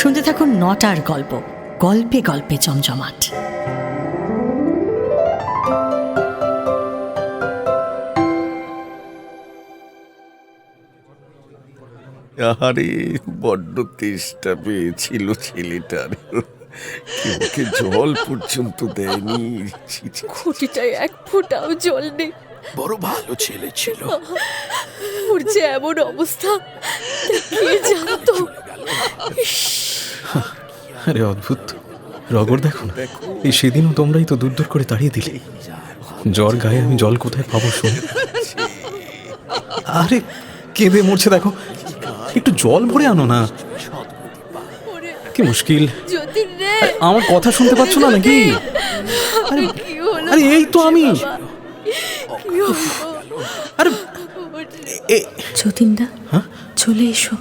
শুনতে থাকুন নটার গল্প, গল্পে গল্পে জমজমাট। আরে বড্ড তেষ্টা পেয়েছিল ছেলেটার, ওকে জল পর্যন্ত দেয়নি। খুঁটিটায় এক ফোঁটাও জল নেই। বড় ভালো ছেলে ছিল। ওর যে এমন অবস্থা কে জানতো। আরে অদ্ভুত রগর, দেখো না, এই সেদিনও তোমরাই তো দূর দূর করে তাড়িয়ে দিলে। জ্বর গায়ে আমি জল কোথায় পাবো শুনে? আরে কেঁদে মরছে, দেখো, একটু জল ভরে আনো না। কি মুশকিল, আমার কথা শুনতে পাচ্ছ না নাকি? আরে এই তো আমি। আরে যতীনদা, চলে এসো,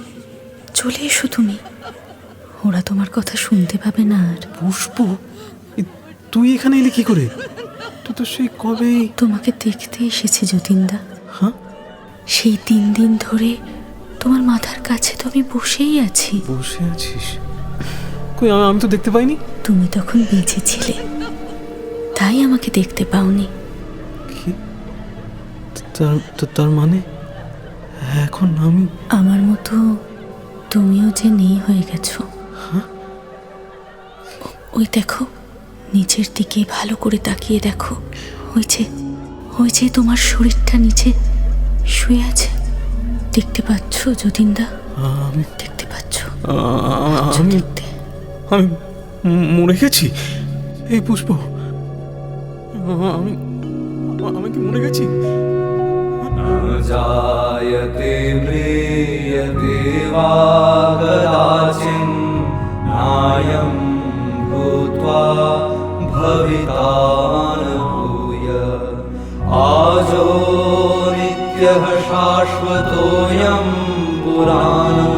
চলে এসো তুমি। ওরা তোমার কথা শুনতে পাবে না আর। পুষ্প, তুই এখানে এলি কি করে? তুই তো সেই কবে তোমাকে দেখতে এসেছি যতীনদা। হ্যাঁ, সেই 3 দিন ধরে তোমার মাথার কাছে তো আমি বসেই আছি। বসে আছিস? কই, আমি তো দেখতে পাইনি। তুমি তখন বেঁচে ছিলে, তাই আমাকে দেখতে পাওনি। কি? তার মানে এখন আমি আমার মতো তুমিও যে নেই হয়ে গেছো। ওই দেখো, নিচের দিকে ভালো করে তাকিয়ে দেখো। ওই যে তোমার শরীরটা নিচে শুয়ে আছে, দেখতে পাচ্ছ যতীনদা? দেখতে পাচ্ছ? আমি মরে গেছি? এই পুষ্প, আমি কি মরে গেছি? जायते म्रियते वा कदाचिन् नायं भूत्वा भविता न भूय आजो नित्यः शाश्वतोऽयं पुराणो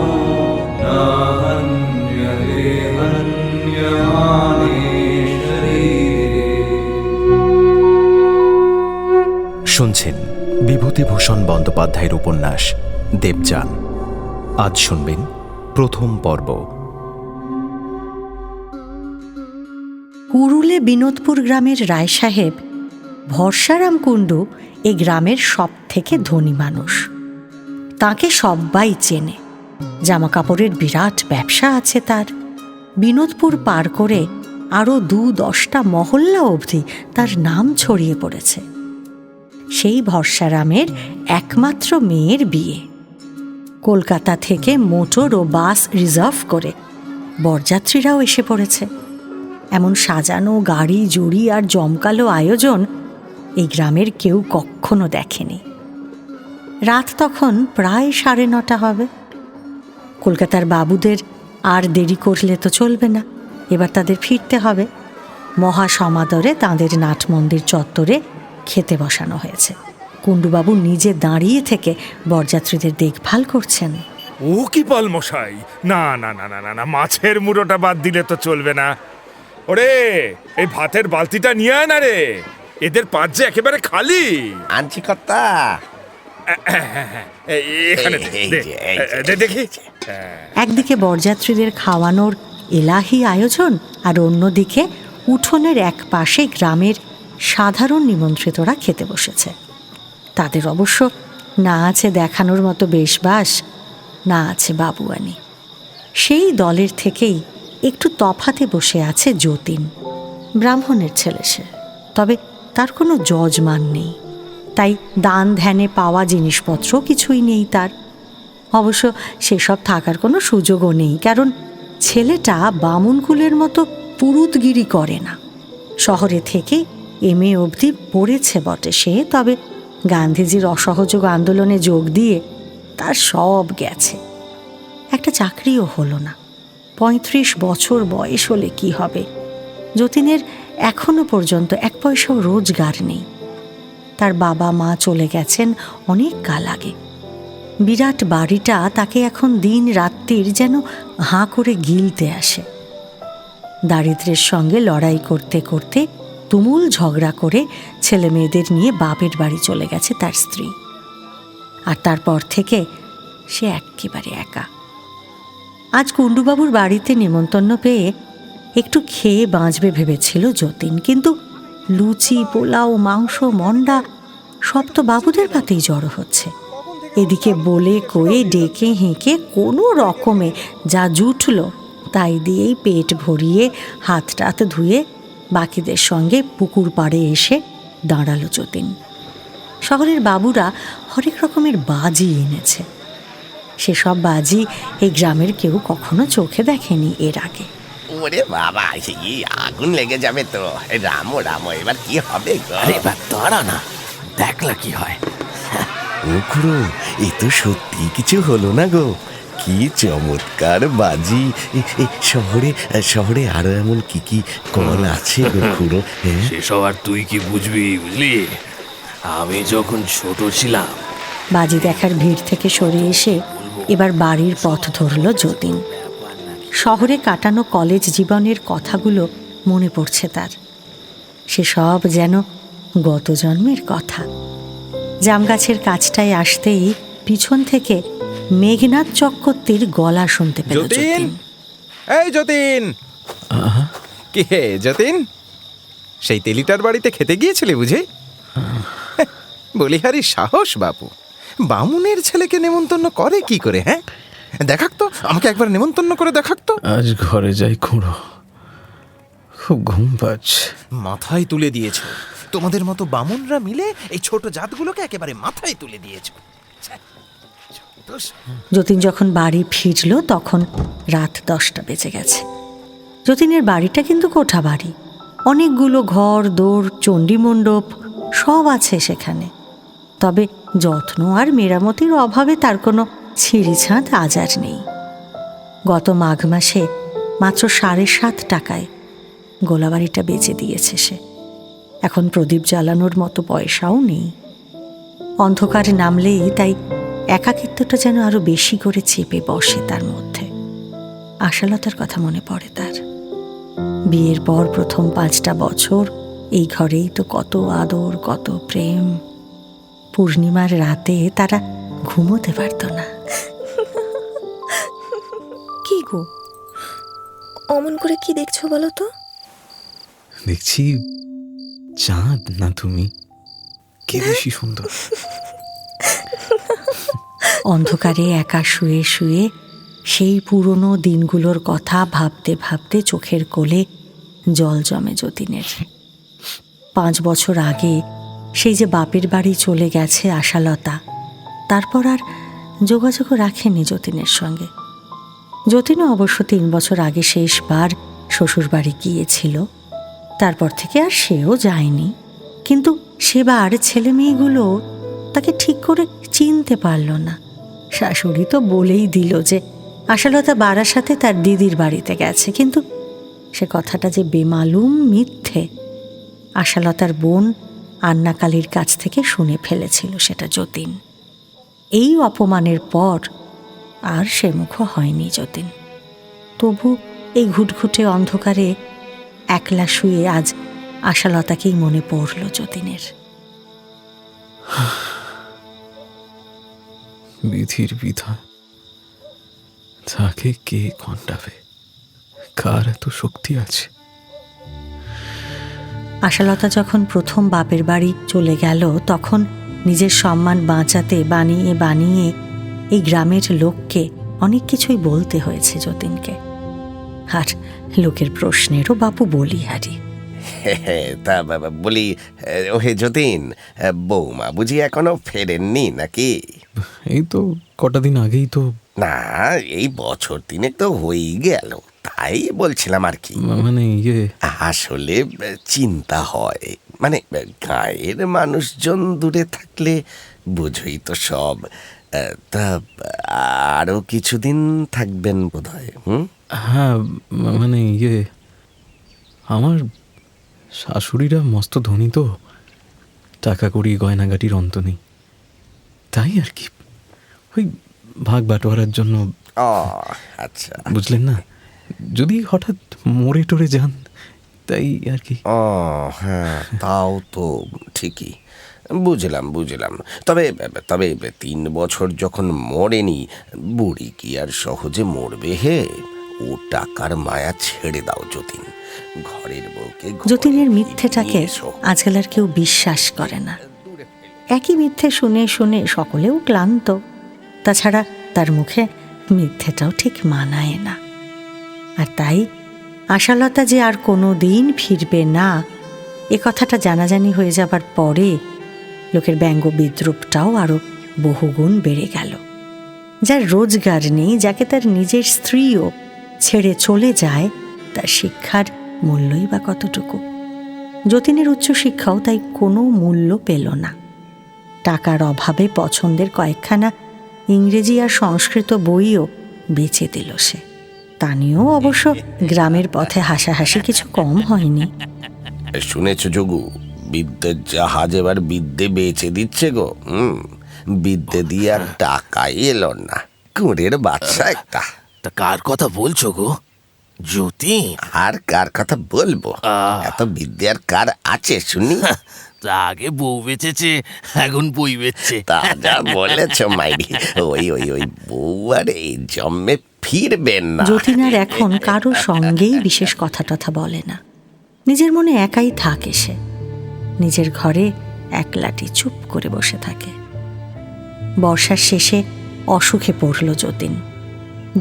न हन्यते हन्यमाने शरीरे। শুনছেন বিভূতিভূষণ বন্দ্যোপাধ্যায়ের উপন্যাস দেবযান। আজ শুনবেন প্রথম পর্ব। কুরুলে বিনোদপুর গ্রামের রায় সাহেব ভরসারাম কুণ্ডু এই গ্রামের সব থেকে ধনী মানুষ। তাকে সবাই চেনে। জামা কাপড়ের বিরাট ব্যবসা আছে তার। বিনোদপুর পার করে আরও 2-10টা মহল্লা অবধি তার নাম ছড়িয়ে পড়েছে। সেই ভরসারামের একমাত্র মেয়ের বিয়ে। কলকাতা থেকে মোটর ও বাস রিজার্ভ করে বরযাত্রীরাও এসে পড়েছে। এমন সাজানো গাড়ি জুড়ি আর জমকালো আয়োজন এই গ্রামের কেউ কখনো দেখেনি। রাত তখন প্রায় 9:30 হবে। কলকাতার বাবুদের আর দেরি করলে তো চলবে না, এবার তাদের ফিরতে হবে। মহাসমাদরে তাঁদের নাটমন্দির চত্বরে খেতে বসানো হয়েছে। কুণ্ডুবাবু নিজে দাঁড়িয়ে থেকে বরযাত্রীদের দেখভাল করছেন। ও কি পাল মশাই, না না না না না, মাছের মুড়োটা বাদ দিলে তো চলবে না। ওরে, এই ভাতের বালতিটা নিয়ে আয় না রে, এদের পাত যে একেবারে খালি। আনছি কর্তা। এখানে দেখি। একদিকে বরযাত্রীদের খাওয়ানোর এলাহি আয়োজন, আর অন্যদিকে উঠোনের এক পাশে গ্রামের সাধারণ নিমন্ত্রিতরা খেতে বসেছে। তাদের অবশ্য না আছে দেখানোর মতো বেশবাস, না আছে বাবুয়ানি। সেই দলের থেকেই একটু তফাতে বসে আছে যতীন। ব্রাহ্মণের ছেলে সে, তবে তার কোনো যজমান নেই, তাই দান ধ্যানে পাওয়া জিনিসপত্র কিছুই নেই তার। অবশ্য সেসব থাকার কোনো সুযোগও নেই, কারণ ছেলেটা বামুনকুলের মতো পুরুতগিরি করে না। শহরে থেকে MA অবধি পড়েছে বটে সে, তবে গান্ধীজির অসহযোগ আন্দোলনে যোগ দিয়ে তার সব গেছে। একটা চাকরিও হলো না। 35 বছর বয়স হলে কি হবে? যতীনের এখনো পর্যন্ত 1 পয়সাও রোজগার নেই। তার বাবা মা চলে গেছেন অনেক কাল আগে। বিরাট বাড়িটা তাকে এখন দিন রাত্রির যেন হাঁ করে গিলতে আসে। দারিদ্র্যের সঙ্গে লড়াই করতে করতে তুমুল ঝগড়া করে ছেলে মেয়েদের নিয়ে বাপের বাড়ি চলে গেছে তার স্ত্রী। আর তারপর থেকে সে একেবারে একা। আজ কুণ্ডুবাবুর বাড়িতে নেমন্তন্ন পেয়ে একটু খেয়ে বাঁচবে ভেবেছিল যতীন, কিন্তু লুচি, পোলাও, মাংস, মন্ডা সব তো বাবুদের পাতেই জড়ো হচ্ছে। এদিকে বলে কয়ে ডেকে হেঁকে কোনো রকমে যা জুটল তাই দিয়েই পেট ভরিয়ে হাত টাত ধুয়ে বাকিদের সঙ্গে পুকুর পাড়ে এসে দাঁড়ালো যতীন। শহরের বাবুরা হরেক রকমের বাজি এনেছে। সেসব বাজি এই গ্রামের কেউ কখনো চোখে দেখেনি এর আগে। ওরে বাবা, এই আগুন লেগে যাবে তো। রামো রামো, এবার কি হবে গো? আরে এবার দাঁড়া না, দেখলা কি হয়। ও খুড়ো, এ তো সত্যি কিছু হলো না গো। কি চমৎকার বাজি! শহরে শহরে আরো এমন কি কি কল আছে গো খুড়ো? সেসব আর তুই কি বুঝবি, বুঝলি? আমি যখন ছোট ছিলাম। বাজি দেখার ভিড় থেকে সরে এসে এবার বাড়ির পথ ধরল যতীন। শহরে কাটানো কলেজ জীবনের কথাগুলো মনে পড়ছে তার। সে সব যেন গত জন্মের কথা। জামগাছের কাছটায় আসতেই পিছন থেকে মেঘনাথ চক্রবর্তীর গলা শুনতে পেল যতীন। এই যতীন! কে যতীন? সেই তেলিটার বাড়িতে খেতে গিয়েছিলে বুঝি? বলিহারি সাহস বাপু, বামুনের ছেলেকে নেমন্তন্ন করে কি করে? হ্যাঁ, দেখাক তো, আমাকে একবার নেমন্তন্ন করে দেখাক তো। আজ ঘরে যাই খুড়ো, খুব ঘুম পাচ্ছে। মাথায় তুলে দিয়েছ, তোমাদের মতো বামুনরা মিলে এই ছোট জাতগুলোকে একেবারে মাথায় তুলে দিয়েছ। যতীন যখন বাড়ি ফিরল তখন রাত 10টা বেজে গেছে। যতীনের বাড়িটা কিন্তু কোঠা বাড়ি, অনেকগুলো ঘর দৌড়, চণ্ডীমণ্ডপ সব আছে সেখানে। তবে যত্ন আর মেরামতির অভাবে তার কোনো ছিঁড়িছাঁদ আজ আর নেই। গত মাঘ মাসে মাত্র 7.5 টাকায় গোলাবাড়িটা বেচে দিয়েছে সে। এখন প্রদীপ জ্বালানোর মতো পয়সাও নেই। অন্ধকারে নামলেই তাই একাকিত্বটা যেন আরো বেশি করে চেপে বসে তার মধ্যে। আশালতার কথা মনে পড়ে তার। বিয়ের পর প্রথম 5টা বছর এই ঘরেই তো কত আদর, কত প্রেম। পূর্ণিমার রাতে তারা ঘুমোতে পারত না। কি গো, অমন করে কি দেখছো বলো তো? দেখছি চাঁদ না তুমি, কে বেশি সুন্দর। অন্ধকারে একা শুয়ে শুয়ে সেই পুরনো দিনগুলোর কথা ভাবতে ভাবতে চোখের কোলে জল জমে যতীনের। 5 বছর আগে সেই যে বাপের বাড়ি চলে গেছে আশালতা, তারপর আর যোগাযোগ রাখেনি যতীনের সঙ্গে। যতীনও অবশ্য 3 বছর আগে শেষবার শ্বশুর বাড়ি গিয়েছিল, তারপর থেকে আর সেও যায়নি। কিন্তু সেবার ছেলে মেয়েগুলো তাকে ঠিক করে চিনতে পারল না। শাশুড়ি তো বলেই দিল যে আশালতা বারাসাতে তার দিদির বাড়িতে গেছে, কিন্তু সে কথাটা যে বেমালুম মিথ্যে আশালতার বোন আন্নাকালীর কাছ থেকে শুনে ফেলেছিল সেটা যতীন। এই অপমানের পর আর সে মুখ হয়নি যতীন। তবু এই ঘুটঘুটে অন্ধকারে একলা শুয়ে আজ আশালতাকেই মনে পড়ল যতীনের। বিধির বিধান, তাকে কে কন্টাবে? কার এত শক্তি আছে? আশালতা যখন প্রথম বাপের বাড়ি চলে গেল তখন নিজের সম্মান বাঁচাতে বানিয়ে বানিয়ে এই গ্রামের লোককে অনেক কিছুই বলতে হয়েছে যতীনকে। আর লোকের প্রশ্নেরও বাপু বলিহারি। তা বলি, ওহে যতীন, বৌমা বুঝি এখনো ফেরেননি নাকি? এই তো কটা দিন আগেই তো। না, এই বছর 3 তো হয়েই গেল, তাই বলছিলাম আর কি। মানে আসলে চিন্তা হয়, মানে গায়ের মানুষজন দূরে থাকলে বুঝই তো সব। তা আরো কিছুদিন থাকবেন বোধহয়? হ্যাঁ, মানে আমার শাশুড়িরা মস্ত ধনী তো, টাকা কড়ি গয়নাগাটির অন্ত নেই, তাই আর কি ওই ভাগ বাটোয়ারার জন্য। আচ্ছা, বুঝলেন না, যদি হঠাৎ মরে টরে যান তাই আর কি। হ্যাঁ, তাও তো ঠিকই। বুঝলাম বুঝলাম। তবে তবে 3 বছর যখন মরেনি, বুড়ি কি আর সহজে মরবে হে? ও টাকার মায়া ছেড়ে দাও যতীন। ঘরের বউকে ঘরে যতীনের ফিরিয়ে মিথ্যেটাকে নিয়ে এসো। আজকাল আর কেউ বিশ্বাস করে না। একই মিথ্যে শুনে শুনে সকলেও ক্লান্ত। তাছাড়া তার মুখে মিথ্যেটাও ঠিক মানায় না। আর তাই আশালতা যে আর কোনো দিন ফিরবে না, এ কথাটা জানাজানি হয়ে যাবার পরে লোকের ব্যঙ্গ বিদ্রুপটাও আরও বহুগুণ বেড়ে গেল। যার রোজগার নেই, যাকে তার নিজের স্ত্রীও ছেড়ে চলে যায়, তার শিক্ষার মূল্যই বা কতটুকু? যতীনের উচ্চশিক্ষাও তাই কোনো মূল্য পেল না। টাকার অভাবে পছন্দের কয়েকখানা ইংরেজি আর সংস্কৃত বইও বেচে দিল সে। তা নিয়েও অবশ্য গ্রামের পথে হাসাহাসি কিছু কম হয়নি। শুনেছ যোগু, বিদ্যের জাহাজ এবার বিদ্যে বেচে দিচ্ছে গো। বিদ্যে দিয়ে আর টাকাই এলো না। কুঁড়ের বাচ্চা একটা। তা কার কথা বলছো গো? যতীন? আর কার কথা বলবো? এত বিদ্যে আর কার আছে শুনি? তা আগে বউ বেচেছে, এখন বই বেচছে। তা যা বলেছ মাইরি, ওই ওই ওই বউ আর এই জন্মে ফিরবেন না। যতীন আর এখন কারো সঙ্গেই বিশেষ কথা টথা বলে না। নিজের মনে একাই থাকে সে। নিজের ঘরে একলাটি চুপ করে বসে থাকে। বর্ষার শেষে অসুখে পড়ল যতীন।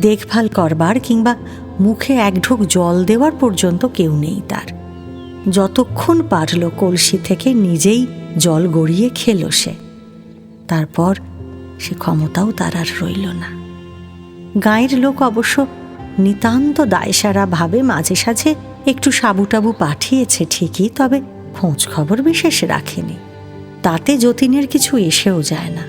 দেখভাল করবার কিংবা মুখে এক ঢোক জল দেওয়ার পর্যন্ত কেউ নেই তার। যতক্ষণ পারল কলসি থেকে নিজেই জল গড়িয়ে খেল সে। তারপর সে ক্ষমতাও তার আর রইল না। গাঁয়ের লোক অবশ্য নিতান্ত দায়সারা ভাবে মাঝে সাঝে একটু সাবুটাবু পাঠিয়েছে ঠিকই, তবে খোঁজ খবর বিশেষ রাখেনি। তাতে যতীনের কিছু এসেও যায় না।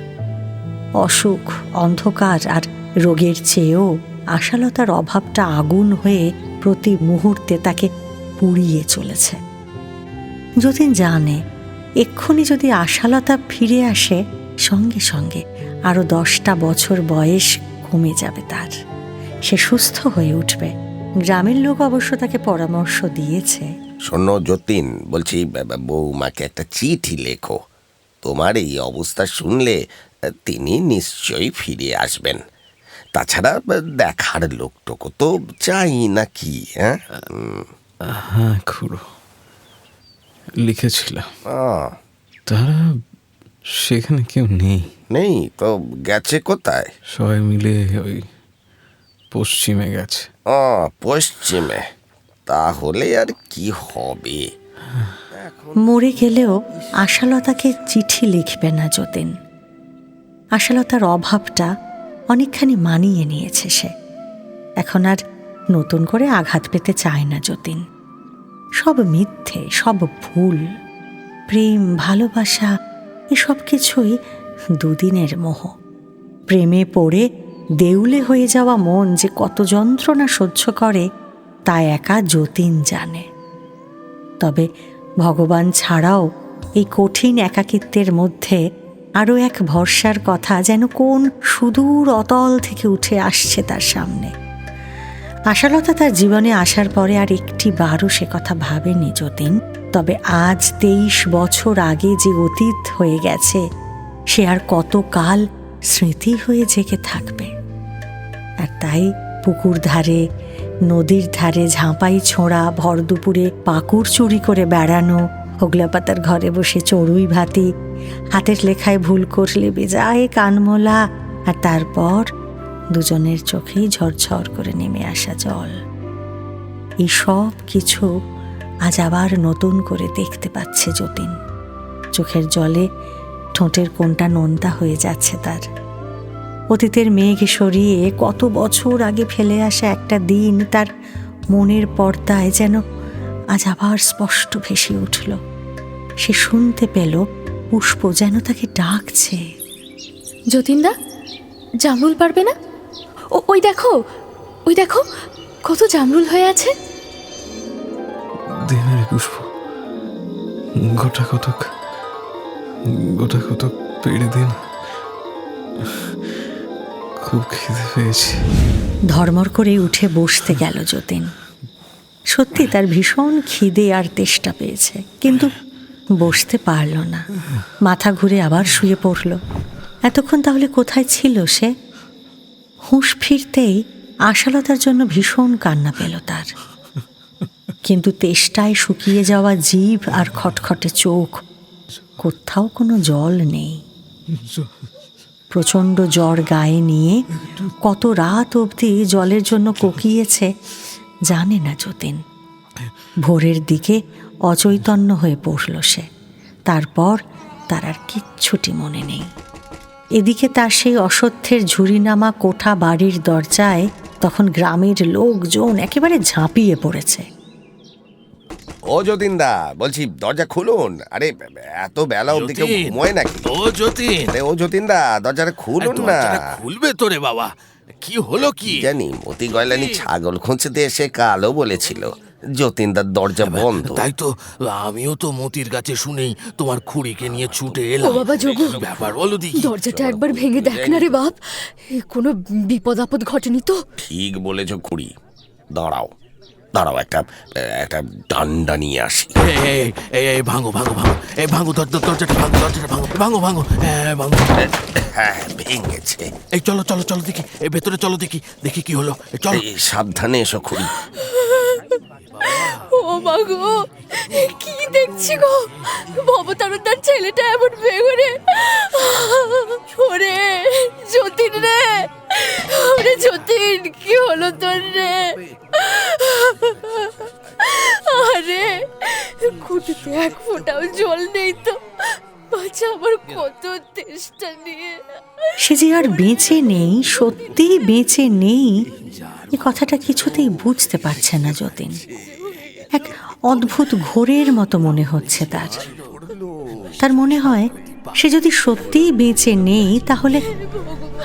অসুখ, অন্ধকার আর রোগের চেয়েও আশালতার অভাবটা আগুন হয়ে প্রতি মুহূর্তে তাকে পুড়িয়ে চলেছে। যতীন জানে এক্ষুনি যদি আশালতা ফিরে আসে, সঙ্গে সঙ্গে আরও 10টা বছর বয়স কমে যাবে তার। সে সুস্থ হয়ে উঠবে। গ্রামের লোক অবশ্য তাকে পরামর্শ দিয়েছে। শোনো যতীন, বলছি বৌমাকে একটা চিঠি লেখো। তোমার এই অবস্থা শুনলে তিনি নিশ্চয়ই ফিরে আসবেন। তাছাড়া দেখার লোকটুকু তো চাই নাকি? হ্যাঁ খুড়ো, লিখেছিলাম। তারা সেখানে কেউ নেই। নেই তো? গেছে কোথায়? সবাই মিলে ওই পশ্চিমে গেছে। পশ্চিমে? তাহলে আর কি হবে? মরে গেলেও আশালতাকে চিঠি লিখবে না যতীন। আশালতার অভাবটা অনেকখানি মানিয়ে নিয়েছে সে। এখন আর নতুন করে আঘাত পেতে চায় না যতীন। সব মিথ্যে, সব ভুল। প্রেম, ভালোবাসা এসব কিছুই দুদিনের মোহ। প্রেমে পড়ে দেউলে হয়ে যাওয়া মন যে কত যন্ত্রণা সহ্য করে তা একা যতীন জানে। তবে ভগবান ছাড়াও এই কঠিন একাকিত্বের মধ্যে আরও এক ভরসার কথা যেন কোন সুদূর অতল থেকে উঠে আসছে তার সামনে। আশালতা তার জীবনে আসার পরে আর একটি বারও সে কথা ভাবেনি যতীন। তবে আজ 23 বছর আগে যে অতীত হয়ে গেছে, সে আর কতকাল স্মৃতি হয়ে জেগে থাকবে। আর তাই পুকুর ধারে, নদীর ধারে ঝাঁপাই ছোঁড়া, ভর দুপুরে পাকুড় চুরি করে বেড়ানো, হোগলা পাতার ঘরে বসে চড়ুই ভাতি, হাতের লেখায় ভুল করলে বেজায় কানমোলা, আর তারপর দুজনের চোখেই ঝরঝর করে নেমে আসা জল, এই সব কিছু আজ আবার নতুন করে দেখতে পাচ্ছে যতীন। চোখের জলে ঠোঁটের কোণটা নোনতা হয়ে যাচ্ছে তার। অতীতের মেঘ সরিয়ে কত বছর আগে ফেলে আসা একটা দিন তার মনের পর্দায় যেন আজ আবার স্পষ্ট ভেসে উঠল। সে শুনতে পেল পুষ্প যেন তাকে ডাকছে। যতীনদা, জামরুল পারবে না? ওই দেখো, ওই দেখো কত জামরুল হয়ে আছে। দেবের পুষ্প, গোটা কতক পেড়ে দিন, খুব খিদে পেয়েছে। ধর্মর করে উঠে বসতে গেল যতীন। সত্যি তার ভীষণ খিদে আর তেষ্টা পেয়েছে, কিন্তু বসতে পারল না, মাথা ঘুরে আবার শুয়ে পড়ল। এতক্ষণ তাহলে কোথায় ছিল সে? হুঁশ ফিরতেই আশালতার জন্য ভীষণ কান্না পেল তার, কিন্তু তেষ্টায় শুকিয়ে যাওয়া জিভ আর খটখটে চোখ, কোথাও কোনো জল নেই। প্রচণ্ড জ্বর গায়ে নিয়ে কত রাত অবধি জলের জন্য কোকিয়েছে জানে না যতীন। ভোরের দিকে অচৈতন্য হয়ে পড়ল সে, তারপর তার আর কিচ্ছুটি মনে নেই। এদিকে তার সেই অসত্যের ঝুড়িনামা কোঠা বাড়ির দরজায় তখন গ্রামের লোকজন একেবারে ঝাঁপিয়ে পড়েছে। ও যতীনদা, বলছি দরজা খুলুন। আরে এত বেলা অবধি কেউ যতীন, ঘুমোয় নাকি? ও যতীন, আরে ও যতীনদা, দরজাটা খুলুন না। দরজাটা খুলবে তো রে বাবা। কি হলো কি? জানি মতি গয়লানি ছাগল খুঁজতে এসে কালো বলেছিল যতীনদার দরজা বন্ধ। তাই তো, আমিও তো মতির কাছে শুনেই তোমার খুড়িকে নিয়ে ছুটে এলাম। ও বাবা যোগু, কি ব্যাপার বলো দেখি। দরজাটা একবার ভেঙে দেখ না রে বাপ, কোনো বিপদ আপদ ঘটেনি তো? ঠিক বলেছ খুড়ি, দাঁড়াও দাঁড়াও, একটা একটা ডান্ডা নিয়ে আসি। এই ভাঙো ভাঙো ভাঙো, এই ভাঙো দরজাটা ভাঙো, দরজাটা ভাঙো ভাঙো ভাঙো, হ্যাঁ ভাঙো। হ্যাঁ ভেঙেছে। এই চলো চলো চলো দেখি, এই ভেতরে চলো দেখি, দেখি কি হলো। এই চলো। এই সাবধানে এসো খুড়ি। ও মা গো, কি দেখছি গো, ভবতারণদার ছেলেটা এমন বেগুনে। ওরে যতীন রে, ওরে যতীন, কি হলো তোর রে? আরে কুটিতে এক ফোঁটাও জল নেই তো, বাচ্চা আমার কত তেষ্টা নিয়ে। সে যে আর বেঁচে নেই, সত্যিই বেঁচে নেই, এ কথাটা কিছুতেই বুঝতে পারছে না যতীন। এক অদ্ভুত ঘোরের মতো মনে হচ্ছে তার। তার মনে হয় সে যদি সত্যিই বেঁচে নেই, তাহলে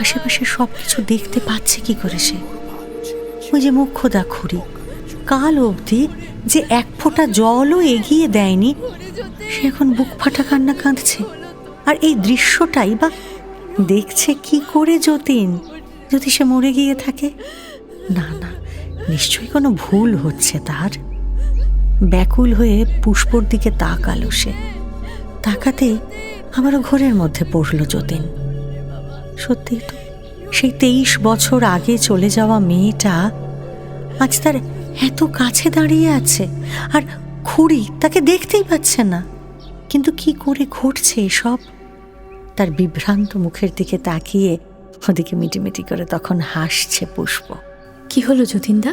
আশেপাশে সব কিছু দেখতে পাচ্ছে কি করে সে? ওই যে মুখ্যদা খুড়ি, কাল অবধি যে এক ফোঁটা জলও এগিয়ে দেয়নি, সে এখন বুক ফাটা কান্না কাঁদছে। আর এই দৃশ্যটাই বা দেখছে কি করে যতীন? যদি সে মরে গিয়ে থাকে? না না, নিশ্চয়ই কোনো ভুল হচ্ছে তার। ব্যাকুল হয়ে পুষ্পর দিকে তাকালো সে। তাকাতে আবারও ঘোরের মধ্যে পড়ল যতীন। সত্যি তো, সেই 23 বছর আগে চলে যাওয়া মেয়েটা আজ তার এত কাছে দাঁড়িয়ে আছে, আর খুড়ি তাকে দেখতেই পাচ্ছে না। কিন্তু কি করে ঘটছে এসব? তার বিভ্রান্ত মুখের দিকে তাকিয়ে ওদিকে মিটিমিটি করে তখন হাসছে পুষ্প। কি হলো যতীনদা,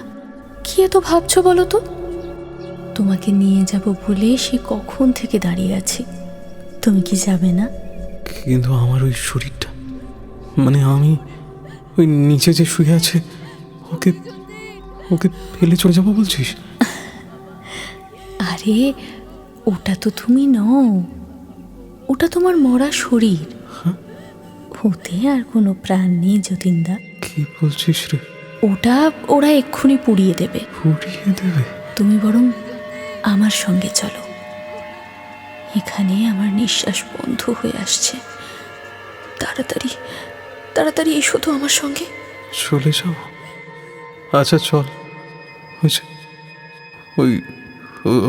কি এত ভাবছো বলো তো? তোমাকে নিয়ে যাব বলে সে কখন থেকে দাঁড়িয়ে আছি, তুমি কি যাবে না? কিন্তু আমার ওই শরীরটা, মানে আমি ওই নিচে যে শুয়ে আছে, ওকে ওকে ফেলে চলে যাবো বলছিস? আরে ওটা তো তুমি নও, ওটা তোমার মরা শরীর। ওতে আর কোনো প্রাণ নেই যতীনদা। কি বলছিস রে? ওরা এক্ষুনি পুড়িয়ে দেবে। পুড়িয়ে দেবে? তুমি বরং আমার সঙ্গে চলো, এখানে আমার নিঃশ্বাস বন্ধ হয়ে আসছে। তাড়াতাড়ি তাড়াতাড়ি এসো তো আমার সঙ্গে। চলে যাও? আচ্ছা চল, হয়েছে,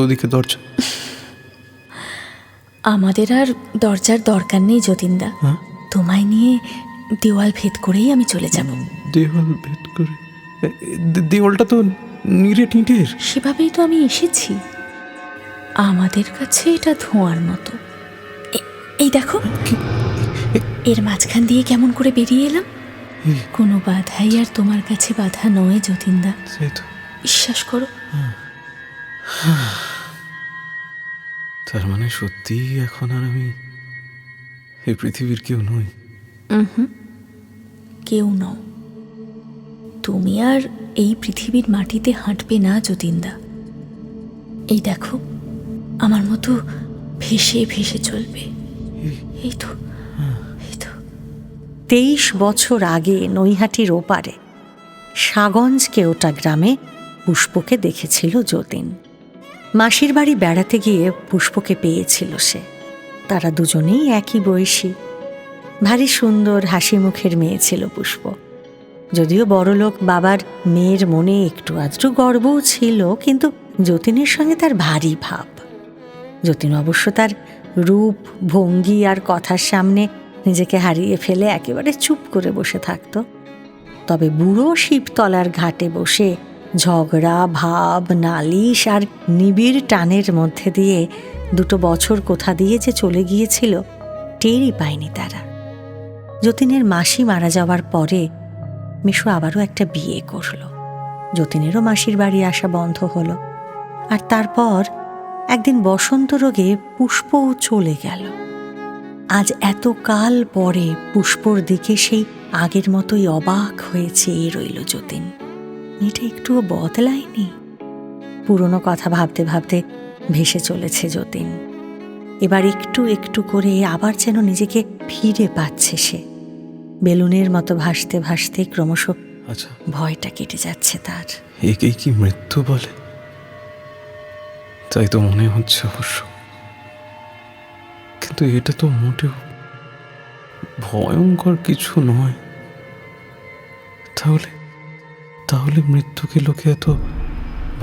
ওদিকে দরজা। আমাদের আর দরজার দরকার নেই যতীনদা, হ্যাঁ? তোমায় নিয়ে দেওয়াল ভেদ করেই আমি চলে যাব। দেওয়াল ভেদ করে? দেওয়ালটা তো নিরে টিঁটের। সেভাবেই তো আমি এসেছি। আমাদের কাছে এটা ধোঁয়ার মতো। এই দেখো, এর মাঝখান দিয়ে কেমন করে বেরিয়ে এলাম। কোনো বাধাই আর তোমার কাছে বাধা নয় যতীনদা, বিশ্বাস করো। তার মানে সত্যিই এখন আর আমি এই পৃথিবীর কেউ নই? কেউ নও। তুমি আর এই পৃথিবীর মাটিতে হাঁটবে না যতীনদা। এই দেখো, আমার মতো ভেসে ভেসে চলবে। এই তো, এই তো। 23 বছর আগে নৈহাটির ওপারে সাগঞ্জ কেওটা গ্রামে পুষ্পকে দেখেছিল যতীন। মাসির বাড়ি বেড়াতে গিয়ে পুষ্পকে পেয়েছিল সে। তারা দুজনেই একই বয়সী, ভারী সুন্দর হাসি মুখের মেয়ে ছিল পুষ্প। যদিও বড়লোক বাবার মেয়ের মনে একটু আধটু গর্বও ছিল, কিন্তু যতীনের সঙ্গে তার ভারী ভাব। যতীন অবশ্য তার রূপ, ভঙ্গি আর কথার সামনে নিজেকে হারিয়ে ফেলে একেবারে চুপ করে বসে থাকত। তবে বুড়ো শিবতলার ঘাটে বসে ঝগড়া, ভাব, নালিশ আর নিবিড় টানের মধ্যে দিয়ে 2 বছর কোথা দিয়ে যে চলে গিয়েছিল টেরই পায়নি তারা। যতীনের মাসি মারা যাওয়ার পরে মিশু আবারও একটা বিয়ে করল। যতীনেরও মাসির বাড়ি আসা বন্ধ হলো। আর তারপর একদিন বসন্ত রোগে পুষ্পও চলে গেল। আজ এতকাল পরে পুষ্পর দিকে সেই আগের মতোই অবাক হয়ে চেয়ে রইল যতীন। মেয়েটা একটুও বদলায়নি। পুরনো কথা ভাবতে ভাবতে ভেসে চলেছে যতীন। এবার একটু একটু করে আবার যেন নিজেকে ফিরে পাচ্ছে সে। বেলুনের মতো ভাসতে ভাসতে ক্রমশ আচ্ছা, ভয়টা কেটে যাচ্ছে তার। একেই কি মৃত্যু বলে? তাই তো মনে হচ্ছে অবশ্য, কিন্তু এটা তো মোটেও ভয়ঙ্কর কিছু নয়। তাহলে তাহলে মৃত্যুকে লোকে এত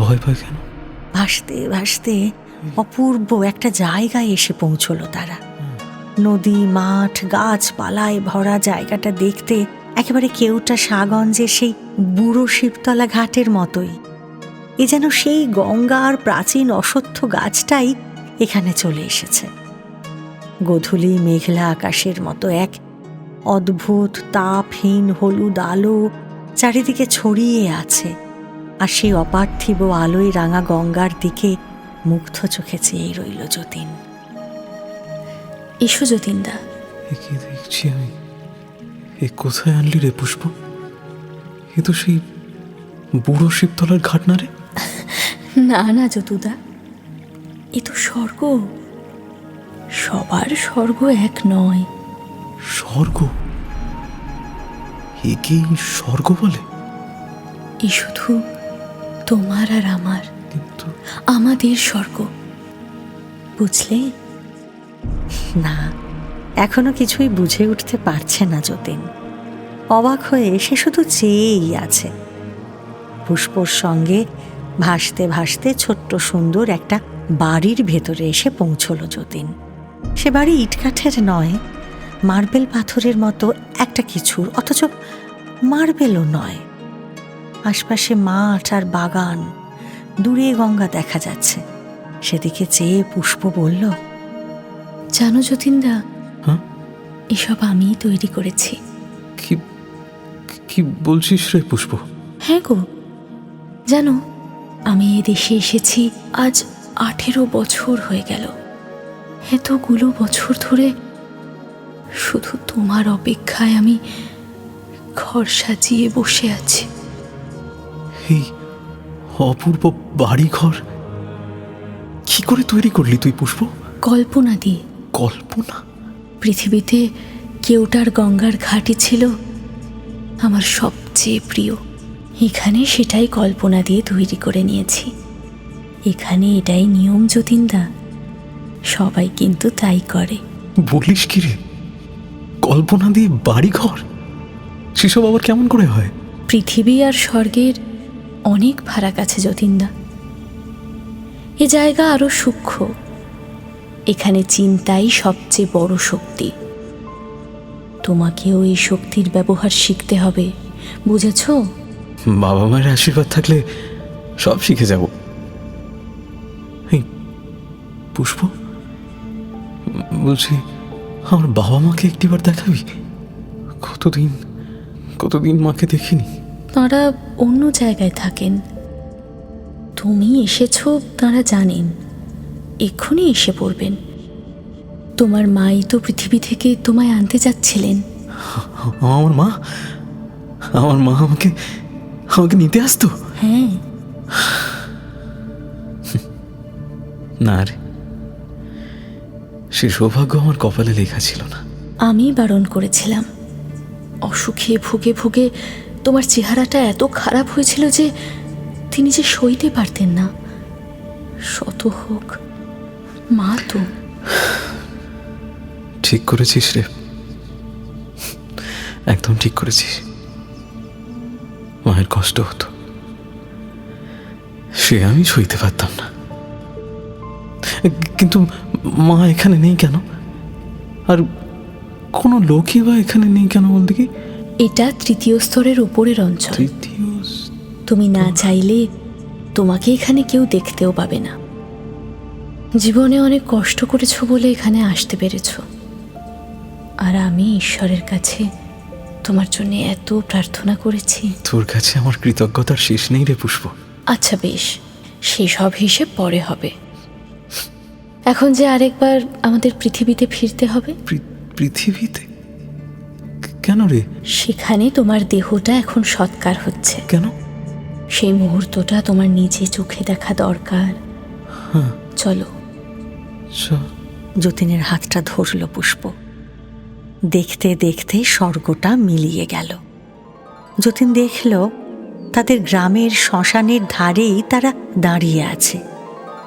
ভয় পায় কেন? ভাসতে ভাসতে অপূর্ব একটা জায়গায় এসে পৌঁছলো তারা। নদী, মাঠ, গাছপালায় ভরা জায়গাটা দেখতে একেবারে কেউটা সাগঞ্জের সেই বুড়ো শিবতলা ঘাটের মতোই। এ যেন সেই গঙ্গার প্রাচীন অশ্বত্থ গাছটাই এখানে চলে এসেছে। গোধূলি মেঘলা আকাশের মতো এক অদ্ভুত তাপহীন হলুদ আলো চারিদিকে ছড়িয়ে আছে। আর সেই অপার্থিব আলোয় রাঙা গঙ্গার দিকে মুগ্ধ চোখে চেয়ে রইল যতীন। এসো যতীনদা। কি দেখছি আমি? এ কোথায় আনলি রে পুষ্প? এ তো সেই বুড়ো শিবতলার ঘাট না রে? না না যতুদা, এ তো স্বর্গ। সবার স্বর্গ এক নয়। স্বর্গ? একেই স্বর্গ বলে? এ শুধু তোমার আর আমার, কিন্তু আমাদের স্বর্গ, বুঝলে? না, এখনো কিছুই বুঝে উঠতে পারছে না যতীন। অবাক হয়ে সে শুধু চেয়েই আছে। পুষ্পর সঙ্গে ভাসতে ভাসতে ছোট্ট সুন্দর একটা বাড়ির ভেতরে এসে পৌঁছল যতীন। সে বাড়ি ইটকাঠের নয়, মার্বেল পাথরের মতো একটা কিছুর, অথচ মার্বেলও নয়। আশপাশে মাঠ আর বাগান, দূরে গঙ্গা দেখা যাচ্ছে। সেদিকে চেয়ে পুষ্প বলল, জানো যতীনদা, হ্যাঁ? এসব আমিই তৈরি করেছি। কি কি বলছিস রে পুষ্প? হ্যাঁ গো, জানো আমি এ দেশে এসেছি আজ 18 বছর হয়ে গেল। এতগুলো বছর ধরে শুধু তোমার অপেক্ষায় আমি ঘর সাজিয়ে বসে আছি। এই অপূর্ব বাড়ি ঘর কি করে তৈরি করলি তুই পুষ্প? কল্পনা দিয়ে। কল্পনা? পৃথিবীতে কেউটার গঙ্গার ঘাটই ছিল আমার সবচেয়ে প্রিয়। এখানে সেটাই কল্পনা দিয়ে তৈরি করে নিয়েছি। এখানে এটাই নিয়ম যতীনদা, সবাই কিন্তু তাই করে। বলিস কি রে? কল্পনা দিয়ে বাড়ি ঘর? সেসব আবার কেমন করে হয়? পৃথিবী আর স্বর্গের অনেক ফারাক আছে যতীনদা। এ জায়গা আরো সূক্ষ্ম। এখানে চিন্তাই সবচেয়ে বড় শক্তি। তোমাকেও এই শক্তির ব্যবহার শিখতে হবে, বুঝেছো? বাবা মায়ের আশীর্বাদ থাকলে সব শিখে যাব। এই পুষ্প, বলছি আমার বাবা মাকে একটিবার দেখাবি? কতদিন মাকে দেখিনি। তাঁরা অন্য জায়গায় থাকেন। তুমি এসেছো তাঁরা জানেন, এক্ষুনি এসে পড়বেন। তোমার মাই তো পৃথিবী থেকে তোমায় আনতে যাচ্ছিলেন। আমার মা আমাকে নিতে আসতো? হ্যাঁ। না রে, সে সৌভাগ্য আমার কপালে লেখা ছিল না। আমি বারণ করেছিলাম। অসুখে ভুগে ভুগে তোমার চেহারাটা এত খারাপ হয়েছিল যে তিনি যে সইতে পারতেন না। শত হোক, মা তো। ঠিক করেছিস রে, একদম ঠিক করেছিস। মায়ের কষ্ট হতো, সে আমি সইতে পারতাম না। কিন্তু মা এখানে নেই কেন? আর কোনো লোকই বা এখানে নেই কেন বলতে কি? এটা তৃতীয় স্তরের উপরের অঞ্চল। তৃতীয় তুমি না চাইলে তোমাকে এখানে কেউ দেখতেও পাবে না। জীবনে অনেক কষ্ট করেছো বলে এখানে আসতে পেরেছো, আর আমি ঈশ্বরের কাছে তোমার জন্য এত প্রার্থনা করেছি। তোর কাছে আমার কৃতজ্ঞতার শেষ নেই রে পুষ্প। আচ্ছা বেশ, সেই সব হিসেব পরে হবে। এখন যে আরেকবার আমাদের পৃথিবীতে ফিরতে হবে। পৃথিবীতে? কেন রে? সেখানে তোমার দেহটা এখন সৎকার হচ্ছে। কেন? সেই মুহূর্তটা তোমার নিজে চোখে দেখা দরকার। চলো। যতীনের হাতটা ধরল পুষ্প। দেখতে দেখতে স্বর্গটা মিলিয়ে গেল। যতীন দেখল তাদের গ্রামের শ্মশানের ধারেই তারা দাঁড়িয়ে আছে।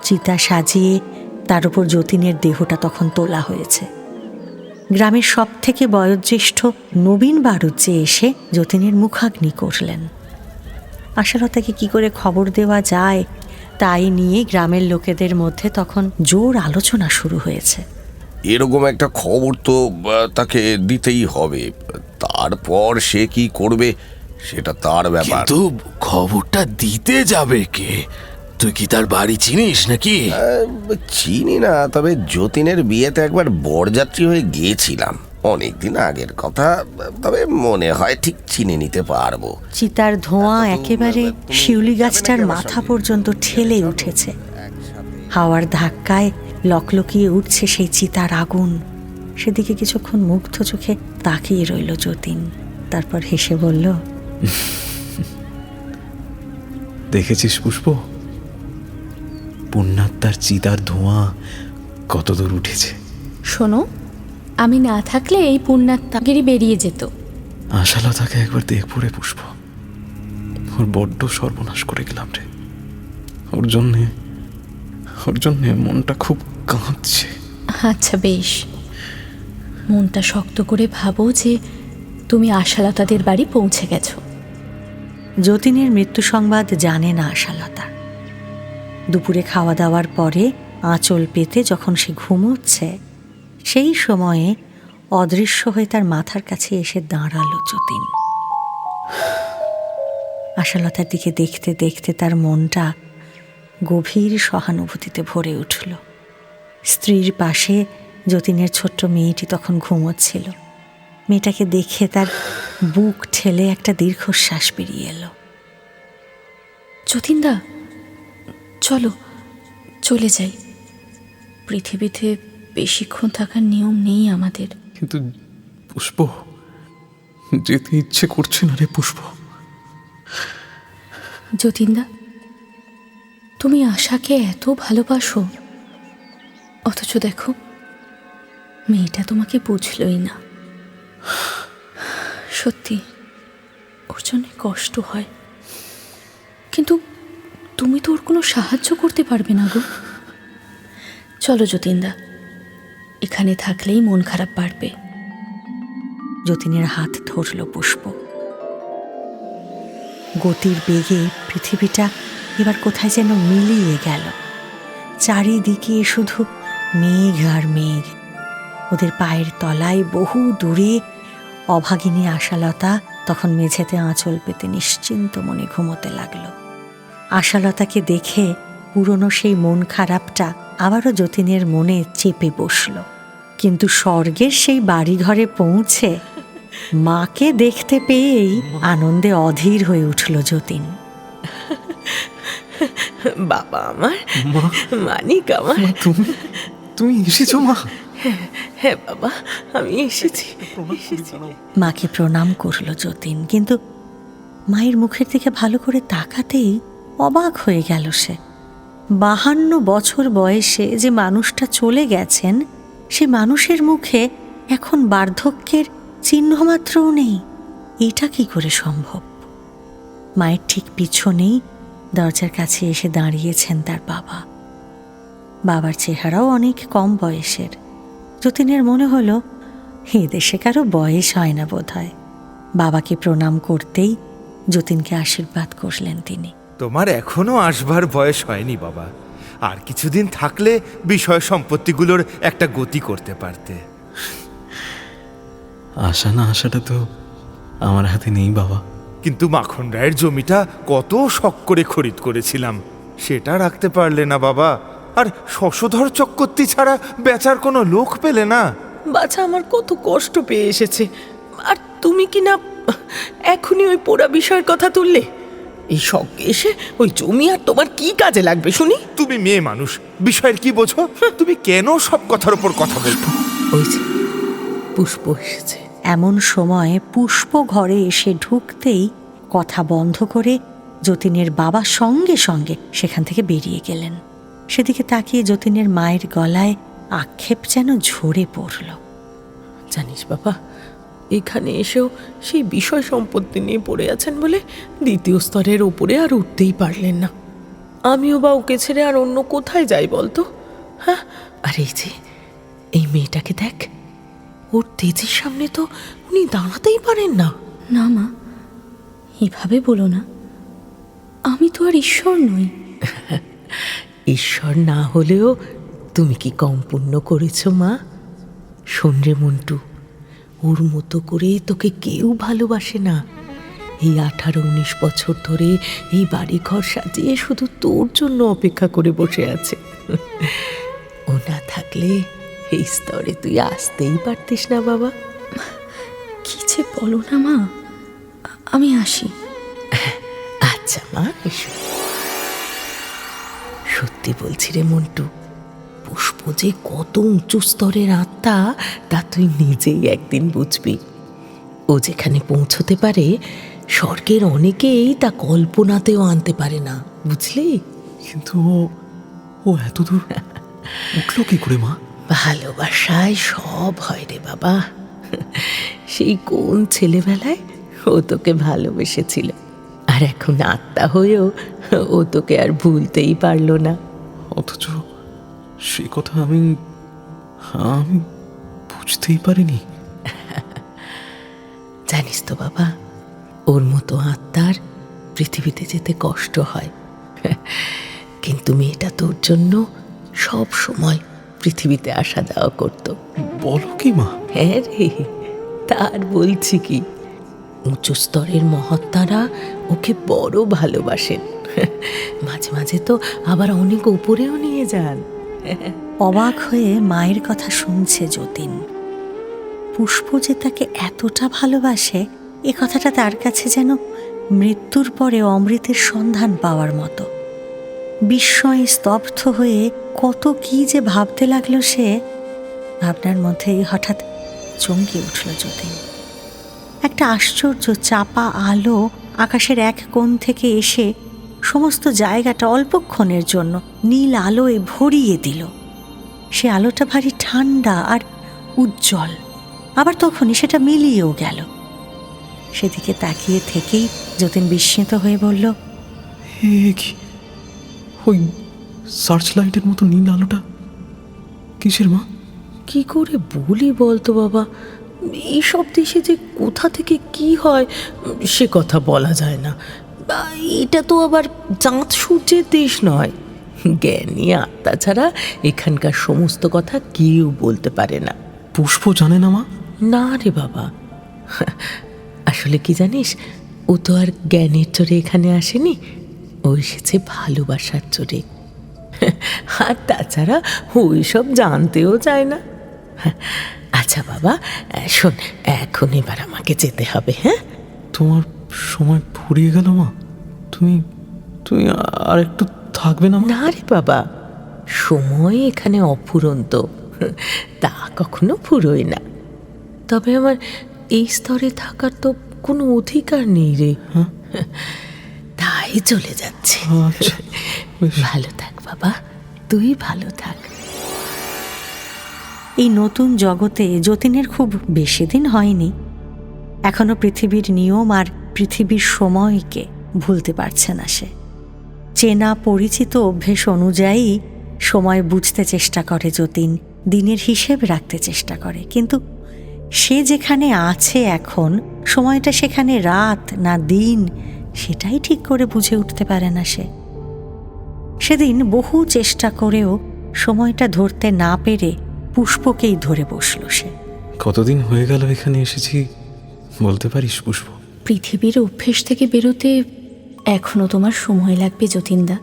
চিতা সাজিয়ে তার উপর যতীনের দেহটা তখন তোলা হয়েছে। গ্রামের সব থেকে বয়োজ্যেষ্ঠ নবীন বাড়ুজ্যে এসে যতীনের মুখাগ্নি করলেন। আশালতাকে কি করে খবর দেওয়া যায় তাই নিয়ে গ্রামের লোকেদের মধ্যে তখন জোর আলোচনা শুরু হয়েছে। এরকম একটা খবর তো তাকে দিতেই হবে, তারপর সে কি করবে সেটা তার ব্যাপার। কিন্তু খবরটা দিতে যাবে কে? তুই কি তার বাড়ি চিনিস নাকি? চিনি না, তবে যতীনের বিয়েতে একবার বরযাত্রী হয়ে গিয়েছিলাম, অনেকদিন আগের কথা, তবে মনে হয় ঠিক চিনে নিতে পারবো। চিতার ধোঁয়া একেবারে শিউলি গাছটার মাথা পর্যন্ত ঠেলে উঠেছে। হাওয়ার ধাক্কায় লকলকিয়ে উঠছে সেই চিতার আগুন। সেদিকে কিছুক্ষণ মুগ্ধ চোখে তাকিয়ে রইল যতীন, তারপর হেসে বলল, দেখেছিস পুষ্প, পুণ্যাত্মার চিতার ধোঁয়া কত দূর উঠেছে। শোনো, আমি না থাকলে এই পুণ্যাত্মাগিরি বেরিয়ে যেত। আশালতাকে একবার দেখবো রে পুষ্প, ওর বড্ড সর্বনাশ করে গেলাম রে। ওর জন্যে মনটা খুব কাঁদছে। আচ্ছা বেশ, মনটা শক্ত করে ভাবো যে তুমি আশালতাদের বাড়ি পৌঁছে গেছো। যতীনের মৃত্যু সংবাদ জানে না আশালতা। দুপুরে খাওয়া দাওয়ার পরে আঁচল পেতে যখন সে ঘুমোচ্ছে, সেই সময়ে অদৃশ্য হয়ে তার মাথার কাছে এসে দাঁড়ালো যতীন। আশালতার দিকে দেখতে দেখতে তার মনটা গভীর সহানুভূতিতে ভরে উঠল। স্ত্রীর পাশে যতীনের ছোট্ট মেয়েটি তখন ঘুমোচ্ছিল। মেয়েটাকে দেখে তার বুক ঠেলে একটা দীর্ঘশ্বাস বেরিয়ে এলো। যতীনদা, চলো চলে যাই। পৃথিবীতে বেশিক্ষণ থাকার নিয়ম নেই আমাদের। কিন্তু পুষ্প, যেতে ইচ্ছে করছে না রে পুষ্প। যতীনদা, তুমি আশাকে এত ভালোবাসো, অথচ দেখো মেয়েটা তোমাকে বুঝলই না। সত্যি ওর জন্য কষ্ট হয়, কিন্তু তুমি তো ওর কোনো সাহায্য করতে পারবে না গো। চলো যতীনদা, এখানে থাকলেই মন খারাপ বাড়বে। যতীনের হাত ধরল পুষ্প। গতির বেগে পৃথিবীটা এবার কোথায় যেন মিলিয়ে গেল। চারিদিকে শুধু মেঘ আর মেঘ। ওদের পায়ের তলায় বহু দূরে অভাগিনী আশালতা তখন মেঝেতে আঁচল পেতে নিশ্চিন্ত মনে ঘুমোতে লাগলো। আশালতাকে দেখে পুরনো সেই মন খারাপটা আবারও যতীনের মনে চেপে বসল। কিন্তু স্বর্গের সেই বাড়িঘরে পৌঁছে মাকে দেখতে পেয়েই আনন্দে অধীর হয়ে উঠল যতীন। বাবা আমার, মানিক আমার, তুমি এসেছো মা? হ্যাঁ বাবা, আমি এসেছি। মাকে প্রণাম করল যতীন, কিন্তু মায়ের মুখের দিকে ভালো করে তাকাতেই অবাক হয়ে গেল সে। 52 বছর বয়সে যে মানুষটা চলে গেছেন, সে মানুষের মুখে এখন বার্ধক্যের চিহ্নমাত্রও নেই। এটা কি করে সম্ভব? মায়ের ঠিক পিছনেই দরজার কাছে এসে দাঁড়িয়েছেন তার বাবা। বাবার চেহারাও অনেক কম বয়সের। যতীনের মনে হলো এ দেশে কারো বয়স হয় না বোধ হয়। বাবাকে প্রণাম করতেই যতীনকে আশীর্বাদ করলেন তিনি। তোমার এখনো আসবার বয়স হয়নি বাবা, আর কিছুদিন থাকলে বিষয় সম্পত্তিগুলোর একটা গতি করতে পারতে। আশা না আশাটা তো আমার হাতে নেই বাবা। কিন্তু মাখন রায়ের জমিটা কত শখ করে খরিদ করেছিলাম, সেটা রাখতে পারলে না বাবা। আর শশধর চক্রবর্তী ছাড়া বেচার কোনো লোক পেলে না। বাছা আমার কত কষ্ট পেয়ে এসেছে, আর তুমি কি না এখনই ওই পোড়া বিষয়ের কথা তুললে? এই শখ এসে ওই জমি আর তোমার কি কাজে লাগবে শুনি? তুমি মেয়ে মানুষ, বিষয়ের কি বোঝো? তুমি কেন সব কথার উপর কথা বলছো? ওই যে পুষ্প এসেছে। এমন সময় পুষ্প ঘরে এসে ঢুকতেই কথা বন্ধ করে যতীনের বাবা সঙ্গে সঙ্গে সেখান থেকে বেরিয়ে গেলেন। সেদিকে তাকিয়ে যতীনের মায়ের গলায় আক্ষেপ যেন ঝরে পড়ল। জানিস বাবা, এখানে এসেও সেই বিষয় সম্পত্তি নিয়ে পড়ে আছেন বলে দ্বিতীয় স্তরের ওপরে আর উঠতেই পারলেন না। আমিও বা ওকে ছেড়ে আর অন্য কোথায় যাই বলতো? হ্যাঁ, আর এই যে এই মেয়েটাকে দেখ, ওর তেজের সামনে তো উনি দাঁড়াতেই পারেন না। না মা, এভাবে বলো না, আমি তো আর ঈশ্বর নই। ঈশ্বর না হলেও তুমি কি কম পুণ্য করেছ মা? শোন রে মন্টু, ওর মতো করে তোকে কেউ ভালোবাসে না। এই 18-19 বছর ধরে এই বাড়ি ঘর সাজিয়ে শুধু তোর জন্য অপেক্ষা করে বসে আছে। ও না থাকলে এই স্তরে তুই আসতেই পারতিস না বাবা। কি যে বলো না মা, আমি আসি। আচ্ছা মা, এসো। সত্যি বলছি রে মন্টু, পুষ্প যে কত উঁচু স্তরের আত্মা তা তুই নিজেই একদিন বুঝবি। ও যেখানে পৌঁছতে পারে স্বর্গের অনেকেই তা কল্পনাতেও আনতে পারে না, বুঝলি? কিন্তু ও এত দূর উঠলো কি করে মা? ভালোবাসায় সব হয় রে বাবা। সেই কোন ছেলেবেলায় ও তোকে ভালোবেসেছিল, আর এখন আত্মা হয়েও ও তোকে আর ভুলতেই পারলো না। অথচ সে কথা আমি বুঝতেই পারিনি। জানিস তো বাবা, ওর মতো আত্মার পৃথিবীতে যেতে কষ্ট হয়, কিন্তু মেয়েটা তোর জন্য সব সময় পৃথিবীতে আসা যাওয়া করতো। বলো কি মা? হ্যাঁ রে, তার বলছি কি, উঁচু স্তরের মহাত্মারা ওকে বড় ভালোবাসেন, মাঝে মাঝে তো আবার অনেক উপরেও নিয়ে যান। অবাক হয়ে মায়ের কথা শুনছে যতীন। পুষ্প যে তাকে এতটা ভালোবাসে, এ কথাটা তার কাছে যেন মৃত্যুর পরে অমৃতের সন্ধান পাওয়ার মতো। বিস্ময়ে স্তব্ধ হয়ে কত কি যে ভাবতে লাগলো সে। ভাবনার মধ্যেই হঠাৎ চমকে উঠল যতীন। একটা আশ্চর্য চাপা আলো আকাশের এক কোণ থেকে এসে সমস্ত জায়গাটা অল্পক্ষণের জন্য নীল আলোয় ভরিয়ে দিল। সে আলোটা ভারী ঠান্ডা আর উজ্জ্বল, আবার তখনই সেটা মিলিয়েও গেল। সেদিকে তাকিয়ে থেকেই যতীন বিস্মিত হয়ে বলল, কি ওই সার্চ লাইটের মতো নীল আলোটা কিসের মা? কি করে বলি বলতো বাবা, এইসব দেশে যে কোথা থেকে কি হয় সে কথা বলা যায় না। এটা তো আবার চাঁদ সূর্যের দেশ নয়। জ্ঞানী আত্মা ছাড়া এখানকার সমস্ত কথা কেউ বলতে পারে না। পুষ্প জানে না মা? না রে বাবা, আসলে কি জানিস, ও তো আর জ্ঞানের চোরে এখানে আসেনি, ও এসেছে ভালোবাসার চোরে। আর তাছাড়া ওই সব জানতেও চায় না। আচ্ছা বাবা শোন, এখন এবার আমাকে যেতে হবে। হ্যাঁ, তোমার সময় ফুরিয়ে গেল মা, তুমি আর একটু থাকবে না? না রে বাবা, সময় এখানে অফুরন্ত, তা কখনো ফুরোয় না। তবে আমার এই স্তরে থাকার তো কোনো অধিকার নেই রে। তাই চলে যাচ্ছে। ভালো থাক বাবা, তুই ভালো থাক। এই নতুন জগতে যতীনের খুব বেশি দিন হয়নি। এখনো পৃথিবীর নিয়ম আর পৃথিবীর সময়কে ভুলতে পারছে না সে। চেনা পরিচিত অভ্যেস অনুযায়ী সময় বুঝতে চেষ্টা করে যতীন, দিনের হিসেব রাখতে চেষ্টা করে, কিন্তু সে যেখানে আছে এখন, সময়টা সেখানে রাত না দিন সেটাই ঠিক করে বুঝে উঠতে পারে না সে। সেদিন বহু চেষ্টা করেও সময়টা ধরতে না পেরে পুষ্পকেই ধরে বসল সে। কতদিন হয়ে গেল এখানে এসেছি বলতে পারিস পুষ্প? পৃথিবীর অভ্যেস থেকে বেরোতে এখনো তোমার সময় লাগবে যতীনদা।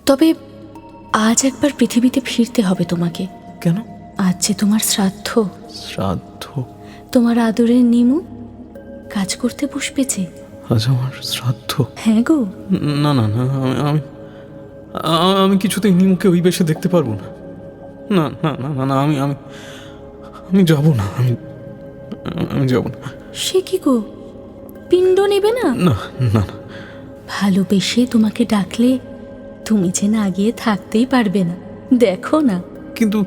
তবে আজ একবার পৃথিবীতে ফিরতে হবে তোমাকে। কেন? আজ যে তোমার শ্রাদ্ধ। শ্রাদ্ধ? তোমার আদরের নিমু কাজ করতে বসবে যে। আজ আমার শ্রাদ্ধ? হ্যাঁ গো। না না না, আমি আমি কিছুতেই নিমুকে ওই বেশে দেখতে পারবো না। না না না না না, আমি আমি আমি যাব না, আমি যাব না। সে কি গো, পিণ্ড নেবে না? না না না। ভালোবেসে তোমাকে ডাকলে তুমি যে না গিয়ে থাকতেই পারবে না, দেখো না। কিন্তু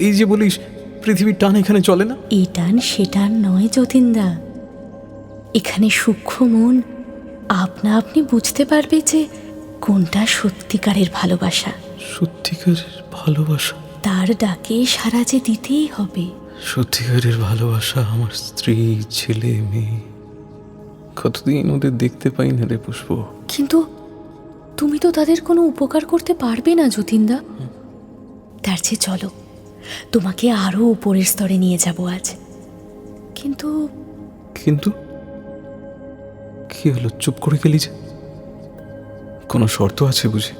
এই যে বলিস পৃথিবীর টান এখানে চলে না। এই টান সে টান নয় যতীনদা। এখানে সূক্ষ্ম মন আপনা আপনি বুঝতে পারবে যে কোনটা সত্যিকারের ভালোবাসা। সত্যিকারের ভালোবাসা? তার ডাকে সাড়া যে দিতেই হবে। সত্যিকারের ভালোবাসা আমার স্ত্রী, ছেলে, মেয়ে, কতদিন ওদের দেখতে পাই না রে পুষ্প। কিন্তু তুমি তো তাদের কোনো উপকার করতে পারবে না যতীনদা। তার চেয়ে চলো, তোমাকে আরো উপরের স্তরে নিয়ে যাব আজ। কিন্তু কিন্তু কি হলো, চুপ করে গেলি যে? কোনো শর্ত আছে বুঝি?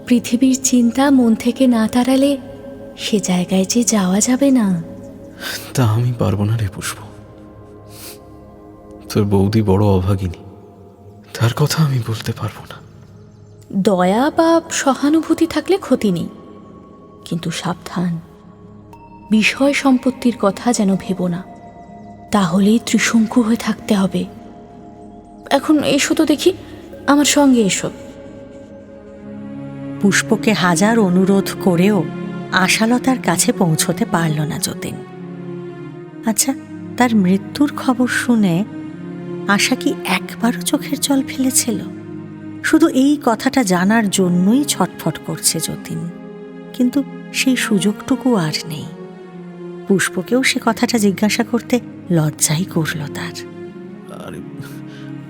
পৃথিবীর চিন্তা মন থেকে না তাড়ালে সে জায়গায় যে যাওয়া যাবে না। তা আমি পারবো না রে পুষ্প। তোর বৌদি বড় অভাগিনী, তার কথা আমি বলতে পারবো না। দয়া বা সহানুভূতি থাকলে ক্ষতি নেই, কিন্তু সাবধান, বিষয় সম্পত্তির কথা যেন ভেবো না, তাহলেই ত্রিশঙ্কু হয়ে থাকতে হবে। এখন এসো তো দেখি, আমার সঙ্গে এসো। পুষ্পকে হাজার অনুরোধ করেও আশালতার কাছে পৌঁছতে পারল না যতীন। আচ্ছা, তার মৃত্যুর খবর শুনে আশা কি একবারও চোখের জল ফেলেছিল? শুধু এই কথাটা জানার জন্যই ছটফট করছে যতীন, কিন্তু সেই সুযোগটুকু আর নেই। পুষ্পকেও সে কথাটা জিজ্ঞাসা করতে লজ্জাই করল তার।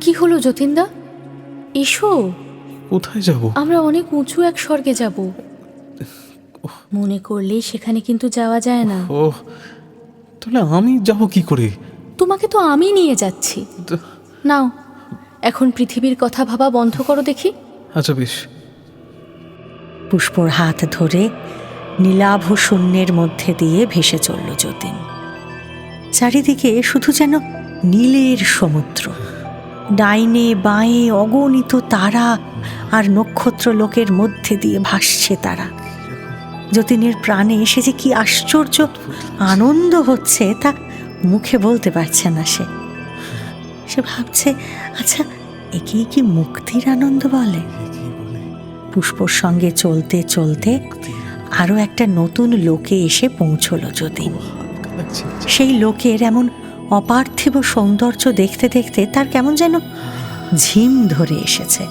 কি হলো যতীনদা, এসো। কোথায় যাব? আমরা অনেক উঁচু এক স্বর্গে যাব। মনে করলেই সেখানে কিন্তু যাওয়া যায় না। ও, তাহলে আমি যাব কি করে? তোমাকে তো আমি নিয়ে যাচ্ছি। নাও, এখন পৃথিবীর কথা ভাবা বন্ধ করো দেখি। আচ্ছা বেশ। পুষ্পর হাত ধরে নীলাভ শূন্যের মধ্যে দিয়ে ভেসে চলল যতীন। চারিদিকে শুধু যেন নীলের সমুদ্র, ডাইনে বাঁয়ে অগণিত তারা আর নক্ষত্র লোকের মধ্যে দিয়ে ভাসছে তারা। যতীনের প্রাণে এসে যে কি আশ্চর্য আনন্দ হচ্ছে তা মুখে বলতে পারছে না সে। সে ভাবছে, আচ্ছা একেই কি মুক্তির আনন্দ বলে? পুষ্পর সঙ্গে চলতে চলতে আরো একটা নতুন লোকে এসে পৌঁছল যতীন। সেই লোকের এমন অপার্থিব সৌন্দর্য দেখতে দেখতে তার কেমন যেন ঝিম ধরে এসেছে।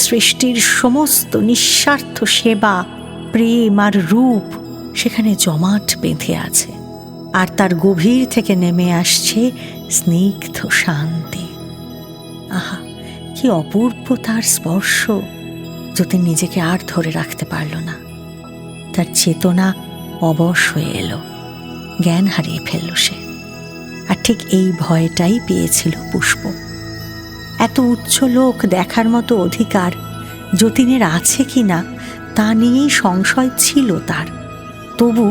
সৃষ্টির সমস্ত নিঃস্বার্থ সেবা, প্রেম আর রূপ সেখানে জমাট বেঁধে আছে, আর তার গভীর থেকে নেমে আসছে স্নিগ্ধ শান্তি। আহা, কি অপূর্ব তার স্পর্শ! যতীন নিজেকে আর ধরে রাখতে পারল না। তার চেতনা অবশ হয়ে এলো, জ্ঞান হারিয়ে ফেলল সে। আর ঠিক এই ভয়টাই পেয়েছিল পুষ্প। এত উচ্চ লোক দেখার মতো অধিকার যতীনের আছে কি না তা নিয়েই সংশয় ছিল তার। তবু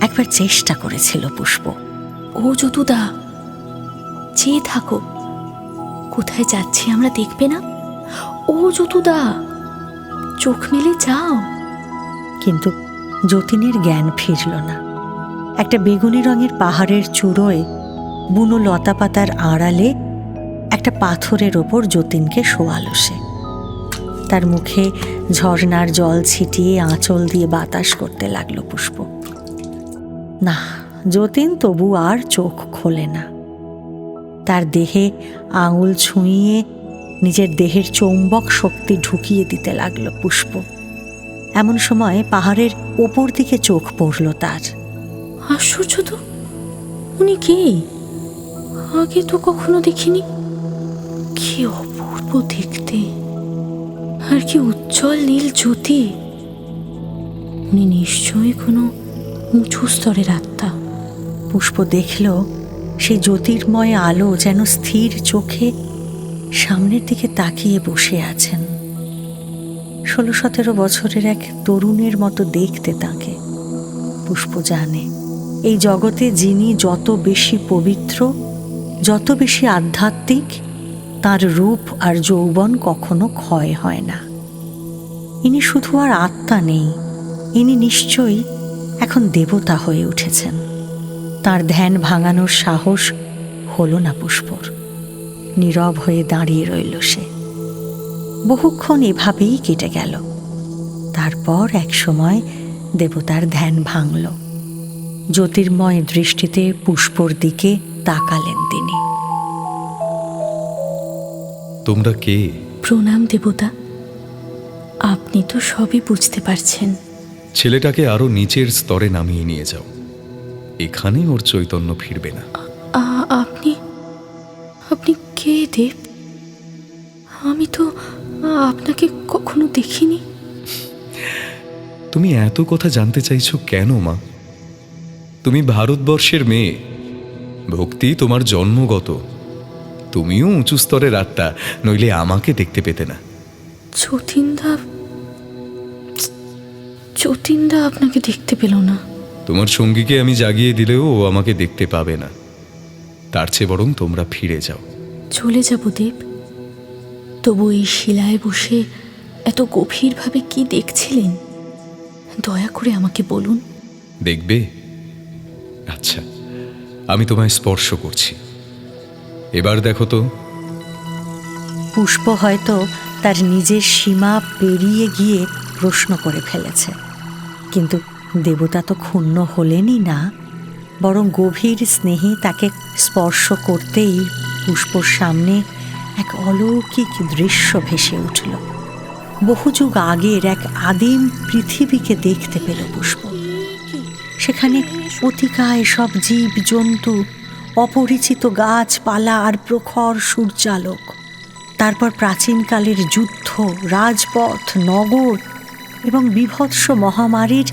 একবার চেষ্টা করেছিল পুষ্প। ও যতুদা, চেয়ে থাকো, কোথায় যাচ্ছি আমরা দেখবে না? ও যতুদা, চোখ মেলে যাও। কিন্তু যতীনের জ্ঞান ফিরল না। একটা বেগুনি রঙের পাহাড়ের চূড়োয় বুনো লতা পাতার আড়ালে একটা পাথরের ওপর যতীনকে শোয়ালো সে। তার মুখে ঝর্ণার জল ছিটিয়ে আঁচল দিয়ে বাতাস করতে লাগলো পুষ্প। না, যতীন তবু আর চোখ খোলে না। তার দেহে আঙুল ছুঁইয়ে নিজের দেহের চৌম্বক শক্তি ঢুকিয়ে দিতে লাগলো পুষ্প। এমন সময় পাহাড়ের ওপর দিকে চোখ পড়ল তার। আশ্চর্য তো, উনি কে? আগে তো কখনো দেখিনি। কি অপূর্ব দেখতে! আর কি উজ্জ্বল নীল জ্যোতি! উনি নিশ্চয়ই কোনো উঁচু স্তরের আত্মা। পুষ্প দেখল সেই জ্যোতির্ময় আলো যেন স্থির চোখে সামনের দিকে তাকিয়ে বসে আছেন। 16-17 বছরের এক তরুণের মতো দেখতে তাকে। পুষ্প জানে এই জগতে যিনি যত বেশি পবিত্র, যত বেশি আধ্যাত্মিক, তার রূপ আর যৌবন কখনো ক্ষয় হয় না। ইনি শুধু আর আত্মা নেই, ইনি নিশ্চয়ই এখন দেবতা হয়ে উঠেছেন। তার ধ্যান ভাঙানোর সাহস হলো না পুষ্পর। নীরব হয়ে দাঁড়িয়ে রইল সে। বহুক্ষণ এভাবেই কেটে গেল। তারপর এক সময় দেবতার ধ্যান ভাঙল। জ্যোতির্ময় দৃষ্টিতে পুষ্পর দিকে তাকালেন তিনি। তোমরা কে? প্রণাম দেবতা, আপনি তো সবই বুঝতে পারছেন। ছেলেটাকে আরো নিচের স্তরে নামিয়ে নিয়ে যাও, এখানে ওর চৈতন্য ফিরবে না। আপনি আপনি কে দেব? আমি তো আপনাকে কখনো দেখিনি। তুমি এত কথা জানতে চাইছো কেন মা? তুমি ভারতবর্ষের মেয়ে, ভক্তি তোমার জন্মগত। তুমিও উঁচু স্তরের আত্মা, নইলে আমাকে দেখতে পেতে না। যতীনদা আপনাকে দেখতে পেল না? তোমার সঙ্গীকে আমি জাগিয়ে দিলেও ও আমাকে দেখতে পাবে না। তার চেয়ে বরং তোমরা ফিরে যাও। চলে যাব দেব, তবু এই শিলায় বসে এত গভীরভাবে কি দেখছিলেন দয়া করে আমাকে বলুন। দেখবে? আচ্ছা, আমি তোমায় স্পর্শ করছি, এবার দেখো তো। পুষ্প হয়তো তার নিজের সীমা পেরিয়ে গিয়ে প্রশ্ন করে ফেলেছে, কিন্তু দেবতা তো ক্ষুণ্ণ হলেনই না, বরং গভীর স্নেহে তাকে স্পর্শ করতেই পুষ্পর সামনে এক অলৌকিক দৃশ্য ভেসে উঠল। বহু যুগ আগের এক আদিম পৃথিবীকে দেখতে পেল পুষ্প। সেখানে অতিকায় সব জীব জন্তু, অপরিচিত গাছপালা আর প্রখর সূর্যালোক। তারপর প্রাচীনকালের যুদ্ধ, রাজপথ, নগর এবং বীভৎস মহামারীর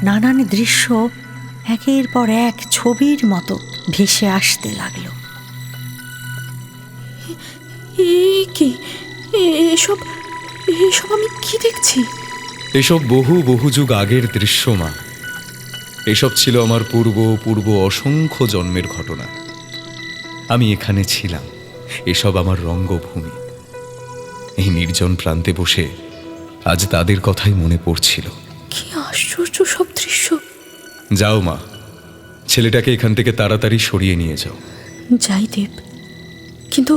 নানান দৃশ্য একের পর এক ছবির মতো ভেসে আসতে লাগল। এসব আমি কি দেখছি? এসব বহু বহু যুগ আগের দৃশ্য মা। এসব ছিল আমার পূর্ব অসংখ্য জন্মের ঘটনা। আমি এখানে ছিলাম, এসব আমার রঙ্গভূমি। এই নির্জন প্রান্তে বসে আজ তাদের কথাই মনে পড়ছিল। কি আশ্চর্য সব দৃশ্য! যাও মা, ছেলেটাকে এখান থেকে তাড়াতাড়ি সরিয়ে নিয়ে যাও। যাই দেব, কিন্তু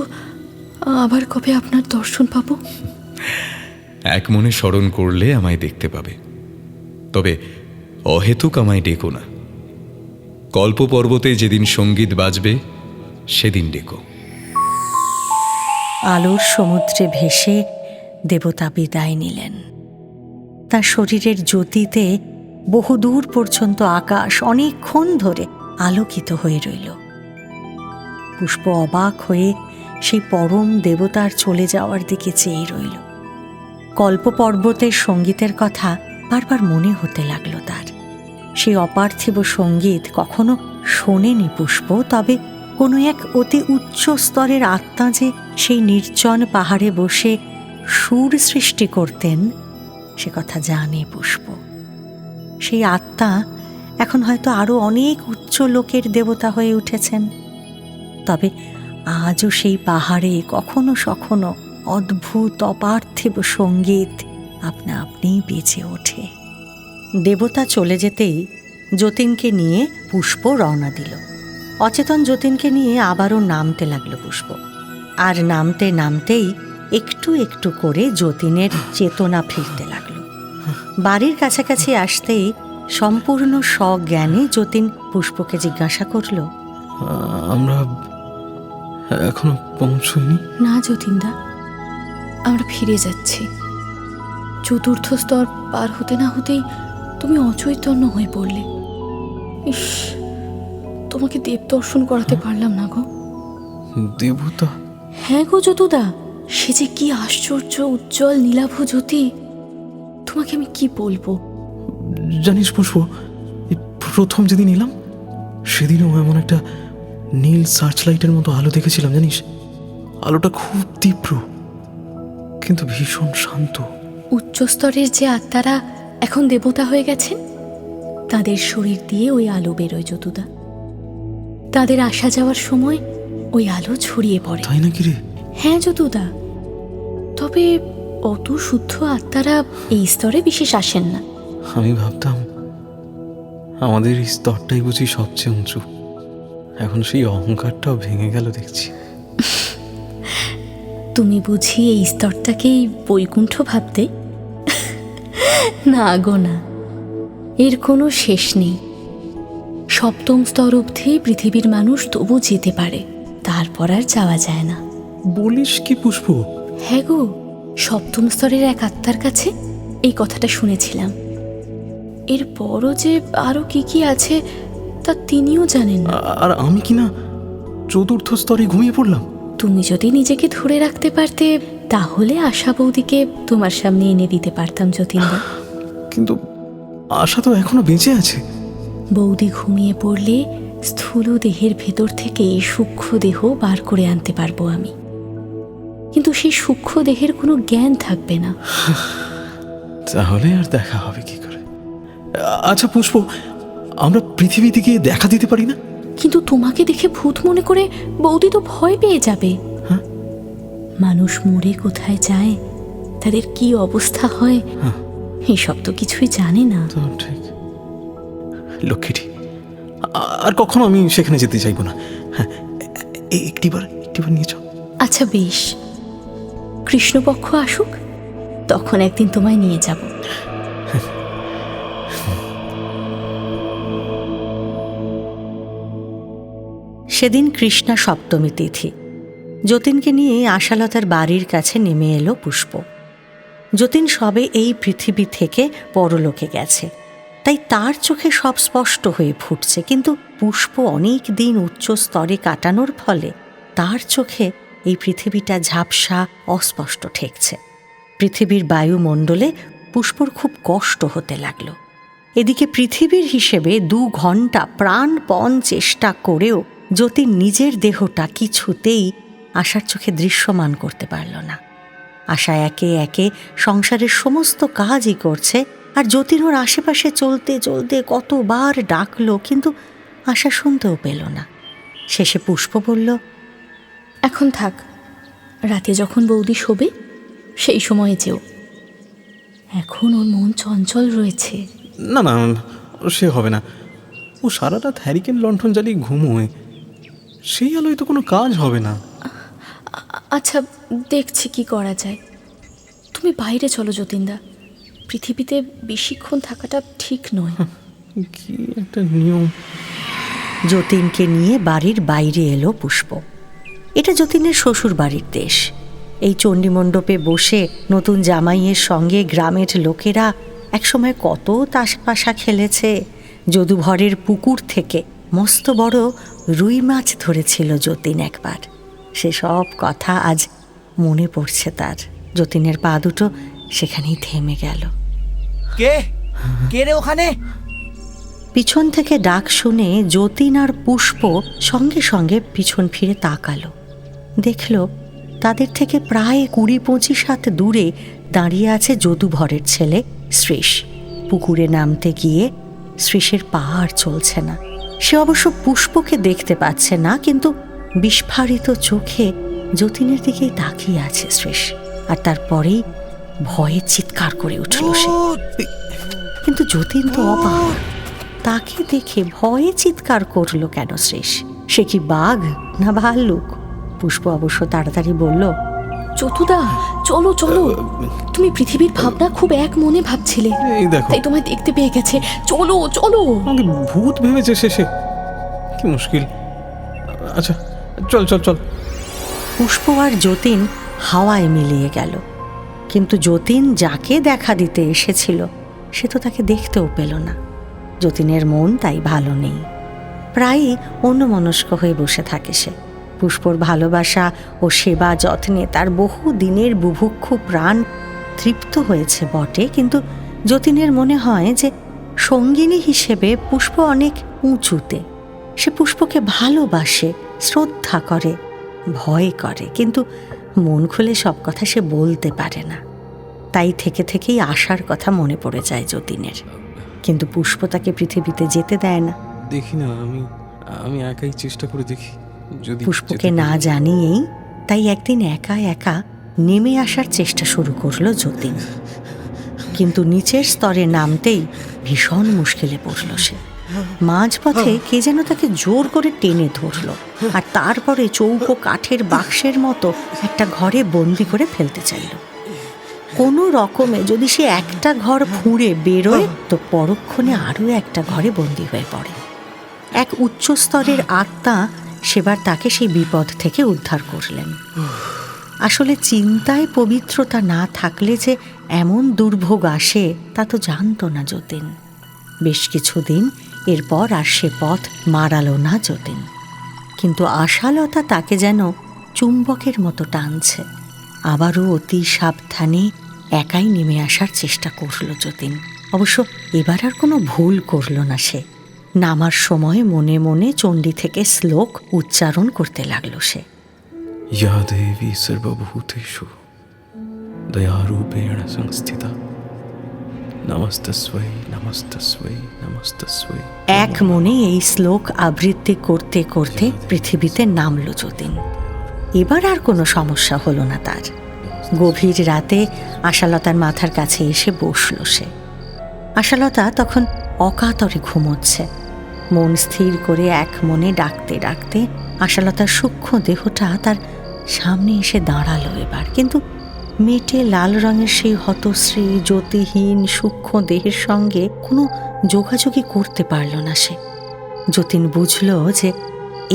আবার কবে আপনার দর্শন পাবো? এক মনে স্মরণ করলে আমায় দেখতে পাবে, তবে অহেতুক আমায় ডেকো না। কল্প পর্বতে যেদিন সঙ্গীত বাজবে সেদিন ডেকো। আলোর সমুদ্রে ভেসে দেবতা বিদায় নিলেন। তার শরীরের জ্যোতিতে বহুদূর পর্যন্ত আকাশ অনেকক্ষণ ধরে আলোকিত হয়ে রইল। পুষ্প অবাক হয়ে সেই পরম দেবতার চলে যাওয়ার দিকে চেয়ে রইল। কল্প পর্বতের সঙ্গীতের কথা বারবার মনে হতে লাগলো তার। সেই অপার্থিব সঙ্গীত কখনো শোনেনি পুষ্প, তবে কোনো এক অতি উচ্চ স্তরের আত্মা যে সেই নির্জন পাহাড়ে বসে সুর সৃষ্টি করতেন সে কথা জানে পুষ্প। সেই আত্মা এখন হয়তো আরো অনেক উচ্চ লোকের দেবতা হয়ে উঠেছেন, তবে আজও সেই পাহাড়ে কখনো সখনো অদ্ভুত অপার্থিব সঙ্গীত আপনা আপনি বেঁচে ওঠে। দেবতা চলে যেতেই যতীনকে নিয়ে পুষ্প রওনা দিল। অচেতন যতীনকে নিয়ে আবারও নামতে লাগলো পুষ্প। আর নামতে নামতেই একটু একটু করে যতীনের চেতনা ফিরতে লাগলো। বাড়ির কাছাকাছি আসতেই সম্পূর্ণ সজ্ঞানে যতীন পুষ্পকে জিজ্ঞাসা করল, আমরা এখনো পৌঁছইনি? না যতীনদা, আমরা ফিরে যাচ্ছি। চতুর্থ স্তর পার হতে না হতেই তুমি অচৈতন্য হয়ে পড়লে। ইস, তোমাকে দেব দর্শন করাতে পারলাম না গো। দেবতা? হ্যাঁ গো যতুদা, সে যে কি আশ্চর্য উজ্জ্বল নীলাভ জ্যোতি, তোমাকে আমি কি বলবো। জানিস পুষ্প, এই প্রথম যেদিন এলাম সেদিনও এমন একটা নীল সার্চ লাইটের মতো আলো দেখেছিলাম জানিস। আলোটা খুব তীব্র কিন্তু ভীষণ শান্ত। উচ্চ স্তরের যে আত্মারা এখন দেবতা হয়ে গেছেন, তাদের শরীর দিয়ে ওই আলো বেরোয় যতুদা। তাদের আসা যাওয়ার সময় ওই আলো ছড়িয়ে পড়ে। তাই নাকি রে? হ্যাঁ যতুদা, তবে অত শুদ্ধ আত্মারা এই স্তরে বিশেষ আসেন না। আমি ভাবতাম আমাদের এই স্তরটাই বুঝি সবচেয়ে উঁচু। এখন সেই অহংকারটাও ভেঙে গেল দেখছি। তুমি বুঝি এই স্তরটাকেই বৈকুণ্ঠ ভাবতে? না গো না, এর কোনো শেষ নেই। সপ্তম স্তর অবধি পৃথিবীর মানুষ তবু যেতে পারে, তারপর আর যাওয়া যায় না। বলিস কি পুষ্প? হ্যাঁ গো, সপ্তম স্তরের এক আত্মার কাছে এই কথাটা শুনেছিলাম। এরপরও যে আরো কি কি আছে তা তিনিও জানেন না। আর আমি কিনা চতুর্থ স্তরে ঘুমিয়ে পড়লাম। তুমি যদি নিজেকে ধরে রাখতে পারতে তাহলে আশা বৌদিকে তোমার সামনে এনে দিতে পারতাম যতীনদা। কিন্তু আশা তো এখনো বেঁচে আছে। বৌদি ঘুমিয়ে পড়লে স্থূল দেহের ভেতর থেকে সূক্ষ্ম দেহ বার করে আনতে পারবো আমি, কিন্তু সেই সূক্ষ্ম দেহের কোনো জ্ঞান থাকবে না। তাহলে আর দেখা হবে কি করে? আচ্ছা পুষ্প, আমরা পৃথিবী থেকে দেখা দিতে পারি না? কিন্তু তোমাকে দেখে ভূত মনে করে বৌদি তো ভয় পেয়ে যাবে। হ্যাঁ? মানুষ মরে কোথায় যায়, তাদের কি অবস্থা হয়, এইসব তো কিছুই জানে না। ঠিক লক্ষ্মীটি, আর কখনো আমি সেখানে যেতে চাইবো না। হ্যাঁ, একটিবার নিয়ে চল। আচ্ছা বেশ, কৃষ্ণপক্ষ আসুক, তখন একদিন তোমায় নিয়ে যাব। সেদিন কৃষ্ণা সপ্তমী তিথি। যতীনকে নিয়ে আশালতার বাড়ির কাছে নেমে এলো পুষ্প। যতীন সবে এই পৃথিবী থেকে পরলোকে গেছে, তাই তার চোখে সব স্পষ্ট হয়ে ফুটছে, কিন্তু পুষ্প অনেক দিন উচ্চ স্তরে কাটানোর ফলে তার চোখে এই পৃথিবীটা ঝাপসা অস্পষ্ট ঠেকছে। পৃথিবীর বায়ুমণ্ডলে পুষ্পর খুব কষ্ট হতে লাগলো। এদিকে পৃথিবীর হিসেবে 2 ঘন্টা প্রাণপণ চেষ্টা করেও যতীন নিজের দেহটা কিছুতেই আশার চোখে দৃশ্যমান করতে পারল না। আশা একে একে সংসারের সমস্ত কাজই করছে, আর যতীন ওর আশেপাশে চলতে চলতে কতবার ডাকলো, কিন্তু আশা শুনতেও পেল না। শেষে পুষ্প বলল, এখন থাক, রাতে যখন বৌদি শোবে সেই সময়ে যেও। এখন ওর মন চঞ্চল রয়েছে। না না, সে হবে না। ও সারা রাত হ্যারিকেন লণ্ঠন জ্বালিয়ে ঘুমোয়, সেই আলোয় তো কোনো কাজ হবে না। আচ্ছা দেখছি কি করা যায়। তুমি বাইরে চলো যতীনদা, পৃথিবীতে বেশিক্ষণ থাকাটা ঠিক নয়। কি একটা নিয়ম। যতীনকে নিয়ে বাড়ির বাইরে এলো পুষ্প। এটা যতীনের শ্বশুর বাড়ির দেশ। এই চণ্ডীমণ্ডপে বসে নতুন জামাইয়ের সঙ্গে গ্রামের লোকেরা একসময় কত তাসপাশা খেলেছে। যদুভরের পুকুর থেকে মস্ত বড় রুই মাছ ধরেছিল যতীন একবার। সেসব কথা আজ মনে পড়ছে তার। যতীনের পা দুটো সেখানেই থেমে গেল। কে রে ওখানে? পিছন থেকে ডাক শুনে যতীন আর পুষ্প সঙ্গে সঙ্গে পিছন ফিরে তাকালো। দেখল তাদের থেকে প্রায় 20-25 হাত দূরে দাঁড়িয়ে আছে যদুভরের ছেলে শ্রীশ। পুকুরে নামতে গিয়ে শ্রীশের পা আর চলছে না। সে অবশ্য পুষ্পকে দেখতে পাচ্ছে না, কিন্তু বিস্ফারিত চোখে যতীনের দিকেই তাকিয়ে আছে শ্রীশ। আর তারপরেই ভয়ে চিৎকার করে উঠল সে। কিন্তু যতীন তো অবাক, তাকে দেখে ভয়ে চিৎকার করলো কেন শ্রীশ? সে কি বাঘ না ভাল্লুক? পুষ্প অবশ্য তাড়াতাড়ি বলল, চতুদা চলো চলো, তুমি পৃথিবীর ভাবনা খুব এক মনে ভাবছিলে, এই দেখো তাই তোমায় দেখতে পেয়ে গেছে। চলো চলো। আমাকে ভূত ভেবেছে শেষে, কি মুশকিল। আচ্ছা চল চল চল। পুষ্প আর যতীন হাওয়ায় মিলিয়ে গেল, কিন্তু যতীন যাকে দেখা দিতে এসেছিল সে তো তাকে দেখতেও পেল না। যতীনের মন তাই ভালো নেই, প্রায়ই অন্যমনস্ক হয়ে বসে থাকে সে। পুষ্পর ভালোবাসা ও সেবা যত্নে তার বহু দিনের বুভুক্ষু প্রাণ তৃপ্ত হয়েছে বটে, কিন্তু যতীনের মনে হয় যে সঙ্গিনী হিসেবে পুষ্প অনেক উঁচুতে। সে পুষ্পকে ভালোবাসে, শ্রদ্ধা করে, ভয় করে, কিন্তু মন খুলে সব কথা সে বলতে পারে না। তাই থেকে থেকেই আশার কথা মনে পড়ে যায় যতীনের, কিন্তু পুষ্প তাকে পৃথিবীতে যেতে দেয় না। দেখি না, আমি একাই চেষ্টা করে দেখি যদি পুষ্পকে না জানিয়েই তাই একদিন একা একা নেমে আসার চেষ্টা শুরু করলো যতীন, কিন্তু নিচের স্তরে নামতেই ভীষণ মুশকিলে পড়ল সে। মাঝপথে কে যেন তাকে জোর করে টেনে ধরল, আর তারপরে চৌকো কাঠের বাক্সের মতো একটা ঘরে বন্দি করে ফেলতে চাইল। কোনো রকমে যদি সে একটা ঘর ফুঁড়ে বেরোয় তো পরক্ষণে আরও একটা ঘরে বন্দি হয়ে পড়ে। এক উচ্চ স্তরের আত্মা সেবার তাকে সেই বিপদ থেকে উদ্ধার করলেন। আসলে চিন্তায় পবিত্রতা না থাকলে যে এমন দুর্ভোগ আসে তা তো জানতো না যতীন। বেশ কিছুদিন এরপর আর সে পথ মারালো না যতীন, কিন্তু আশালতা তাকে যেন চুম্বকের মতো টানছে। আবারও অতি সাবধানে একাই নেমে আসার চেষ্টা করল যতীন। অবশ্য এবার আর কোনো ভুল করল না সে। নামার সময় মনে মনে চণ্ডী থেকে শ্লোক উচ্চারণ করতে লাগলো সে। ইয়া দেবী সর্বভূতেষু দয়ারূপেণ সংস্থিতা নমস্তস্मै নমস্তস্मै নমস্তস্मै। এক মনে এই শ্লোক আবৃত্তি করতে করতে পৃথিবীতে নামল যতীন। এবার আর কোনো সমস্যা হলো না তার। গভীর রাতে আশালতার মাথার কাছে এসে বসল সে। আশালতা তখন অকাতরে ঘুমোচ্ছে। মন স্থির করে এক মনে ডাকতে ডাকতে আশালতার সূক্ষ্ম দেহটা তার সামনে এসে দাঁড়ালো এবার, কিন্তু মেটে লাল রঙের সেই হতশ্রী জ্যোতিহীন সূক্ষ্ম দেহের সঙ্গে কোনো যোগাযোগই করতে পারল না সে। যতীন বুঝল যে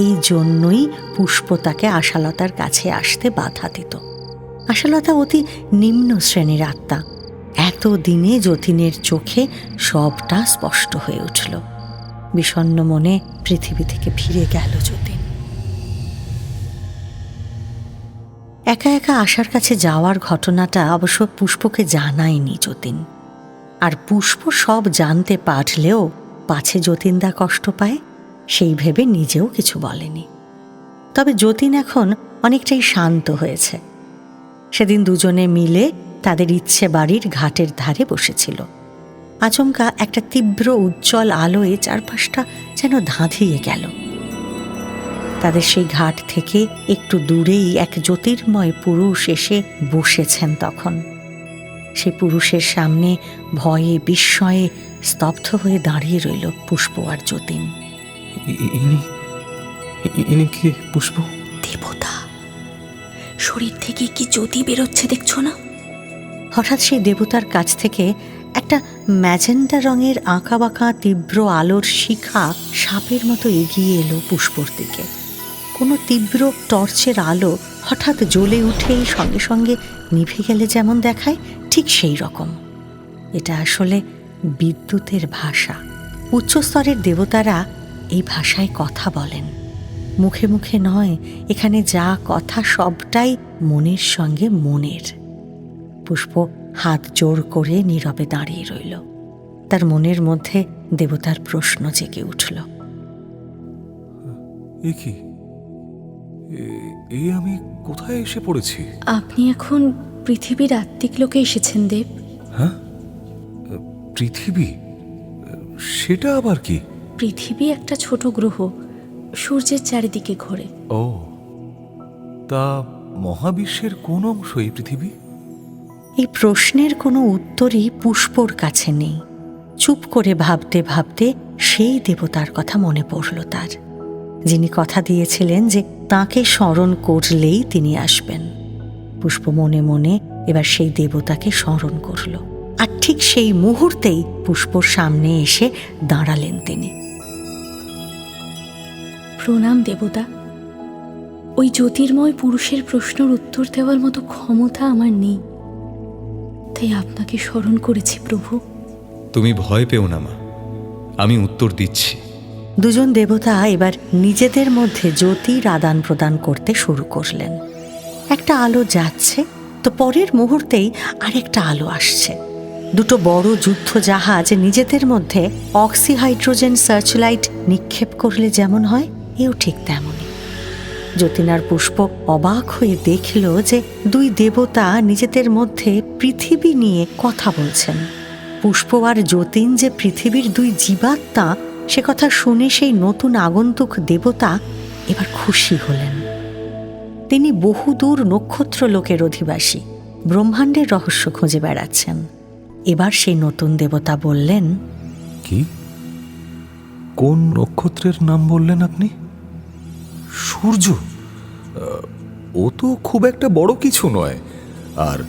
এই জন্যই পুষ্প তাকে আশালতার কাছে আসতে বাধা দিত। আশালতা অতি নিম্ন শ্রেণীর আত্মা। এতদিনে যতীনের চোখে সবটা স্পষ্ট হয়ে উঠল। বিষণ্ণ মনে পৃথিবী থেকে ফিরে গেল যতীন। একা একা আশার কাছে যাওয়ার ঘটনাটা অবশ্য পুষ্পকে জানায়নি যতীন। আর পুষ্প সব জানতে পারলেও পাছে যতীনদা কষ্ট পায় সেই ভেবে নিজেও কিছু বলেনি। তবে যতীন এখন অনেকটাই শান্ত হয়েছে। সেদিন দুজনে মিলে তাদের ইচ্ছে বাড়ির ঘাটের ধারে বসেছিল। আচমকা একটা তীব্র উজ্জ্বল আলোয় চারপাশটা যেন ধাঁধিয়ে গেল। তাদের সেই ঘাট থেকে একটু দূরেই এক জ্যোতির্ময় পুরুষ এসে বসেছেন তখন। সেই পুরুষের সামনে ভয়ে বিস্ময়ে স্তব্ধ হয়ে দাঁড়িয়ে রইল পুষ্প আর যতীন। ইনি কি পুষ্প? দেবতা। শরীর থেকে কি জ্যোতি বেরোচ্ছে দেখছো না? হঠাৎ সেই দেবতার কাছ থেকে একটা ম্যাজেন্টা রঙের আঁকাবাঁকা তীব্র আলোর শিখা সাপের মতো এগিয়ে এলো পুষ্পর দিকে। কোনো তীব্র টর্চের আলো হঠাৎ জ্বলে উঠেই সঙ্গে সঙ্গে নিভে গেলে যেমন দেখায় ঠিক সেই রকম। এটা আসলে বিদ্যুতের ভাষা। উচ্চস্তরের দেবতারা এই ভাষায় কথা বলেন, মুখে মুখে নয়। এখানে যা কথা সবটাই মনের সঙ্গে মনের। পুষ্প হাত জোর করে নীরবে দাঁড়িয়ে রইল। তার মনের মধ্যে দেবতার প্রশ্ন জেগে উঠল। এ কি? এই আমি কোথায় এসে পড়েছি? আপনি এখন পৃথিবীর আত্মিক লোকে এসেছেন দেব। হ্যাঁ, পৃথিবী? সেটা আবার কি? পৃথিবী একটা ছোট গ্রহ, সূর্যের চারিদিকে ঘোরে। ও, তা মহাবিশ্বের কোন অংশ এই পৃথিবী? এই প্রশ্নের কোনো উত্তরই পুষ্পর কাছে নেই। চুপ করে ভাবতে ভাবতে সেই দেবতার কথা মনে পড়ল তার, যিনি কথা দিয়েছিলেন যে তাকে স্মরণ করলেই তিনি আসবেন। পুষ্প মনে মনে এবার সেই দেবতাকে স্মরণ করল, আর ঠিক সেই মুহূর্তেই পুষ্পর সামনে এসে দাঁড়ালেন তিনি। প্রণাম দেবতা। ওই জ্যোতির্ময় পুরুষের প্রশ্নের উত্তর দেওয়ার মতো ক্ষমতা আমার নেই, তাই আপনাকে স্মরণ করেছি প্রভু। তুমি ভয় পেও না মা, আমি উত্তর দিচ্ছি। দুজন দেবতা এবার নিজেদের মধ্যে জ্যোতির আদান প্রদান করতে শুরু করলেন। একটা আলো যাচ্ছে, তো পরের মুহূর্তেই আরেকটা আলো আসছে। দুটো বড় যুদ্ধ জাহাজ নিজেদের মধ্যে অক্সিহাইড্রোজেন সার্চলাইট নিক্ষেপ করলে যেমন হয়, এও ঠিক তেমনই। যতীন আর পুষ্প অবাক হয়ে দেখল যে দুই দেবতা নিজেদের মধ্যে পৃথিবী নিয়ে কথা বলছেন। পুষ্প আর যতীন যে পৃথিবীর দুই জীবাত্মা, সে কথা শুনে সেই নতুন আগন্তুক দেবতা এবার খুশি হলেন। তিনি বহুদূর নক্ষত্র লোকের অধিবাসী, ব্রহ্মাণ্ডের রহস্য খুঁজে বেড়াচ্ছেন। এবার সেই নতুন দেবতা বললেন, কি? কোন নক্ষত্রের নাম বললেন আপনি? সূর্য। ও তো খুব একটা বড় কিছু নয়, আর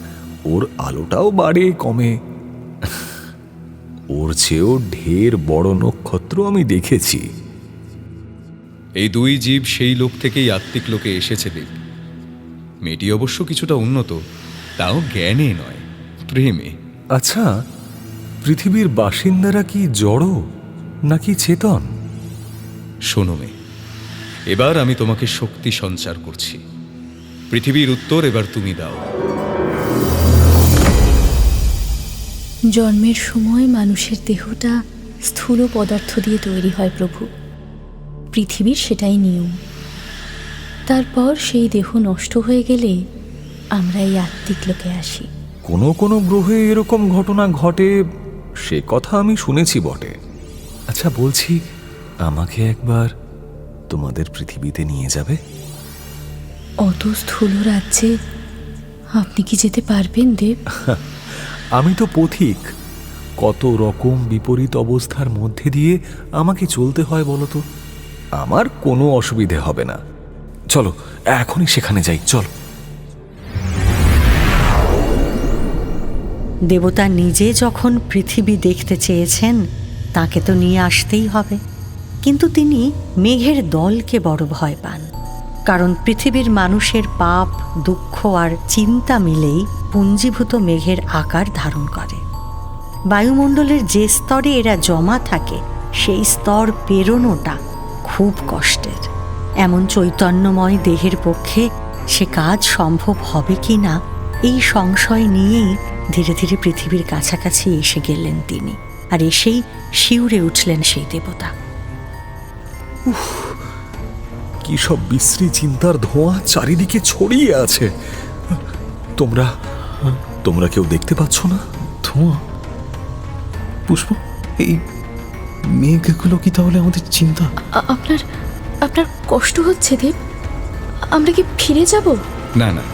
ওর আলোটাও বাড়ে কমে। ওর চেয়েও ঢের বড় নক্ষত্র আমি দেখেছি। এই দুই জীব সেই লোক থেকেই আত্মিক লোকে এসেছে দেব। মেয়েটি অবশ্য কিছুটা উন্নত, তাও জ্ঞানে নয়, প্রেমে। আচ্ছা, পৃথিবীর বাসিন্দারা কি জড় নাকি চেতন? শোনো মেয়ে, এবার আমি তোমাকে শক্তি সঞ্চার করছি। পৃথিবীর উত্তর এবার তুমি দাও। জন্মের সময় মানুষের দেহটা স্থূল পদার্থ দিয়ে তৈরি হয় প্রভু। পৃথিবীর সেটাই নিয়ম। তারপর সেই দেহ নষ্ট হয়ে গেলে আমরা এই আত্মিক লোকে আসি। কোনো কোনো গ্রহে এরকম ঘটনা ঘটে, সে কথা আমি শুনেছি বটে। আচ্ছা, বলছি, আমাকে একবার তোমাদের পৃথিবীতে নিয়ে যাবে? অত স্থূল রাজ্যে আপনি কি যেতে পারবেন দেব? আমি তো পথিক, কত রকম বিপরীত অবস্থার মধ্যে দিয়ে আমাকে চলতে হয় বলতো। আমার কোনো অসুবিধে হবে না। চলো এখনই সেখানে যাই, চলো। দেবতা নিজে যখন পৃথিবী দেখতে চেয়েছেন, তাকে তো নিয়ে আসতেই হবে। কিন্তু তিনি মেঘের দলকে বড় ভয় পান, কারণ পৃথিবীর মানুষের পাপ, দুঃখ আর চিন্তা মিলেই পুঞ্জীভূত মেঘের আকার ধারণ করে। বায়ুমণ্ডলের যে স্তরে এরা জমা থাকে, সেই স্তর পেরোনোটা খুব কষ্টের। এমন চৈতন্যময় দেহের পক্ষে সে কাজ সম্ভব হবে কি না, এই সংশয় নিয়েই ধীরে ধীরে পৃথিবীর কাছাকাছি এসে গেলেন তিনি। আর এসেই শিউরে উঠলেন সেই দেবতা। কি সব বিশ্রী চিন্তার ধোঁয়া চারিদিকে ছড়িয়ে আছে। তোমরা কেউ দেখতে পাচ্ছ না? ধোঁয়া? পুষ্প, এই মেঘগুলো কি তাহলে আমাদের চিন্তা? আপনার কষ্ট হচ্ছে দেব? আমরা কি ফিরে যাব? না না,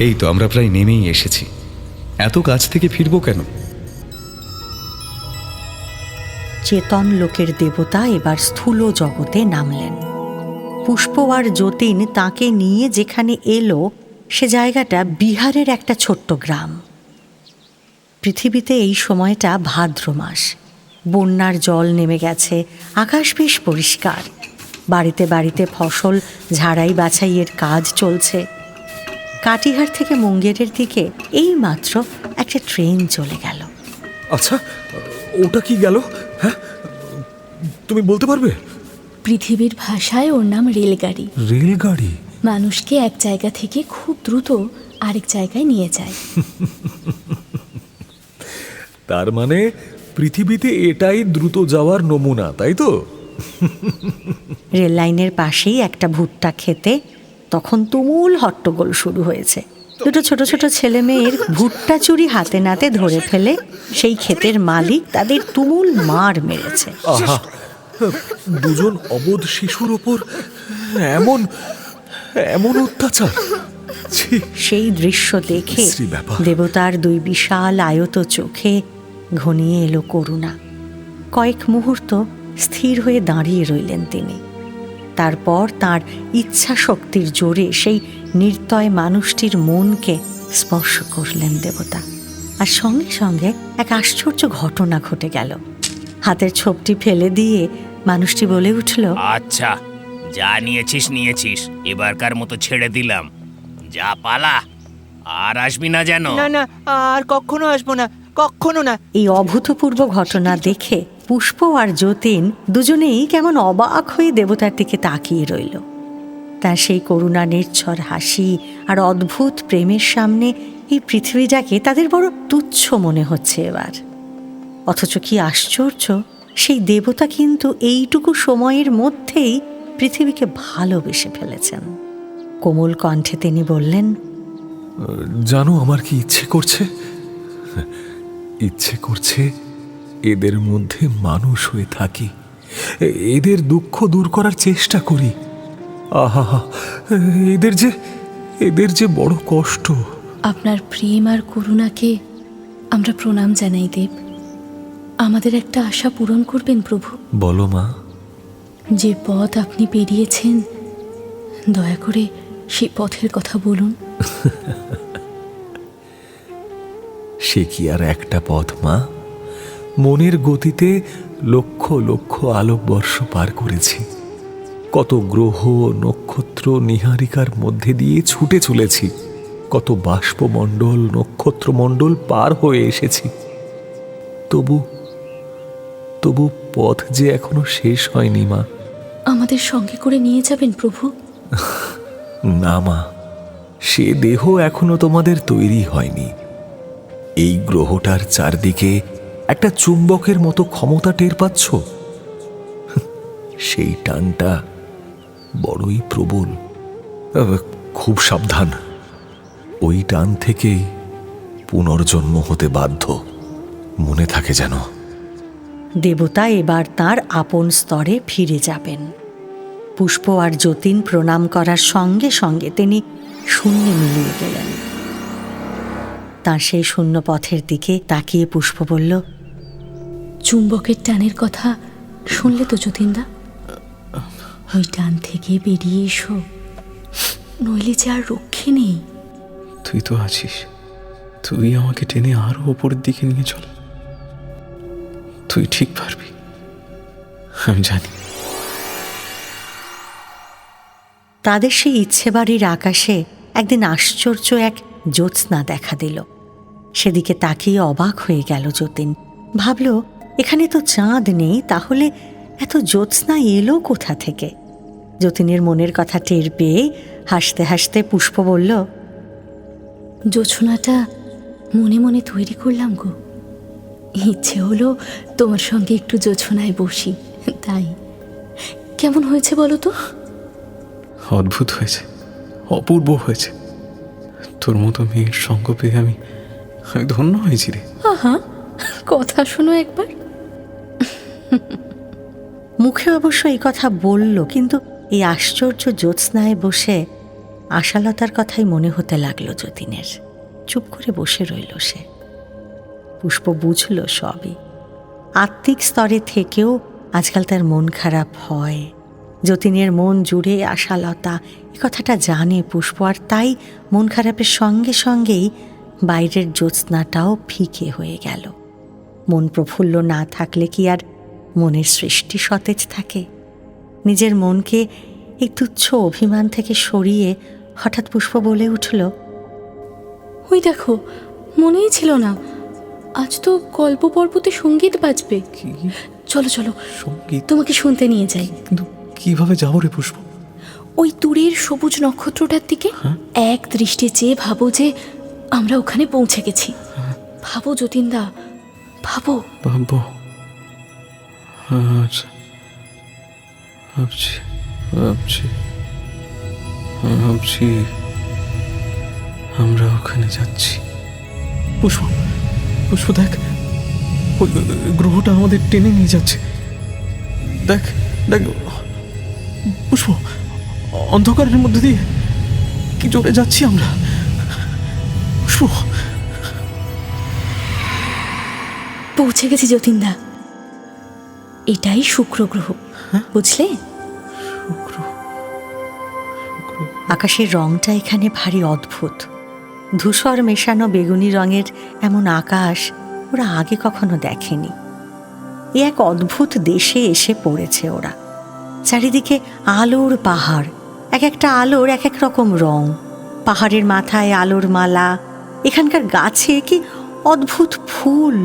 এই তো আমরা প্রায় নেমেই এসেছি। এত কাছ থেকে ফিরবো কেন? চেতন লোকের দেবতা এবার স্থূল জগতে নামলেন। পুষ্প আর যতীন তাকে নিয়ে যেখানে এলো, সে জায়গাটা বিহারের একটা ছোট্ট গ্রাম। পৃথিবীতে এই সময়টা ভাদ্র মাস। বন্যার জল নেমে গেছে, আকাশ বেশ পরিষ্কার। বাড়িতে বাড়িতে ফসল ঝাড়াই বাছাইয়ের কাজ চলছে। কাটিহার থেকে মুঙ্গেরের দিকে এই মাত্র একটা ট্রেন চলে গেল। আচ্ছা, ওটা কি গেল? হ্যাঁ, তুমি বলতে পারবে? পৃথিবীর ভাষায় ওর নাম রেলগাড়ি। রেলগাড়ি? মানুষকে এক জায়গা থেকে খুব দ্রুত আরেক জায়গায় নিয়ে যায়। তার মানে পৃথিবীতে এটাই দ্রুত যাওয়ার নমুনা, তাই তো? রেল লাইনের পাশেই একটা ভুট্টা খেতে তখন তুমুল হট্টগোল শুরু হয়েছে। দুটো ছোট ছোট ছেলে মেয়ের ভুট্টা চুরি হাতে নাতে ধরে ফেলে সেই ক্ষেতের মালিক তাদের তুমুল মার মেরেছে। আহা, দুজন অবোধ শিশুর ওপর এমন এমন অত্যাচার! সেই দৃশ্য দেখে দেবতার দুই বিশাল আয়ত চোখে ঘনিয়ে এলো করুণা। কয়েক মুহূর্ত স্থির হয়ে দাঁড়িয়ে রইলেন তিনি। তারপর তার ইচ্ছা শক্তির জোরে সেই নির্দয় মানুষটির মনকে স্পর্শ করলেন দেবতা। আর সঙ্গে সঙ্গে এক আশ্চর্য ঘটনা ঘটে গেল। হাতের ছোপটি ফেলে দিয়ে মানুষটি বলে উঠল, আচ্ছা, যা নিয়েছিস, এবারকার মতো ছেড়ে দিলাম। যা পালা, আর আসবি না যেন। না না, আর কখনো আসবো না, কখনো না। এই অভূতপূর্ব ঘটনা দেখে পুষ্প আর যতীন দুজনেই কেমন অবাক হয়ে দেবতার দিকে তাকিয়ে রইল। তার সেই করুণা নির্ঝর হাসি আর অদ্ভুত প্রেমের সামনে এই পৃথিবীটাকে তাদের বড় তুচ্ছ মনে হচ্ছে এবার। অথচ কি আশ্চর্য, সেই দেবতা কিন্তু এইটুকু সময়ের মধ্যেই পৃথিবীকে ভালোবেসে ফেলেছেন। কোমল কণ্ঠে তিনি বললেন, জানো আমার কি ইচ্ছে করছে? ইচ্ছে করছে এদের মধ্যে মানুষ হয়ে থাকি, এদের দুঃখ দূর করার চেষ্টা করি। আহা, এদের যে বড় কষ্ট। আপনার প্রেম আর করুণাকে আমরা প্রণাম জানাই দেব। আমাদের একটা আশা পূরণ করবেন প্রভু। বলো মা। যে পথ আপনি পেরিয়েছেন, দয়া করে সেই পথের কথা বলুন। সে কি আর একটা পথ মা? মনের গতিতে লক্ষ লক্ষ আলোকবর্ষ পার করেছি, কত গ্রহ নক্ষত্র নীহারিকার মধ্যে দিয়ে ছুটে চলেছি, কত বাষ্পমণ্ডল নক্ষত্রমণ্ডল পার হয়ে এসেছি। তবু পথ যে এখনো শেষ হয়নি মা। আমাদের সঙ্গে করে নিয়ে যাবেন প্রভু? না মা, সে দেহ এখনো তোমাদের তৈরি হয়নি। এই গ্রহটার চারদিকে একটা চুম্বকের মতো ক্ষমতা টের পাচ্ছ? সেই টানটা বড়ই প্রবল। খুব সাবধান, ওই টান থেকেই পুনর্জন্ম হতে বাধ্য, মনে থাকে যেন। দেবতা এবার তার আপন স্তরে ফিরে যাবেন। পুষ্প আর যতীন প্রণাম করার সঙ্গে সঙ্গে তিনি শূন্যে মিলিয়ে গেলেন। তার সেই শূন্য পথের দিকে তাকিয়ে পুষ্প বলল, চুম্বকের টানের কথা শুনলে তো যতীনদা? ওই টান থেকে বেরিয়ে এসো, নইলে যে আর রক্ষে নেই। তুই তো আছিস, তুই আমাকে টেনে আরো ওপরের দিকে নিয়ে চল। তুই ঠিক পারবি, আমি জানি। তাদের সেই ইচ্ছে বাড়ির আকাশে একদিন আশ্চর্য এক জ্যোৎস্না দেখা দিল। সেদিকে তাকিয়ে অবাক হয়ে গেল যতীন। ভাবল, এখানে তো চাঁদ নেই, তাহলে এত জ্যোৎস্না এলো কোথা থেকে? যতীনের মনের কথা টের পেয়ে হাসতে হাসতে পুষ্প বলল, জোছনাটা মনে মনে তৈরি করলাম গো। ইচ্ছে হলো তোমার সঙ্গে একটু জোছনায় বসি, তাই। কেমন হয়েছে বলো তো? অদ্ভুত হয়েছে, অপূর্ব হয়েছে। তোর মতো মেয়ের সঙ্গ পেয়ে আমি ধন্য হয়েছি রে। আহা, কথা শোনো একবার। মুখে অবশ্য এই কথা বলল, কিন্তু এই আশ্চর্য জ্যোৎস্নায় বসে আশালতার কথাই মনে হতে লাগলো যতীনের। চুপ করে বসে রইল সে। পুষ্প বুঝল সবই। আত্মিক স্তরে থেকেও আজকাল তার মন খারাপ হয়। যতীনের মন জুড়ে আশালতা, এ কথাটা জানে পুষ্প, আর তাই মন খারাপের সঙ্গে সঙ্গেই বাইরের জ্যোৎস্নাটাও ফিকে হয়ে গেল। মন প্রফুল্ল না থাকলে কি আর মনের সৃষ্টি সতেজ থাকে? নিজের মনকে এই তুচ্ছ অভিমান থেকে সরিয়ে হঠাৎ পুষ্প বলে উঠল, ওই দেখো, মনেই ছিল না, আজ তো গল্প পর্বতে সঙ্গীত বাজবে। চলো চলো, সঙ্গীত? তোমাকে শুনতে নিয়ে যাই। কিন্তু কিভাবে যাবো রে পুষ্প? ওই দূরের সবুজ নক্ষত্রটার দিকে এক দৃষ্টি চেয়ে ভাবো যে আমরা ওখানে পৌঁছে গেছি। ভাবো যতীনদা, ভাবো। ভাববো, আচ্ছা, ভাবছি ভাবছি ভাবছি। আমরা ওখানে যাচ্ছি। পুষ্প, পুষ্প দেখ, ওই গ্রহটা আমাদের টেনে নিয়ে যাচ্ছে। দেখ দেখ পুষ্প, অন্ধকারের মধ্যে দিয়ে কি জোরে যাচ্ছি আমরা। পুষ্প, পৌঁছে গেছি যতীনদা। এটাই শুক্র গ্রহ, বুঝলে? আকাশের রংটা এখানে ভারী অদ্ভুত। ধূসর মেশানো বেগুনি রঙের এমন আকাশ ওরা আগে কখনো দেখেনি। এ এক অদ্ভুত দেশে এসে পড়েছে ওরা। চারিদিকে আলোর পাহাড়, এক একটা আলোর এক এক রকম রং। পাহাড়ের মাথায় আলোর মালা, এখানকার গাছে কি অদ্ভুত ফুল।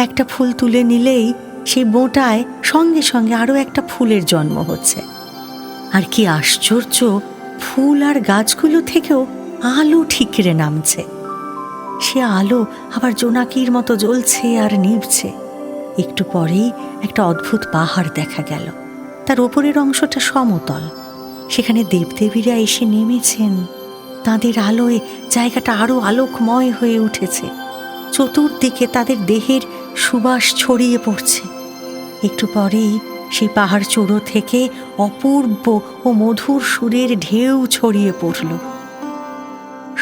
একটা ফুল তুলে নিলেই সেই বোঁটায় সঙ্গে সঙ্গে আরও একটা ফুলের জন্ম হচ্ছে। আর কি আশ্চর্য, ফুল আর গাছগুলো থেকেও আলো ঠিকরে নামছে। সে আলো আবার জোনাকির মতো জ্বলছে আর নিভছে। একটু পরেই একটা অদ্ভুত পাহাড় দেখা গেল। তার ওপরের অংশটা সমতল, সেখানে দেবদেবীরা এসে নেমেছেন। তাদের আলোয় জায়গাটা আরো আলোকময় হয়ে উঠেছে। চতুর্দিকে তাদের দেহের সুবাস ছড়িয়ে পড়ছে। একটু পরেই সেই পাহাড় চূড়ো থেকে অপূর্ব ও মধুর সুরের ঢেউ ছড়িয়ে পড়ল।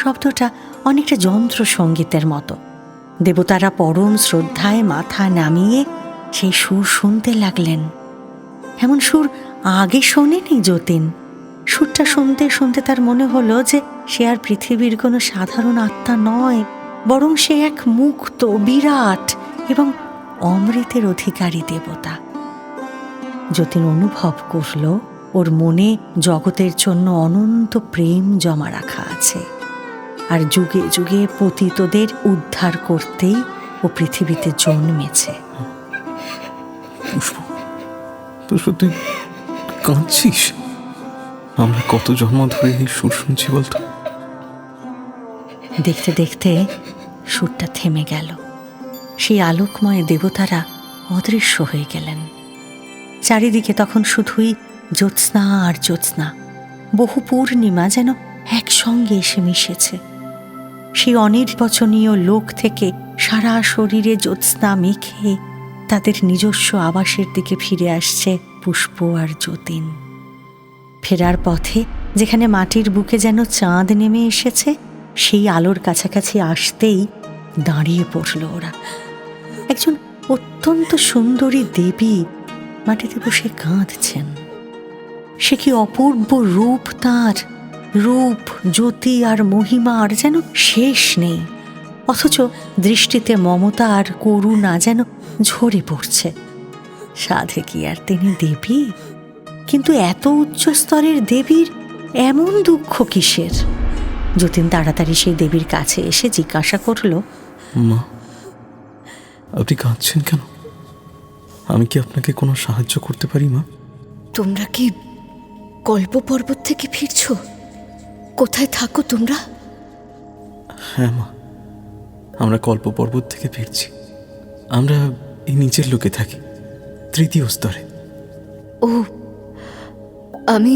শব্দটা অনেকটা যন্ত্র সঙ্গীতের মতো। দেবতারা পরম শ্রদ্ধায় মাথা নামিয়ে সেই সুর শুনতে লাগলেন। এমন সুর আগে শোনেনি যতীন। সুরটা শুনতে শুনতে তার মনে হলো যে সে আর পৃথিবীর কোনো সাধারণ আত্মা নয়, বরং সে এক মুক্ত, বিরাট এবং অমৃতের অধিকারী দেবতা। যতীন অনুভব করল ওর মনে জগতের জন্য অনন্ত প্রেম জমা রাখা আছে, আর যুগে যুগে পতিতদের উদ্ধার করতেই ও পৃথিবীতে জন্মেছে। পুষ্প, পুষ্প, তুই কাঁদছিস? আমরা কত জন্ম ধরে এই সুর শুনছি বলতো? দেখতে দেখতে সুরটা থেমে গেল। সেই আলোকময় দেবতারা অদৃশ্য হয়ে গেলেন। চারিদিকে তখন শুধুই জ্যোৎস্না আর জ্যোৎস্না। বহু পূর্ণিমা যেন একসঙ্গে এসে মিশেছে। সেই অনির্বচনীয় লোক থেকে সারা শরীরে জ্যোৎস্না মেখে তাদের নিজস্ব আবাসের দিকে ফিরে আসছে পুষ্প আর যতীন। ফেরার পথে যেখানে মাটির বুকে যেন চাঁদ নেমে এসেছে, সেই আলোর কাছাকাছি আসতেই দাঁড়িয়ে পড়ল ওরা। একজন অত্যন্ত সুন্দরী দেবী মাটিতে বসে কাঁদছেন। সে কি অপূর্ব রূপ তাঁর! রূপ, জ্যোতি আর মহিমার যেন শেষ নেই, অথচ দৃষ্টিতে মমতা আর করুণা যেন ঝরে পড়ছে। সাধে কি আর তিনি দেবী? কিন্তু এত উচ্চ স্তরের দেবীর এমন দুঃখ কিসের? যতীন তাড়াতাড়ি সেই দেবীর কাছে এসে জিজ্ঞাসা করল, মা, আপনি কাঁদছেন কেন? আমি কি আপনাকে কোনো সাহায্য করতে পারি মা? তোমরা কি কল্প পর্বত থেকে ফিরছো? কোথায় থাকো তোমরা? হ্যাঁ মা, আমরা কল্প পর্বত থেকে ফিরছি। আমরা এই নিচের লোকে থাকি, 3য় স্তরে। ও, আমি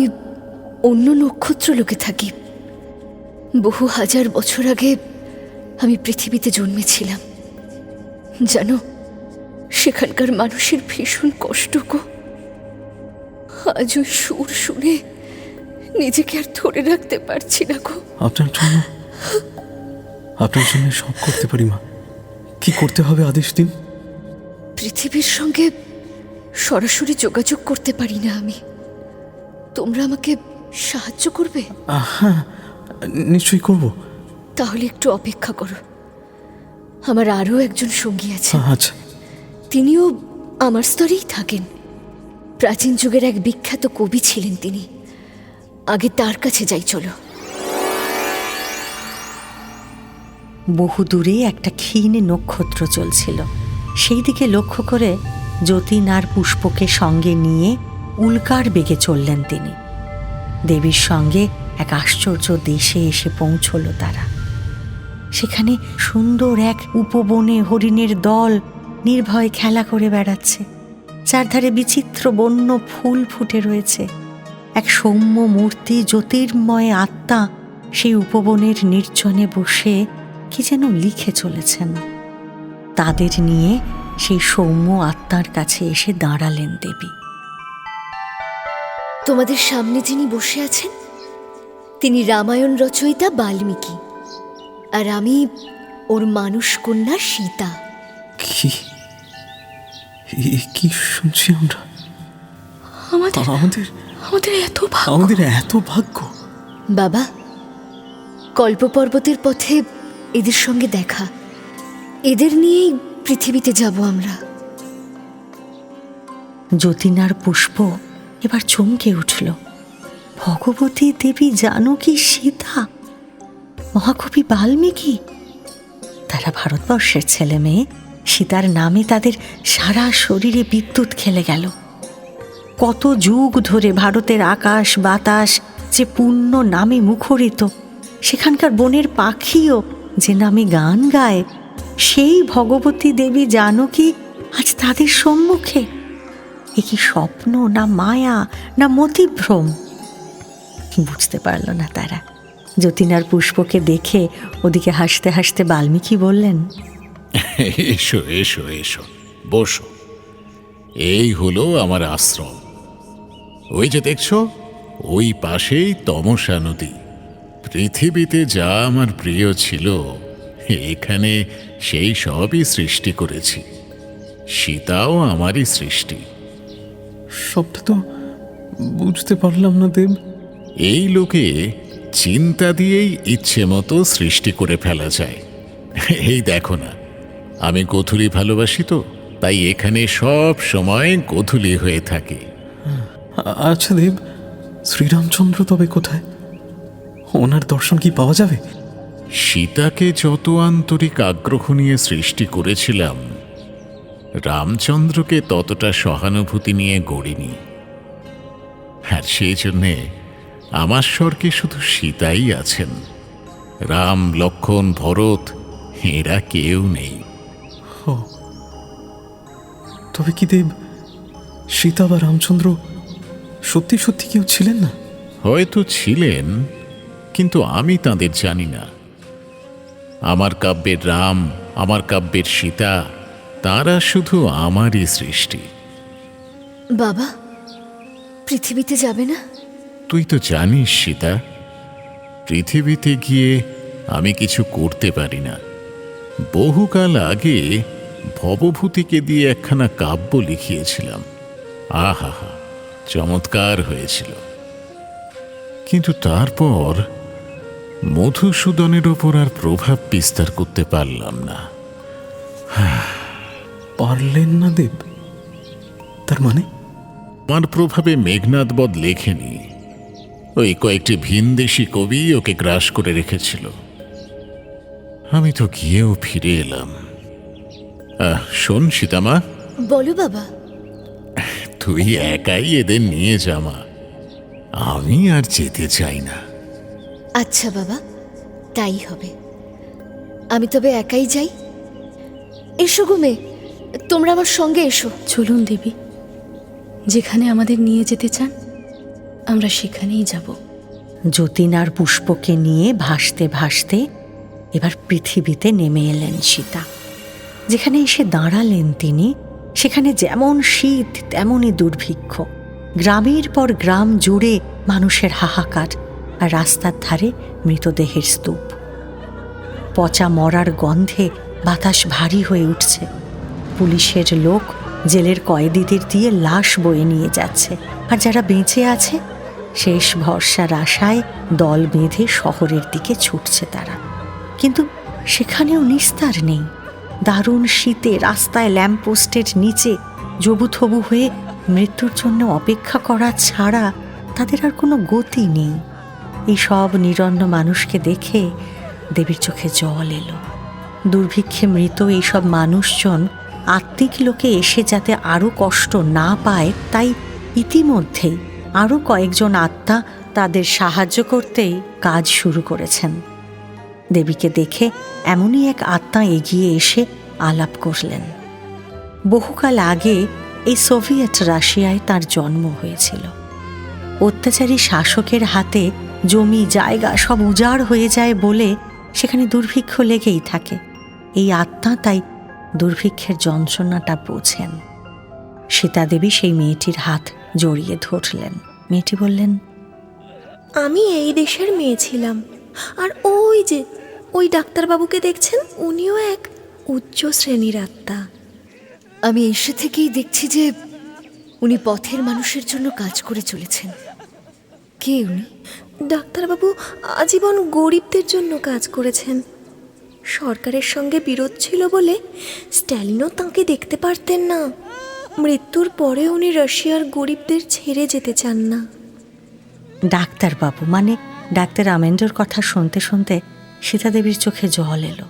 অন্য নক্ষত্র লোকে থাকি। বহু হাজার বছর আগে আমি পৃথিবীতে জন্মেছিলাম। জানো, সেখানকার মানুষের ভীষণ কষ্ট গো। আজ ওই সুর শুনে নিজেকে আর ধরে রাখতে পারছি না গো। আপনার জন্য সব করতে পারি মা। কি করতে হবে আদেশ দিন। পৃথিবীর সঙ্গে সরাসরি যোগাযোগ করতে পারি না আমি। তোমরা আমাকে সাহায্য করবে? হ্যাঁ, নিশ্চয়ই করব। তাহলে একটু অপেক্ষা করো। আমার আরও একজন সঙ্গী আছে। আচ্ছা। তিনিও আমার স্তরেই থাকেন। প্রাচীন যুগের এক বিখ্যাত কবি ছিলেন তিনি। আগে তার কাছে যাই চলো। বহু দূরে একটা ক্ষীণ নক্ষত্র চলছিল। সেই দিকে লক্ষ্য করে যতীন আর পুষ্পকে সঙ্গে নিয়ে উল্কার বেগে চললেন তিনি। দেবীর সঙ্গে এক আশ্চর্য দেশে এসে পৌঁছল তারা। সেখানে সুন্দর এক উপবনে হরিণের দল নির্ভয় খেলা করে বেড়াচ্ছে। চারধারে বিচিত্র বন্য ফুল ফুটে রয়েছে। এক সৌম্য মূর্তি জ্যোতির্ময় আত্মা সেই উপবনের নির্জনে বসে কি যেন লিখে চলেছেন। তাদের নিয়ে সেই সৌম্য আত্মার কাছে এসে দাঁড়ালেন দেবী। তোমাদের সামনে যিনি বসে আছেন তিনি রামায়ণ রচয়িতা বাল্মীকি, আর আমি ওর মানুষ কন্যা সীতা। কি শুনছি আমরা? আমাদের এত ভাগ্য। বাবা, কল্প পর্বতের পথে এদের সঙ্গে দেখা। এদের নিয়েই পৃথিবীতে যাব আমরা। যতীন আর পুষ্প এবার চমকে উঠল। ভগবতী দেবী জানকী, সীতা, মহাকবি বাল্মীকি, তারা ভারতবর্ষের ছেলে মেয়ে, সীতার নামে তাদের সারা শরীরে বিদ্যুৎ খেলে গেল। কত যুগ ধরে ভারতের আকাশ বাতাস যে পূর্ণ নামে মুখরিত, সেখানকার বনের পাখিও যে নামে গান গায়, সেই ভগবতী দেবী জানকী আজ তাদের সম্মুখে। এ কি স্বপ্ন না মায়া না মতিভ্রম? বুঝতে পারল না তারা। যতীন আর পুষ্পকে দেখে ওদিকে হাসতে হাসতে বাল্মীকি বললেন, এসো এসো এসো, বসো। এই হলো আমার আশ্রম। ওই যে দেখছো, ওই পাশেই তমসা নদী। পৃথিবীতে যা আমার প্রিয় ছিল, এখানে সেই সবই সৃষ্টি করেছি। সীতাও আমারই সৃষ্টি। সবটা তো বুঝতে পারলাম না দেব। এই লোকে চিন্তা দিয়েই ইচ্ছে মতো সৃষ্টি করে ফেলা যায়। এই দেখো না, আমি গোধূলি ভালোবাসি, তো তাই এখানে সব সময় গোধূলি হয়ে থাকে। আচ্ছা দেব, শ্রীরামচন্দ্র তবে কোথায়? ওনার দর্শন কি পাওয়া যাবে? সীতাকে যত আন্তরিক আগ্রহ নিয়ে সৃষ্টি করেছিলাম, রামচন্দ্রকে ততটা সহানুভূতি নিয়ে গড়িনি। আর সেই জন্যে আমার স্বর্গে শুধু সীতাই আছেন। রাম, লক্ষ্মণ, ভরত এরা কেউ নেই। তবে কি দেব, সীতা বা রামচন্দ্র সত্যি সত্যি কেউ ছিলেন না? হয়তো ছিলেন, কিন্তু আমি তাদের জানি না। আমার কাব্যের রাম, আমার কাব্যের সীতা, তারা শুধু আমারই সৃষ্টি। বাবা, পৃথিবীতে যাবে না? তুই তো জানিস সীতা, পৃথিবীতে গিয়ে আমি কিছু করতে পারি না। বহুকাল আগে ভবভূতিকে দিয়ে একখানা কাব্য লিখিয়েছিলাম। আহা হা, চমৎকার হয়েছিল। কিন্তু তারপর মধুসূদনের ওপর আর প্রভাব বিস্তার করতে পারলাম না। পারলেন না দেব? তার মানে? আমার প্রভাবে মেঘনাদ বধ লেখেনি, ওই কয়েকটি ভিনদেশি কবি ওকে গ্রাস করে রেখেছিল। আমি তো গিয়েও ফিরে এলাম। শোন সীতামা, বলো বাবা। তুই একাই এদের নিয়ে যামা, আমি আর যেতে চাই না। আচ্ছা বাবা, তাই হবে। আমি তবে একাই যাই। এসো গো মেয়ে, তোমরা আমার সঙ্গে এসো। চলুন দেবী, যেখানে আমাদের নিয়ে যেতে চান আমরা সেখানেই যাব। যতীন আর পুষ্পকে নিয়ে ভাসতে ভাসতে এবার পৃথিবীতে নেমে এলেন সীতা। যেখানে এসে দাঁড়ালেন তিনি, সেখানে যেমন শীত তেমনই দুর্ভিক্ষ। গ্রামের পর গ্রাম জুড়ে মানুষের হাহাকার, আর রাস্তার ধারে মৃতদেহের স্তূপ। পচা মরার গন্ধে বাতাস ভারী হয়ে উঠছে। পুলিশের লোক জেলের কয়েদিদের দিয়ে লাশ বয়ে নিয়ে যাচ্ছে, আর যারা বেঁচে আছে শেষ ভরসার আশায় দল বেঁধে শহরের দিকে ছুটছে তারা। কিন্তু সেখানেও নিস্তার নেই। দারুণ শীতে রাস্তায় ল্যাম্পপোস্টের নিচে জবুথবু হয়ে মৃত্যুর জন্য অপেক্ষা করা ছাড়া তাদের আর কোনো গতি নেই। এই সব নিরন্ন মানুষকে দেখে দেবীর চোখে জল এলো। দুর্ভিক্ষে মৃত এইসব মানুষজন আত্মিক লোকে এসে যাতে আরও কষ্ট না পায়, তাই ইতিমধ্যেই আরও কয়েকজন আত্মা তাদের সাহায্য করতেই কাজ শুরু করেছেন। দেবীকে দেখে এমনই এক আত্মা এগিয়ে এসে আলাপ করলেন। বহুকাল আগে এই সোভিয়েত রাশিয়ায় তার জন্ম হয়েছিল। অত্যাচারী শাসকের হাতে জমি জায়গা সব উজাড় হয়ে যায় বলে সেখানে দুর্ভিক্ষ লেগেই থাকে। এই আত্মা তাই দুর্ভিক্ষের যন্ত্রণাটা বোঝেন। সীতাদেবী সেই মেয়েটির হাত জড়িয়ে ধরলেন। মেয়েটি বললেন, আমি এই দেশের মেয়ে ছিলাম, আর ওই যে ওই ডাক্তারবাবুকে দেখছেন, উনিও এক উচ্চ শ্রেণীর আত্মা। আমি এসে থেকেই দেখছি যে উনি পথের মানুষের জন্য কাজ করে চলেছেন। কে উনি? ডাক্তারবাবু আজীবন গরিবদের জন্য কাজ করেছেন। সরকারের সঙ্গে বিরোধ ছিল বলে স্ট্যালিনও তাঁকে দেখতে পারতেন না। মৃত্যুর পরে উনি রাশিয়ার গরিবদের ছেড়ে যেতে চান না। ডাক্তারবাবু মানে ডাক্তার আমেন্ডোর কথা শুনতে শুনতে সীতাদেবীর চোখে জল এলো।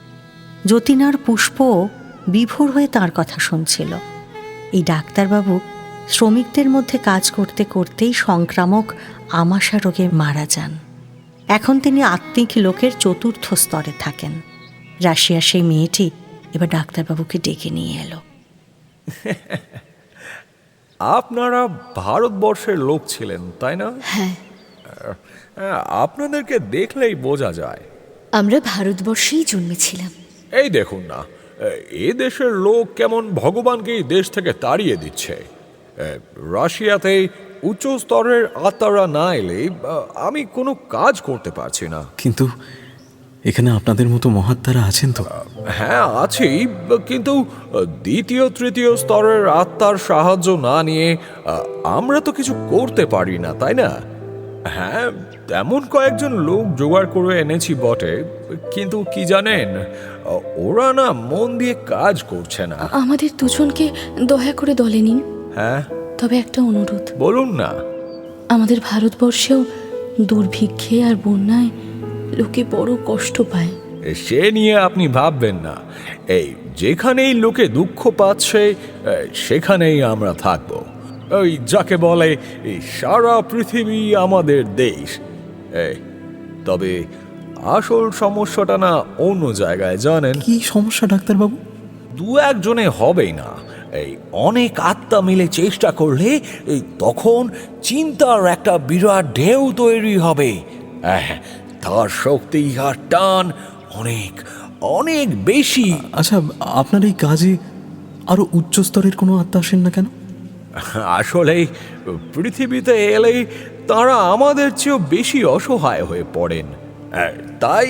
যতীন আর পুষ্প বিভোর হয়ে তাঁর কথা শুনছিল। এই ডাক্তারবাবু শ্রমিকদের মধ্যে কাজ করতে করতেই সংক্রামক আমাশা রোগে মারা যান। এখন তিনি আত্মিক লোকের চতুর্থ স্তরে থাকেন। রাশিয়া সেই মেয়েটি এবার ডাক্তারবাবুকে ডেকে নিয়ে এলো। আপনারা ভারতবর্ষের লোক ছিলেন, তাই না? হ্যাঁ, আপনাদেরকে দেখলেই বোঝা যায়। আমরা ভারতবর্ষেই জন্মেছিলাম। এই দেখুন না, এ দেশের লোক কেমন ভগবানকে এই দেশ থেকে তাড়িয়ে দিচ্ছে। রাশিয়াতে উচ্চ স্তরের আত্মারা না এলে আমি কোনো কাজ করতে পারছি না। কিন্তু এখানে আপনাদের মতো মহাত্মারা আছেন তো? হ্যাঁ, আছি, কিন্তু দ্বিতীয় তৃতীয় স্তরের আত্মার সাহায্য না নিয়ে আমরা তো কিছু করতে পারি না, তাই না? হ্যাঁ, তেমন কয়েকজন লোক জোগাড় করে এনেছি বটে, কিন্তু কি জানেন, ওরা না মন দিয়ে কাজ করছে না। আমাদের দুজনকে দয়া করে দলে নিন। হ্যাঁ, তবে একটা অনুরোধ। বলুন না। আমাদের ভারতবর্ষেও দুর্ভিক্ষে আর বন্যায় লোকে বড় কষ্ট পায়। সে নিয়ে আপনি ভাববেন না। এই যেখানেই লোকে দুঃখ পাচ্ছে সেখানেই আমরা থাকবো। ওই যাকে বলে এই সারা পৃথিবী আমাদের দেশ। তবে আসল সমস্যাটা না অন্য জায়গায়, জানেন? কি সমস্যা ডাক্তারবাবু? দু একজনে হবেই না, এই অনেক আত্মা মিলে চেষ্টা করলে তখন চিন্তার একটা বিরাট ঢেউ তৈরি হবে। তার শক্তি আর টান অনেক অনেক বেশি। আচ্ছা, আপনার এই কাজে আরো উচ্চ স্তরের কোনো আত্মা আসেন না কেন? আসলে পৃথিবীতে এলে তারা আমাদের চেয়েও বেশি অসহায় হয়ে পড়েন, তাই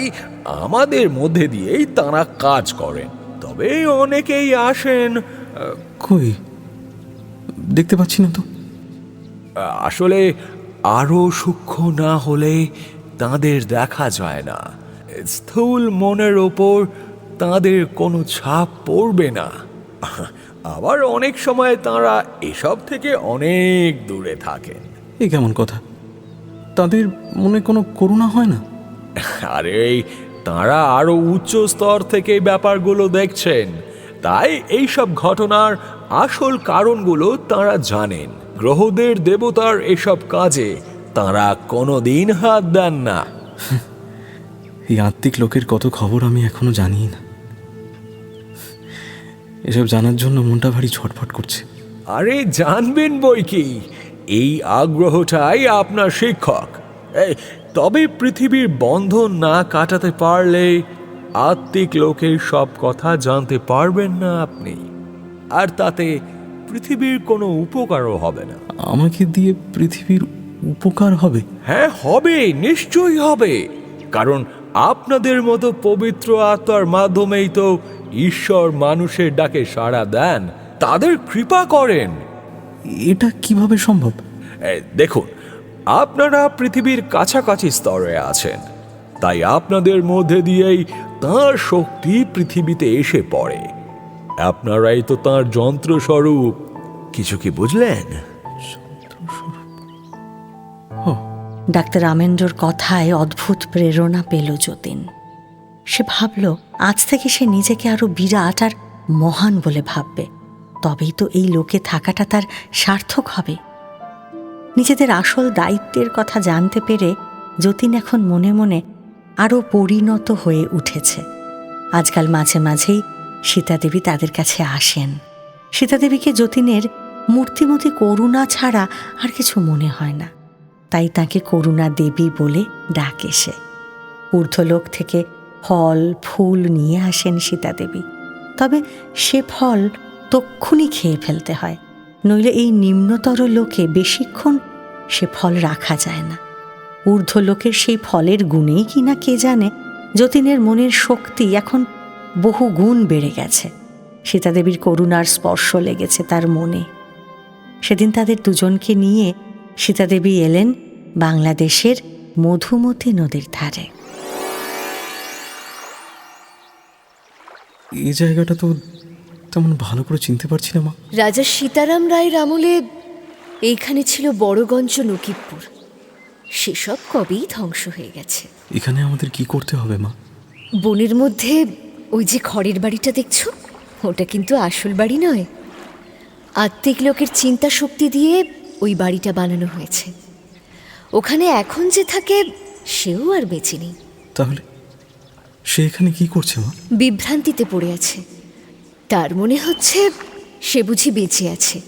আমাদের মধ্যে দিয়েই তারা কাজ করেন। তবে অনেকেই আসেন। কই দেখতে পাচ্ছি না তো। আসলে আরো সূক্ষ্ম না হলে তাদের দেখা যায় না। স্থূল মনের ওপর তাদের কোনো ছাপ পড়বে না। আবার অনেক সময় তারা এসব থেকে অনেক দূরে থাকেন। এ কেমন কথা? তাদের মনে কোনো করুণা হয় না? আরে তারা আরো উচ্চ স্তর থেকে ব্যাপারগুলো দেখছেন, তাই এইসব ঘটনার আসল কারণগুলো তারা জানেন। গ্রহদের দেবতার এসব কাজে তারা কোনোদিন হাত দেন না। এই আত্মিক লোকের কত খবর আমি এখনো জানি না। এসব জানার জন্য মনটা ভারী ছটফট করছে। আরে জানবেন বই কি, এই আগ্রহটাই আপনার শিক্ষক। তবে পৃথিবীর বন্ধন না কাটাতে পারলে আত্মিক লোকের সব কথা জানতে পারবেন না আপনি, আর তাতে পৃথিবীর কোনো উপকারও হবে না। আমাকে দিয়ে পৃথিবীর উপকার হবে? হ্যাঁ, হবে, নিশ্চয়ই হবে। কারণ আপনাদের মতো পবিত্র আত্মার মাধ্যমেই তো ঈশ্বর মানুষের ডাকে সাড়া দেন, তাদের কৃপা করেন। এটা কিভাবে সম্ভব? দেখুন, আপনারা পৃথিবীর কাছাকাছি স্তরে আছেন, তাই আপনাদের মধ্যে দিয়েই তাঁর শক্তি পৃথিবীতে এসে পড়ে। আপনারাই তো তাঁর যন্ত্রস্বরূপ। কিছু কি বুঝলেন? ডাক্তার আমেন্দ্রর কথায় অদ্ভুত প্রেরণা পেল যতীন। সে ভাবল আজ থেকে সে নিজেকে আরো বিরাট আর মহান বলে ভাববে। তবেই তো এই লোকে থাকাটা তার সার্থক হবে। নিজেদের আসল দায়িত্বের কথা জানতে পেরে যতীন এখন মনে মনে আরও পরিণত হয়ে উঠেছে। আজকাল মাঝে মাঝেই সীতাদেবী তাদের কাছে আসেন। সীতাদেবীকে যতীনের মূর্তিমতি করুণা ছাড়া আর কিছু মনে হয় না, তাই তাকে করুণা দেবী বলে ডাকে সে। ঊর্ধ্বলোক থেকে ফল ফুল নিয়ে আসেন সীতাদেবী, তবে সে ফল তক্ষুনি খেয়ে ফেলতে হয়, নইলে এই নিম্নতর লোকে বেশিক্ষণ সে ফল রাখা যায় না। ঊর্ধ্বলোকের সেই ফলের গুণেই কিনা কে জানে যতীনের মনের শক্তি এখন বহু গুণ বেড়ে গেছে। সীতাদেবীর করুণার স্পর্শ লেগেছে তার মনে। সেদিন তাদের দুজনকে নিয়ে সীতাদেবী এলেন বাংলাদেশের মধুমতি নদীর ধারে। এই জায়গাটা তো তেমন ভালো করে চিনতে পারছি না মা। রাজা সীতারাম রায়ের আমলে এইখানে ছিল বড়গঞ্জ নকিবপুর। সেসব কবেই ধ্বংস হয়ে গেছে। এখানে আমাদের কি করতে হবে মা? বনের মধ্যে ওই যে খড়ের বাড়িটা দেখছো, ওটা কিন্তু আসল বাড়ি নয়, আত্মিক লোকের চিন্তা শক্তি দিয়ে ওই বাড়িটা বানানো হয়েছে। ওখানে এখন যে থাকে সেও আর বেঁচে নেই। তাহলে সে এখানে কি করছে মা? বিভ্রান্তিতে পড়ে আছে। তার মনে হচ্ছে সে বুঝি বেঁচে আছে,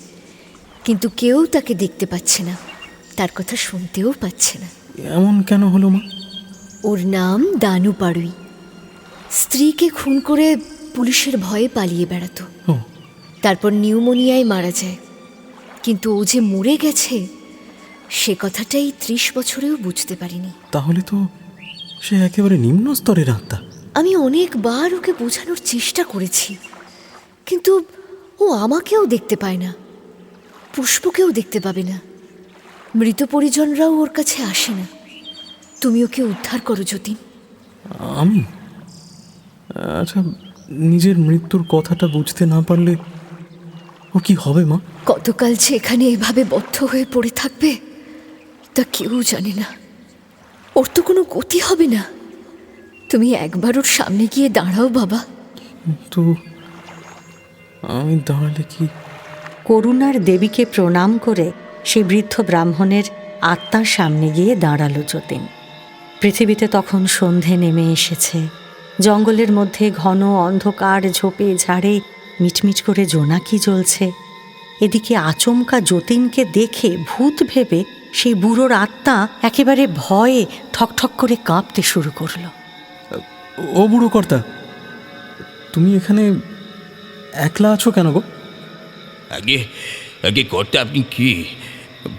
কিন্তু কেউ তাকে দেখতে পাচ্ছে না, তার কথা শুনতেও পাচ্ছে না। এমন কেন হলো মা? ওর নাম দানু পাড়ুই। স্ত্রীকে খুন করে পুলিশের ভয়ে পালিয়ে বেড়াতো। তারপর নিউমোনিয়ায় মারা যায়। কিন্তু ও যে মরে গেছে সে কথাটাই 30 বছরেও বুঝতে পারিনি। তাহলে তো সে একেবারে নিম্ন স্তরের আত্মা। আমি অনেকবার ওকে বোঝানোর চেষ্টা করেছি, কিন্তু ও আমাকেও দেখতে পায় না, পুষ্পকেও দেখতে পাবে না, মৃত পরিজনরাও ওর কাছে আসে না। তুমি ওকে উদ্ধার করো যতীন। আমি? আচ্ছা, নিজের মৃত্যুর কথাটা বুঝতে না পারলে ও কি হবে মা? কতকাল যে এখানে এভাবে বদ্ধ হয়ে পড়ে থাকবে তা কেউ জানে না। ওর তো কোনো গতি হবে না। তুমি একবার ওর সামনে গিয়ে দাঁড়াও বাবা। তো আমি দাঁড়ালে কি? করুণার দেবীকে প্রণাম করে সেই বৃদ্ধ ব্রাহ্মণের আত্মার সামনে গিয়ে দাঁড়ালো যতীন। পৃথিবীতে তখন সন্ধে নেমে এসেছে। জঙ্গলের মধ্যে ঘন অন্ধকার ঝোপে ঝাড়ে মিটমিট করে জোনাকি জ্বলছে। এদিকে আচমকা যতীনকে দেখে ভূত ভেবে সেই বুড়োর আত্মা একেবারে ভয়ে ঠকঠক করে কাঁপতে শুরু করলো। ও বুড়ো কর্তা, তুমি এখানে একলা আছো কেন গো? আগে আগে কর্তা, আপনি কি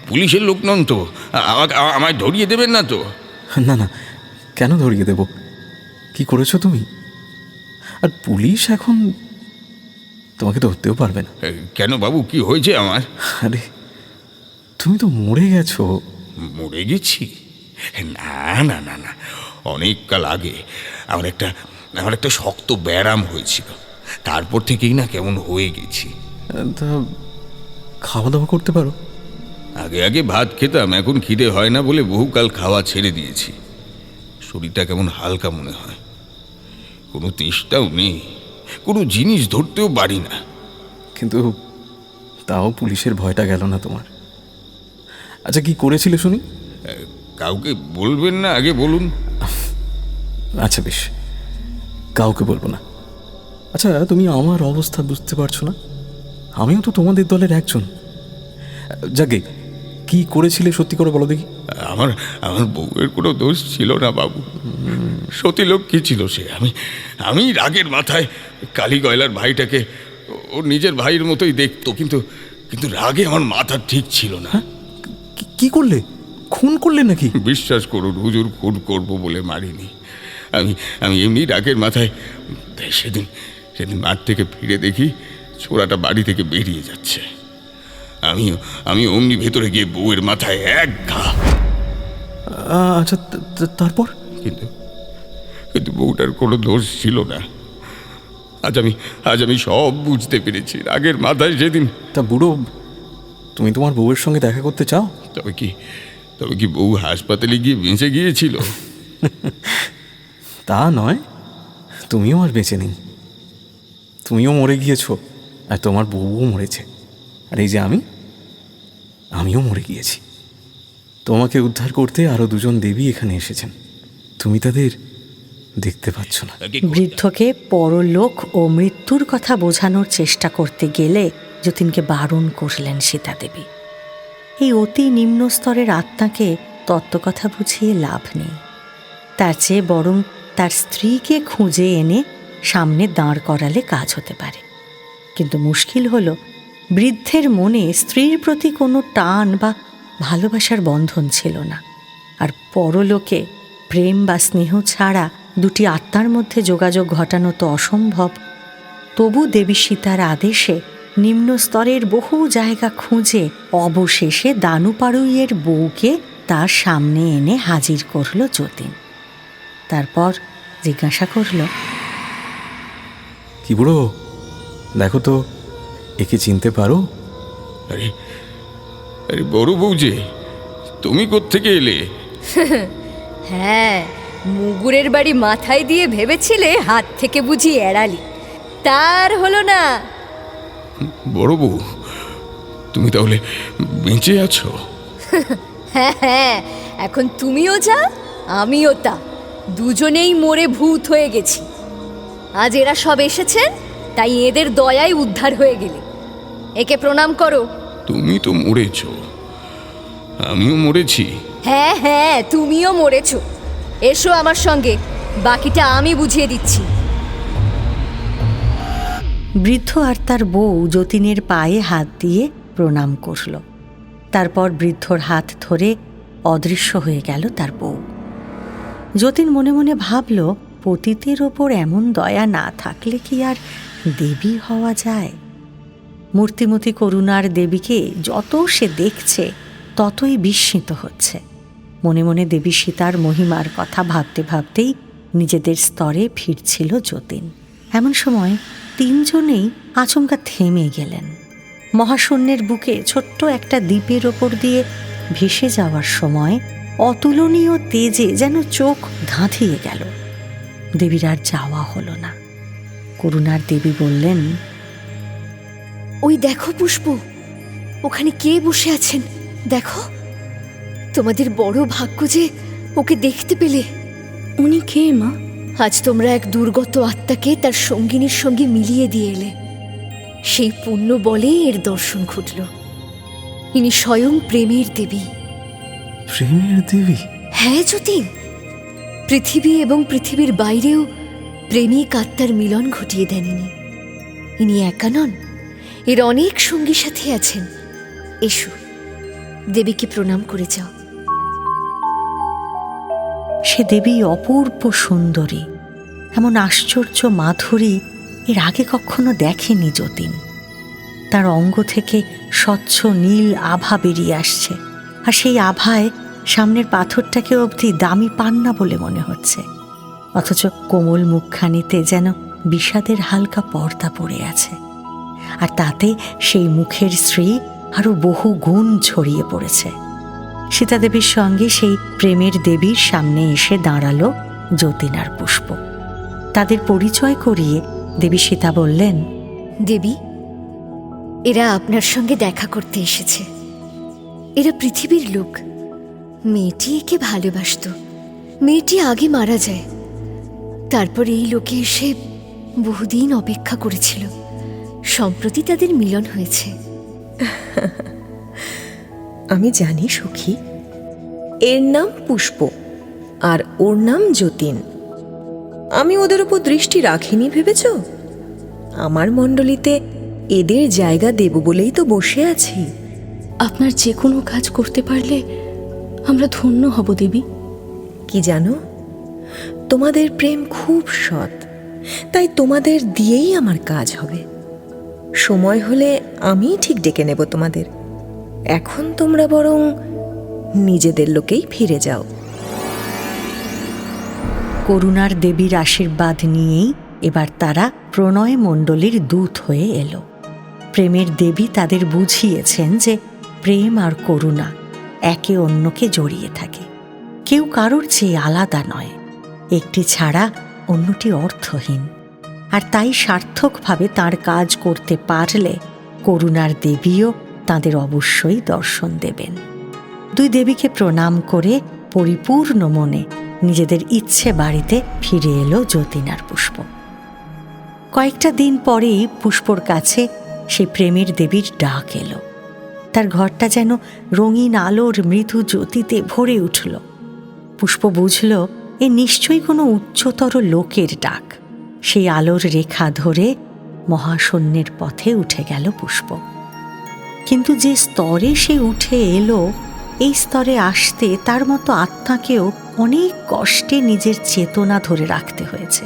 পুলিশের লোক নন তো? আমায় ধরিয়ে দেবেন না তো? না না, কেন ধরিয়ে দেব? কি করেছো তুমি? আর পুলিশ এখন তোমাকে ধরতেও পারবে না। কেন বাবু, কি হয়েছে আমার? আরে তুমি তো মরে গেছো। মরে গেছি? না না না না, অনেক কাল আগে আমার একটা শক্ত ব্যারাম হয়েছিল। তারপর থেকেই না কেমন হয়ে গেছি। তা খাওয়া দাওয়া করতে পারো? আগে আগে ভাত খেতাম, এখন খিদে হয় না বলে বহুকাল খাওয়া ছেড়ে দিয়েছি। শরীরটা কেমন হালকা মনে হয়, কোনো তেষ্টাও নেই, কোনো জিনিস ধরতেও পারি না। কিন্তু তাও পুলিশের ভয়টা গেল না তোমার? আচ্ছা, কি করেছিলে শুনি? কাউকে বলবেন না, আগে বলুন। আচ্ছা বেশ, কাউকে বলবো না। আচ্ছা, তুমি আমার অবস্থা বুঝতে পারছো না? আমিও তো তোমাদের দলের একজন। যাকে কি করেছিলে সত্যি করে বলো দেখি। আমার বউয়ের কোনো দোষ ছিল না বাবু। সতী লক্ষ্মী ছিল সে। আমি রাগের মাথায় কালী গয়লার ভাইটাকে ওর নিজের ভাইয়ের মতোই দেখতো, কিন্তু রাগে আমার মাথা ঠিক ছিল না। কি করলে? খুন করলে নাকি? বিশ্বাস করুন হুজুর, খুন করবো বলে মারিনি। আমি এমনি রাগের মাথায় সেদিন মাঠ থেকে ফিরে দেখি ছোড়াটা বাড়ি থেকে বেরিয়ে যাচ্ছে। আমি অমনি ভেতরে গিয়ে বউয়ের মাথায় এক ঘা। আচ্ছা, তারপর? কিন্তু বউটার কোনো দোষ ছিল না। আজ আমি সব বুঝতে পেরেছি রাগের মাথায় সেদিন। তা বুড়ো, তুমি তোমার বউয়ের সঙ্গে দেখা করতে চাও? তবে কি বউ হাসপাতালে গিয়ে বেঁচে গিয়েছিল? তা নয়, তুমিও আর বেঁচে নেই। তুমিও মরে গিয়েছো, আর তোমার বউও মরেছে। আর এই যে আমিও মরে গিয়েছি। তোমাকে উদ্ধার করতে আরো 2জন দেবী এখানে এসেছেন। তুমি তাদের দেখতে পাচ্ছ না। বৃদ্ধকে পরলোক ও মৃত্যুর কথা বোঝানোর চেষ্টা করতে গেলে যতীনকে বারণ করলেন সীতা দেবী। এই অতি নিম্ন স্তরের আত্মাকে তত্ত্বকথা বুঝিয়ে লাভ নেই। তার চেয়ে বরং তার স্ত্রীকে খুঁজে এনে সামনে দাঁড় করালে কাজ হতে পারে। কিন্তু মুশকিল হলো, বৃদ্ধের মনে স্ত্রীর প্রতি কোনো টান বা ভালোবাসার বন্ধন ছিল না। আর পরলোকে প্রেম বা স্নেহ ছাড়া দুটি আত্মার মধ্যে যোগাযোগ ঘটানো তো অসম্ভব। তবু দেবী সীতার আদেশে নিম্ন স্তরের বহু জায়গা খুঁজে অবশেষে দানু পাড়ুইয়ের বউকে তার সামনে এনে হাজির করল যতীন। তারপর জিজ্ঞাসা করল, কি বুড়ো, দেখো তো একে চিনতে পারো? আরে বড় বউ যে, তুমি কোত্থেকে এলে? হ্যাঁ, মুগুরের বাড়ি মাথায় দিয়ে ভেবেছিলে হাত থেকে বুঝি এড়ালি। তার হলো না। বড় বউ, তুমি তাহলে বেঁচে আছো? হ্যাঁ হ্যাঁ, এখন তুমিও যা আমিও তা, দুজনেই মরে ভূত হয়ে গেছি। আজ এরা সব এসেছেন, তাই এদের দয়ায় উদ্ধার হয়ে গেলে। একে প্রণাম করো। তুমি তো মরেছ, আমিও মরেছি। হ্যাঁ হ্যাঁ, তুমিও মরেছো। এসো আমার সঙ্গে, বাকিটা আমি বুঝিয়ে দিচ্ছি। বৃদ্ধ আর তার বউ যতীনের পায়ে হাত দিয়ে প্রণাম করল। তারপর বৃদ্ধর হাত ধরে অদৃশ্য হয়ে গেল তার বউ। যতীন মনে মনে ভাবল, পতিতের ওপর এমন দয়া না থাকলে কি আর দেবী হওয়া যায়? মূর্তিমতী করুণার দেবীকে যত সে দেখছে ততই বিস্মিত হচ্ছে। মনে মনে দেবী সীতার মহিমার কথা ভাবতে ভাবতেই নিজেদের স্তরে ফিরছিল যতীন। এমন সময় তিনজনেই আচমকা থেমে গেলেন। মহাশূন্যের বুকে ছোট্ট একটা দ্বীপের ওপর দিয়ে ভেসে যাওয়ার সময় অতুলনীয় তেজে যেন চোখ ধাঁধিয়ে গেল। দেবীর আর যাওয়া হলো না। করুণার দেবী বললেন, ওই দেখো পুষ্প, ওখানে কে বসে আছেন দেখো। তোমাদের বড় ভাগ্য যে ওকে দেখতে পেলে। উনি কে মা? আজ তোমরা এক দুর্গত আত্মাকে তার সঙ্গিনীর সঙ্গে মিলিয়ে দিয়ে এলে। সেই পুণ্য বলে এর দর্শন ঘটল। ইনি স্বয়ং প্রেমের দেবী। প্রেমের দেবী? হ্যাঁ যতীন, পৃথিবী এবং পৃথিবীর বাইরেও প্রেমিক আত্মার মিলন ঘটিয়ে দেন ইনি। ইনি একা নন, এর অনেক সঙ্গী সাথী আছেন। এসো, দেবীকে প্রণাম করে যাও। সে দেবী অপূর্ব সুন্দরী। এমন আশ্চর্য মাধুরী এর আগে কখনো দেখেনি যতীন। তার অঙ্গ থেকে স্বচ্ছ নীল আভা বেরিয়ে আসছে, আর সেই আভায় সামনের পাথরটাকে অবধি দামি পান্না বলে মনে হচ্ছে। অথচ কোমল মুখখানিতে যেন বিষাদের হালকা পর্দা পড়ে আছে, আর তাতে সেই মুখের শ্রী আরো বহু গুণ ছড়িয়ে পড়েছে। সীতাদেবীর সঙ্গে সেই প্রেমের দেবীর সামনে এসে দাঁড়ালো যতীন আর পুষ্প। তাদের পরিচয় করিয়ে দেবী সীতা বললেন, দেবী, এরা আপনার সঙ্গে দেখা করতে এসেছে। এরা পৃথিবীর লোক। মেয়েটি একে ভালোবাসত। মেয়েটি আগে মারা যায়, তারপর এই লোকে এসে বহুদিন অপেক্ষা করেছিল। সম্প্রতি তাদের মিলন হয়েছে। আমি জানি সখী, এর নাম পুষ্প আর ওর নাম যতীন। আমি ওদের উপর দৃষ্টি রাখিনি ভেবেছ? আমার মণ্ডলীতে এদের জায়গা দেব বলেই তো বসে আছি। আপনার যে কোনো কাজ করতে পারলে আমরা ধন্য হব দেবী। কি জানো, তোমাদের প্রেম খুব সৎ, তাই তোমাদের দিয়েই আমার কাজ হবে। সময় হলে আমি ঠিক ডেকে নেব তোমাদের। এখন তোমরা বরং নিজেদের লোকেই ফিরে যাও। করুণার দেবীর আশীর্বাদ নিয়েই এবার তারা প্রণয় মণ্ডলীর দূত হয়ে এলো। প্রেমের দেবী তাদের বুঝিয়েছেন যে প্রেম আর করুণা একে অন্যকে জড়িয়ে থাকে, কেউ কারোর চেয়ে আলাদা নয়। একটি ছাড়া অন্যটি অর্থহীন। আর তাই সার্থকভাবে তার কাজ করতে পারলে করুণার দেবীও তাদের অবশ্যই দর্শন দেবেন। দুই দেবীকে প্রণাম করে পরিপূর্ণ মনে নিজেদের ইচ্ছে বাড়িতে ফিরে এলো যতীন আর পুষ্প। কয়েকটা দিন পরেই পুষ্পর কাছে সেই প্রেমের দেবীর ডাক এলো। তার ঘরটা যেন রঙিন আলোর মৃদু জ্যোতিতে ভরে উঠল। পুষ্প বুঝল এ নিশ্চয়ই কোনো উচ্চতর লোকের ডাক। সেই আলোর রেখা ধরে মহাশূন্যের পথে উঠে গেল পুষ্প। কিন্তু যে স্তরে সে উঠে এলো, এই স্তরে আসতে তার মতো আত্মাকেও অনেক কষ্টে নিজের চেতনা ধরে রাখতে হয়েছে।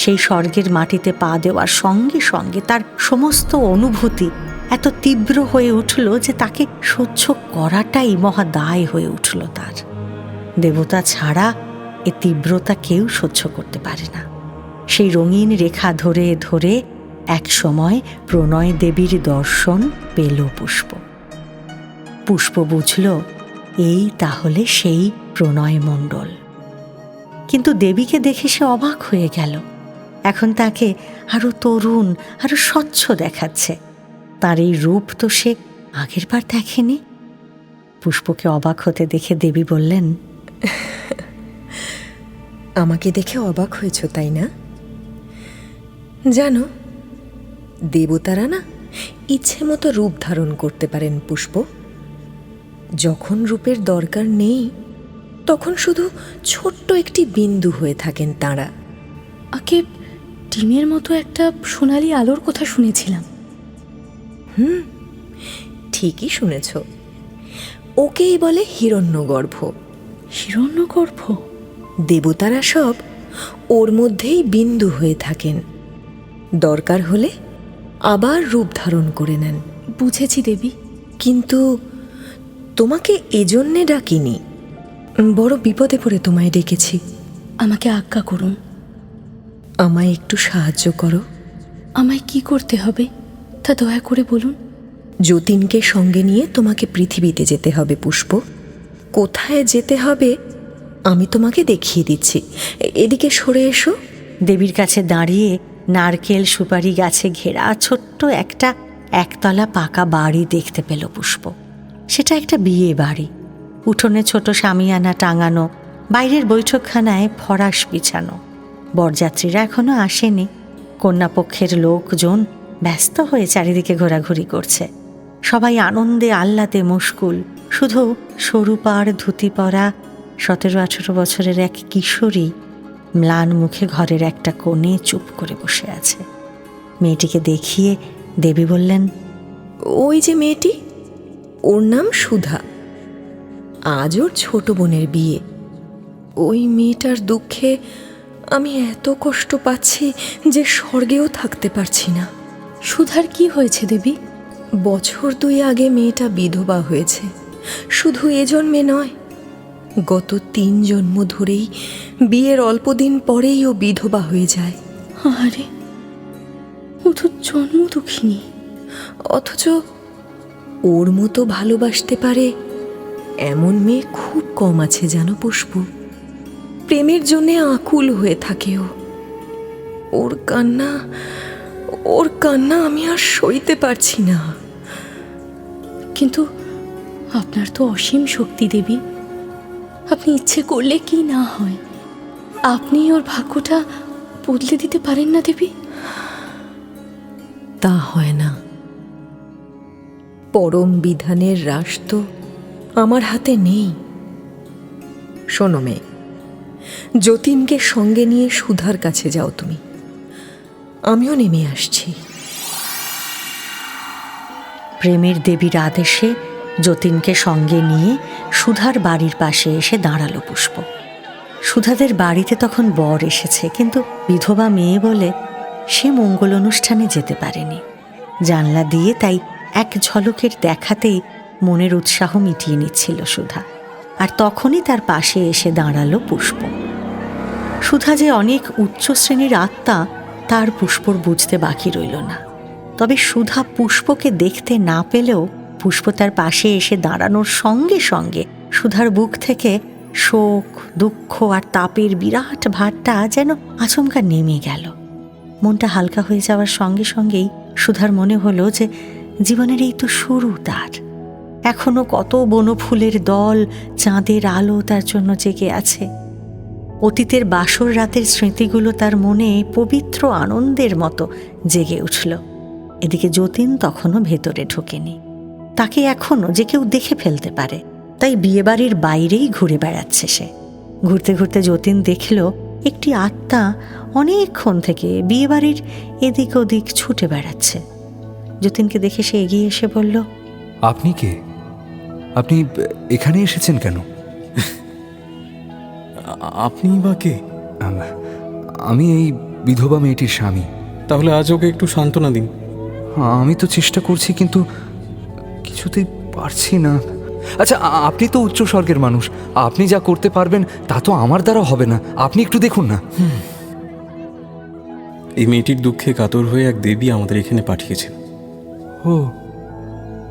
সেই স্বর্গের মাটিতে পা দেওয়ার সঙ্গে সঙ্গে তার সমস্ত অনুভূতি এত তীব্র হয়ে উঠল যে তাকে সহ্য করাটাই মহা দায় হয়ে উঠল তার। দেবতা ছাড়া এ তীব্রতা কেউ সহ্য করতে পারে না। সেই রঙিন রেখা ধরে ধরে এক সময় প্রণয় দেবীর দর্শন পেল পুষ্প। পুষ্প বুঝল এই তাহলে সেই প্রণয় মণ্ডল। কিন্তু দেবীকে দেখে সে অবাক হয়ে গেল। এখন তাকে আরো তরুণ, আরো স্বচ্ছ দেখাচ্ছে। তার এই রূপ তো সে আগের বার দেখেনি। পুষ্পকে অবাক হতে দেখে দেবী বললেন, আমাকে দেখে অবাক হয়েছ তাই না? জানো, দেবতারা না ইচ্ছে মতো রূপ ধারণ করতে পারেন পুষ্প। যখন রূপের দরকার নেই তখন শুধু ছোট্ট একটি বিন্দু হয়ে থাকেন তাঁরা। আগে ডিমের মতো একটা সোনালি আলোর কথা শুনেছিলাম। ঠিকই শুনেছ, ওকেই বলে হিরণ্যগর্ভ। হিরণ্যগর্ভ? দেবতারা সব ওর মধ্যেই বিন্দু হয়ে থাকেন, দরকার হলে আবার রূপ ধারণ করে নেন। বুঝেছি দেবী, কিন্তু তোমাকে এজন্যে ডাকিনি, বড় বিপদে পড়ে তোমায় ডেকেছি। আমাকে আজ্ঞা করুন। আমায় একটু সাহায্য করো। আমায় কি করতে হবে তা দয়া করে বলুন। যতীনকে সঙ্গে নিয়ে তোমাকে পৃথিবীতে যেতে হবে পুষ্প। কোথায় যেতে হবে আমি তোমাকে দেখিয়ে দিচ্ছি। এদিকে সরে এসো। দেবীর কাছে দাঁড়িয়ে নারকেল সুপারি গাছে ঘেরা ছোট্ট একটা একতলা পাকা বাড়ি দেখতে পেল পুষ্প। সেটা একটা বিয়ে বাড়ি। উঠোনে ছোট শামিয়ানা টাঙানো, বাইরের বৈঠকখানায় ফরাশ বিছানো। বরযাত্রীরা এখনো আসেনি। কন্যাপক্ষের লোকজন ব্যস্ত হয়ে চারিদিকে ঘোরাঘুরি করছে। সবাই আনন্দে আহ্লাদে মশগুল। শুধু সরু পাড় ধুতি পরা 17-18 বছরের এক কিশোরী ম্লান মুখে ঘরের একটা কোণে চুপ করে বসে আছে। মেয়েটিকে দেখিয়ে দেবী বললেন, ওই যে মেয়েটি, ওর নাম সুধা। আজ ওর ছোট বোনের বিয়ে। ওই মেয়েটার দুঃখে আমি এত কষ্ট পাচ্ছি যে স্বর্গেও থাকতে পারছি না। সুধার কি হয়েছে দেবী? বছর 2 আগে মেয়েটা বিধবা হয়েছে। শুধু এ জন্মে নয়, গত 3 জন্ম ধরেই বিয়ের অল্প দিন পরেই ও বিধবা হয়ে যায়। আরে, ও তো জন্ম দুঃখিনী। অথচ ওর মতো ভালোবাসতে পারে এমন মেয়ে খুব কম আছে জানো পুষ্প। প্রেমের জন্যে আকুল হয়ে থাকে ও। ওর কান্না আমি আর সইতে পারছি না। কিন্তু আপনার তো অসীম শক্তি দেবী। আপনি ইচ্ছে করলে কি না হয়, আপনি ওর ভাগ্যটা বদলে দিতে পারেন না দেবী? তা হয় না। পরম বিধানের রাশ তো আমার হাতে নেই। শোনো মেয়ে, যতীনকে সঙ্গে নিয়ে সুধার কাছে যাও তুমি। আমিও নেমে আসছি। প্রেমের দেবীর আদেশে যতীনকে সঙ্গে নিয়ে সুধার বাড়ির পাশে এসে দাঁড়ালো পুষ্প। সুধাদের বাড়িতে তখন বর এসেছে, কিন্তু বিধবা মেয়ে বলে সে মঙ্গল অনুষ্ঠানে যেতে পারেনি। জানলা দিয়ে তাই এক ঝলকের দেখাতেই মনের উৎসাহ মিটিয়ে নিচ্ছিল সুধা। আর তখনই তার পাশে এসে দাঁড়ালো পুষ্প। সুধা যে অনেক উচ্চ শ্রেণীর আত্মা তার পুষ্পর বুঝতে বাকি রইল না। তবে সুধা পুষ্পকে দেখতে না পেলেও পুষ্প তার পাশে এসে দাঁড়ানোর সঙ্গে সঙ্গে সুধার বুক থেকে শোক, দুঃখ আর তাপের বিরাট ভারটা যেন আচমকা নেমে গেল। মনটা হালকা হয়ে যাওয়ার সঙ্গে সঙ্গেই সুধার মনে হলো যে জীবনের এই তো শুরু তার। এখনো কত বনফুলের দল, চাঁদের আলো তার জন্য জেগে আছে। অতীতের বাসর রাতের স্মৃতিগুলো তার মনে পবিত্র আনন্দের মতো জেগে উঠল। এদিকে যতীন তখনও ভেতরে ঢোকেনি। তাকে এখনো যে কেউ দেখে ফেলতে পারে, তাই বিয়েবাড়ির বাইরেই ঘুরে বেড়াচ্ছে সে। ঘুরতে ঘুরতে যতীন দেখল একটি আত্মা অনেকক্ষণ থেকে বিয়েবাড়ির এদিক ওদিক ছুটে বেড়াচ্ছে। যতীনকে দেখে সে এগিয়ে এসে বলল, আপনি কে? আপনি এখানে এসেছেন কেন? আপনি বা কে? আমি এই বিধবা মেয়েটির স্বামী। তাহলে আজ ওকে একটু সান্ত্বনা দিন। আমি তো চেষ্টা করছি, কিন্তু কিছুতেই পারছি না। আচ্ছা, আপনি তো উচ্চ স্বর্গের মানুষ, আপনি যা করতে পারবেন তা তো আমার দ্বারা হবে না। আপনি একটু দেখুন না। এই মেয়েটির দুঃখে কাতর হয়ে এক দেবী আমাদের এখানে পাঠিয়েছেন। ও,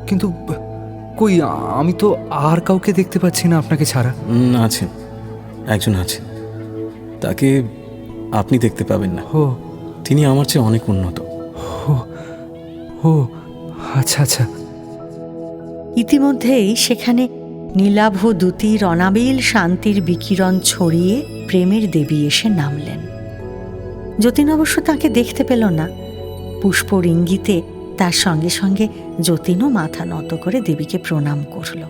কিন্তু কই, আমি তো আর কাউকে দেখতে পাচ্ছি না আপনাকে ছাড়া। আছেন, একজন আছেন, তাকে আপনি দেখতে পাবেন না। ও, তিনি আমার চেয়ে অনেক উন্নত। ও ও আচ্ছা আচ্ছা। ইতিমধ্যেই সেখানে নীলাভ দ্যুতির অনাবিল শান্তির বিকিরণ ছড়িয়ে প্রেমের দেবী এসে নামলেন। যতীন অবশ্য তাকে দেখতে পেল না। পুষ্পর ইঙ্গিতে তার সঙ্গে সঙ্গে যতীনও মাথা নত করে দেবীকে প্রণাম করল।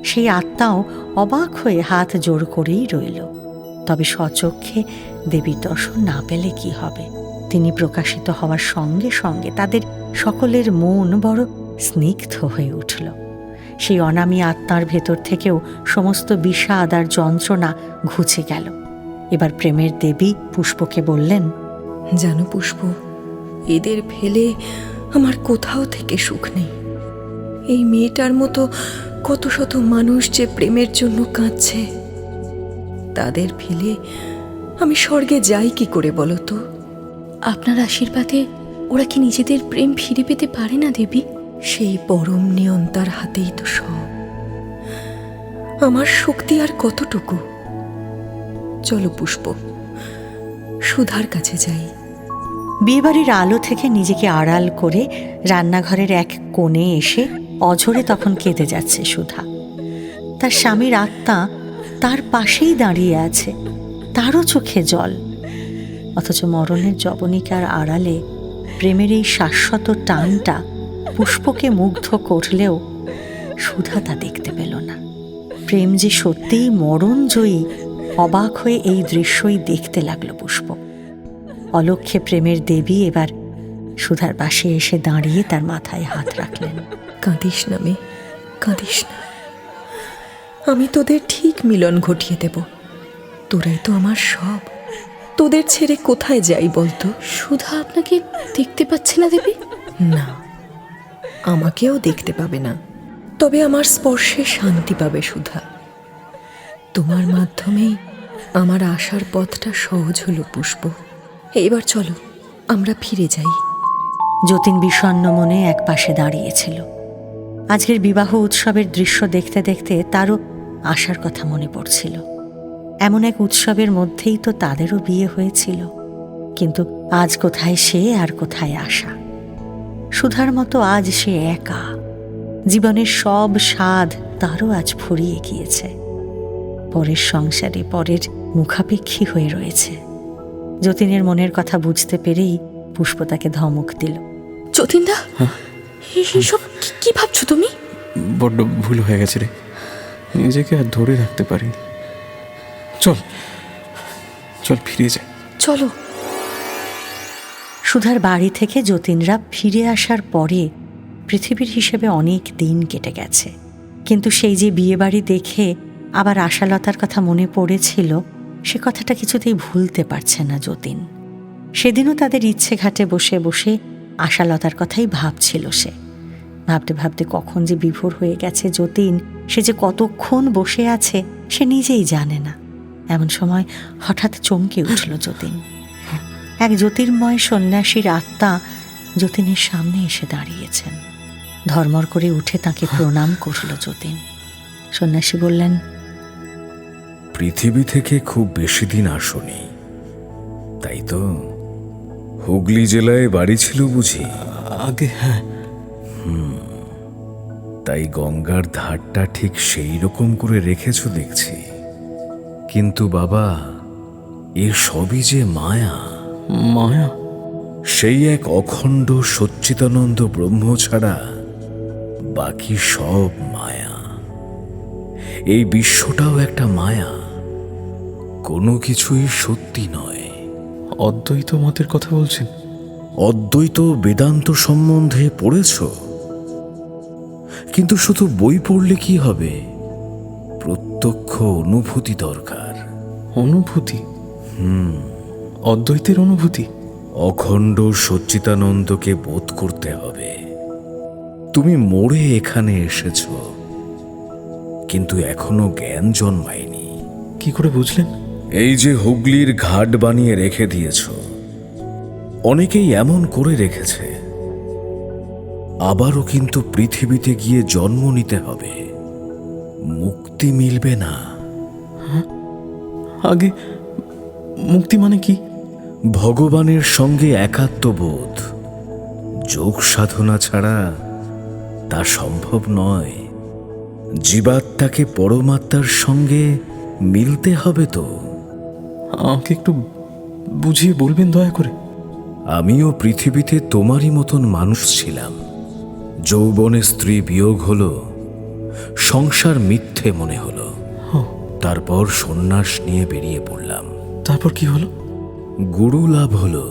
সেই আত্মাও অবাক হয়ে হাত জোড় করেই রইল। তবে স্বচক্ষে দেবীর দর্শন না পেলে কি হবে? তিনি প্রকাশিত হওয়ার সঙ্গে সঙ্গে তাদের সকলের মন বড় স্নিগ্ধ হয়ে উঠল। সেই অনামী আত্মার ভেতর থেকেও সমস্ত বিষাদ আর যন্ত্রণা ঘুচে গেল। এবার প্রেমের দেবী পুষ্পকে বললেন, জানো পুষ্প, এদের ফেলে আমার কোথাও থেকে সুখ নেই। এই মেয়েটার মতো কত শত মানুষ যে প্রেমের জন্য কাঁদছে, তাদের ফেলে আমি স্বর্গে যাই কি করে বলো তো? আপনার আশীর্বাদে ওরা কি নিজেদের প্রেম ফিরে পেতে পারে না দেবী? সেই পরম নিয়ন্তার হাতেই তো সব। আমার শক্তি আর কতটুকু? চলো পুষ্প, সুধার কাছে যাই। বিয়েবাড়ির আলো থেকে নিজেকে আড়াল করে রান্নাঘরের এক কোণে এসে অঝরে তখন কেঁদে যাচ্ছে সুধা। তার স্বামীর আত্মা তার পাশেই দাঁড়িয়ে আছে, তারও চোখে জল। অথচ মরণের জবনিকার আড়ালে প্রেমের এই শাশ্বত টানটা পুষ্পকে মুগ্ধ করলেও সুধা তা দেখতে পেল না। প্রেম যে সত্যিই মরণজয়ী, অবাক হয়ে এই দৃশ্যই দেখতে লাগলো পুষ্প। অলক্ষ্যে প্রেমের দেবী এবার সুধার পাশে এসে দাঁড়িয়ে তার মাথায় হাত রাখলেন। কাঁদিস না মেয়ে, কাঁদিস না। আমি তোদের ঠিক মিলন ঘটিয়ে দেব। তোরাই তো আমার সব। তোদের ছেড়ে কোথায় যাই বলতো? সুধা আপনাকে দেখতে পাচ্ছে না দেবী? না, আমাকেও দেখতে পাবে না, তবে আমার স্পর্শে শান্তি পাবে সুধা। তোমার মাধ্যমেই আমার আসার পথটা সহজ হলো পুষ্প। এবার চলো আমরা ফিরে যাই। যতীন বিষণ্ণ মনে এক পাশে দাঁড়িয়েছিল। আজকের বিবাহ উৎসবের দৃশ্য দেখতে দেখতে তারও আসার কথা মনে পড়ছিল। এমন এক উৎসবের মধ্যেই তো তাদেরও বিয়ে হয়েছিল। কিন্তু আজ কোথায় সে আর কোথায় আশা? সুধার মতো আজ সে একা। জীবনের সব স্বাদ তারও আজ ফুরিয়ে গিয়েছে। পরের সংসারে পরের মুখাপেক্ষী হয়ে রয়েছে। যতীনের মনের কথা বুঝতে পেরেই পুষ্প তাকে ধমক দিল। যতীনদা, এসব কি ভাবছো তুমি? বড্ড ভুল হয়ে গেছে রে, নিজেকে আর ধরে রাখতে পারি। চল চল ফিরে যাই। চলো। সুধার বাড়ি থেকে যতীনরা ফিরে আসার পরে পৃথিবীর হিসেবে অনেক দিন কেটে গেছে। কিন্তু সেই যে বিয়েবাড়ি দেখে আবার আশালতার কথা মনে পড়েছিল, সে কথাটা কিছুতেই ভুলতে পারছে না যতীন। সেদিনও তাদের ইচ্ছে ঘাটে বসে বসে আশালতার কথাই ভাবছিল সে। ভাবতে ভাবতে কখন যে বিভোর হয়ে গেছে যতীন, সে যে কতক্ষণ বসে আছে সে নিজেই জানে না। এমন সময় হঠাৎ চমকে উঠল যতীন। এক জ্যোতির্ময় সন্ন্যাসীর আত্মা যতীনের সামনে এসে দাঁড়িয়েছেন। ধর্মর করে উঠে তাকে প্রণাম করল যতীন। সন্ন্যাসী বললেন, পৃথিবী থেকে খুব বেশি দিন আসনি, তাই তো? হুগলি জেলায় বাড়ি ছিল বুঝি? আগে হ্যাঁ। তাই গঙ্গার ধারটা ঠিক সেই রকম করে রেখেছ দেখছি। কিন্তু বাবা, এ সবই যে মায়া। মায়া? সেই এক অখণ্ড সচ্চিদানন্দ ব্রহ্ম ছাড়া বাকি সব মায়া। এই বিশ্বটাও একটা মায়া, কোনো কিছুই সত্যি নয়। অদ্বৈত মতের কথা বলছেন? অদ্বৈত বেদান্ত সম্বন্ধে পড়েছ? কিন্তু শুধু বই পড়লে কি হবে? প্রত্যক্ষ অনুভূতি দরকার। অনুভূতি? অদ্বৈতের অনুভূতি? অখণ্ড সচ্চিদানন্দকে বোধ করতে হবে। তুমি মোড়ে এখানে এসেছ, কিন্তু এখনো জ্ঞান জন্মায়নি। কি করে বুঝলেন? এই যে হুগলির ঘাট বানিয়ে রেখে দিয়েছ, অনেকেই এমন করে রেখেছে। আবারও কিন্তু পৃথিবীতে গিয়ে জন্ম নিতে হবে, মুক্তি মিলবে না। আগে মুক্তি মানে কি? ভগবানের সঙ্গে একাত্মবোধ, যোগ সাধনা ছাড়া তা সম্ভব নয়। জীবাত্মাকে পরমাত্মার সঙ্গে মিলতে হবে তো। আমাকে একটু বুঝিয়ে বলবেন দয়া করে? আমিও পৃথিবীতে তোমারই মতন মানুষ ছিলাম। যৌবনে স্ত্রী বিয়োগ হলো, সংসার মিথ্যে মনে হলো। তারপর সন্ন্যাস নিয়ে বেরিয়ে পড়লাম। তারপর কি হলো? গুরু লাভ হলো।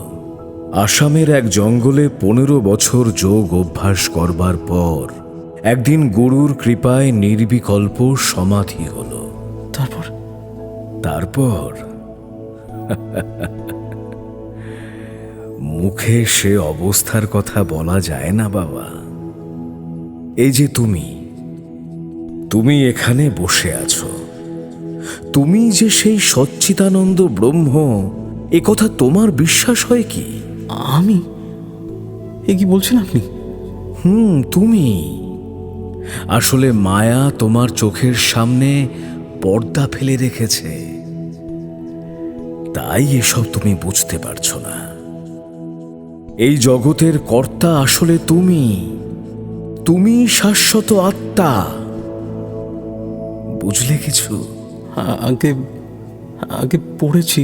আসামের এক জঙ্গলে 15 বছর যোগ অভ্যাস করবার পর একদিন গুরুর কৃপায় নির্বিকল্প সমাধি হলো। তারপর মুখে সে অবস্থার কথা বলা যায় না বাবা। এই যে তুমি এখানে বসে আছো, তুমি যে সেই সচ্চিদানন্দ ব্রহ্ম, এ কথা তোমার বিশ্বাস হয় কি? আমি? এ কি বলছেন আপনি? তুমি। আসলে মায়া তোমার চোখের সামনে পর্দা ফেলে রেখেছে, তাই এসব তুমি বুঝতে পারছো না। এই জগতের কর্তা আসলে তুমি শাশ্বত আত্মা। বুঝলে কিছু? আগে পড়েছি,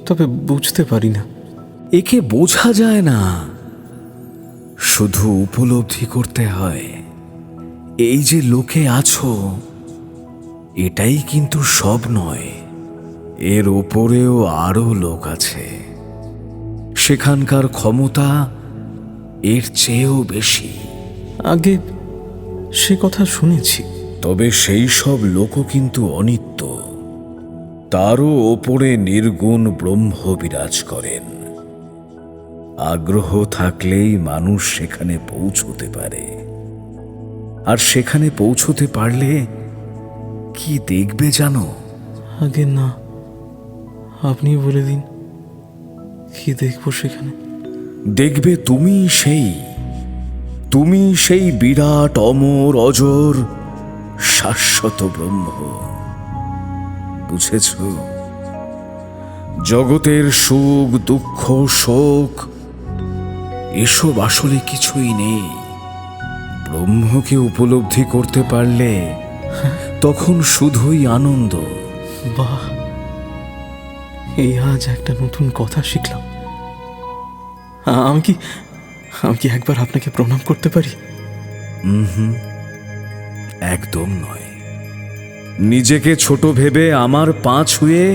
তবে বুঝতে পারি না। একে বোঝা যায় না, শুধু উপলব্ধি করতে হয়। এই যে লোকে আছো, এটাই কিন্তু সব নয়, এর ওপরেও আরো লোক আছে। সেখানকার ক্ষমতা এর চেয়েও বেশি। আগে সে কথা শুনেছি। তবে সেই সব লোকও কিন্তু অনিত্য, তারও ওপরে নির্গুণ ব্রহ্ম বিরাজ করেন। আগ্রহ থাকলেই মানুষ সেখানে পৌঁছতে পারে। আর সেখানে পৌঁছতে পারলে কি দেখবে জানো? আগে না, আপনি বলে দিন, কি দেখবো সেখানে? দেখবে তুমি সেই বিরাট অমর অজর শাশ্বত ব্রহ্ম। বুঝেছ? জগতের সুখ দুঃখ শোক এসব আসলে কিছুই নেই। ব্রহ্মকে উপলব্ধি করতে পারলে তখন শুধুই আনন্দ। বাহ, এই আজ একটা নতুন কথা শিখলাম। আমি কি একবার আপনাকে প্রণাম করতে পারি? একদম নয়। নিজেকে ছোট ভেবে আমার পা ছুঁয়ে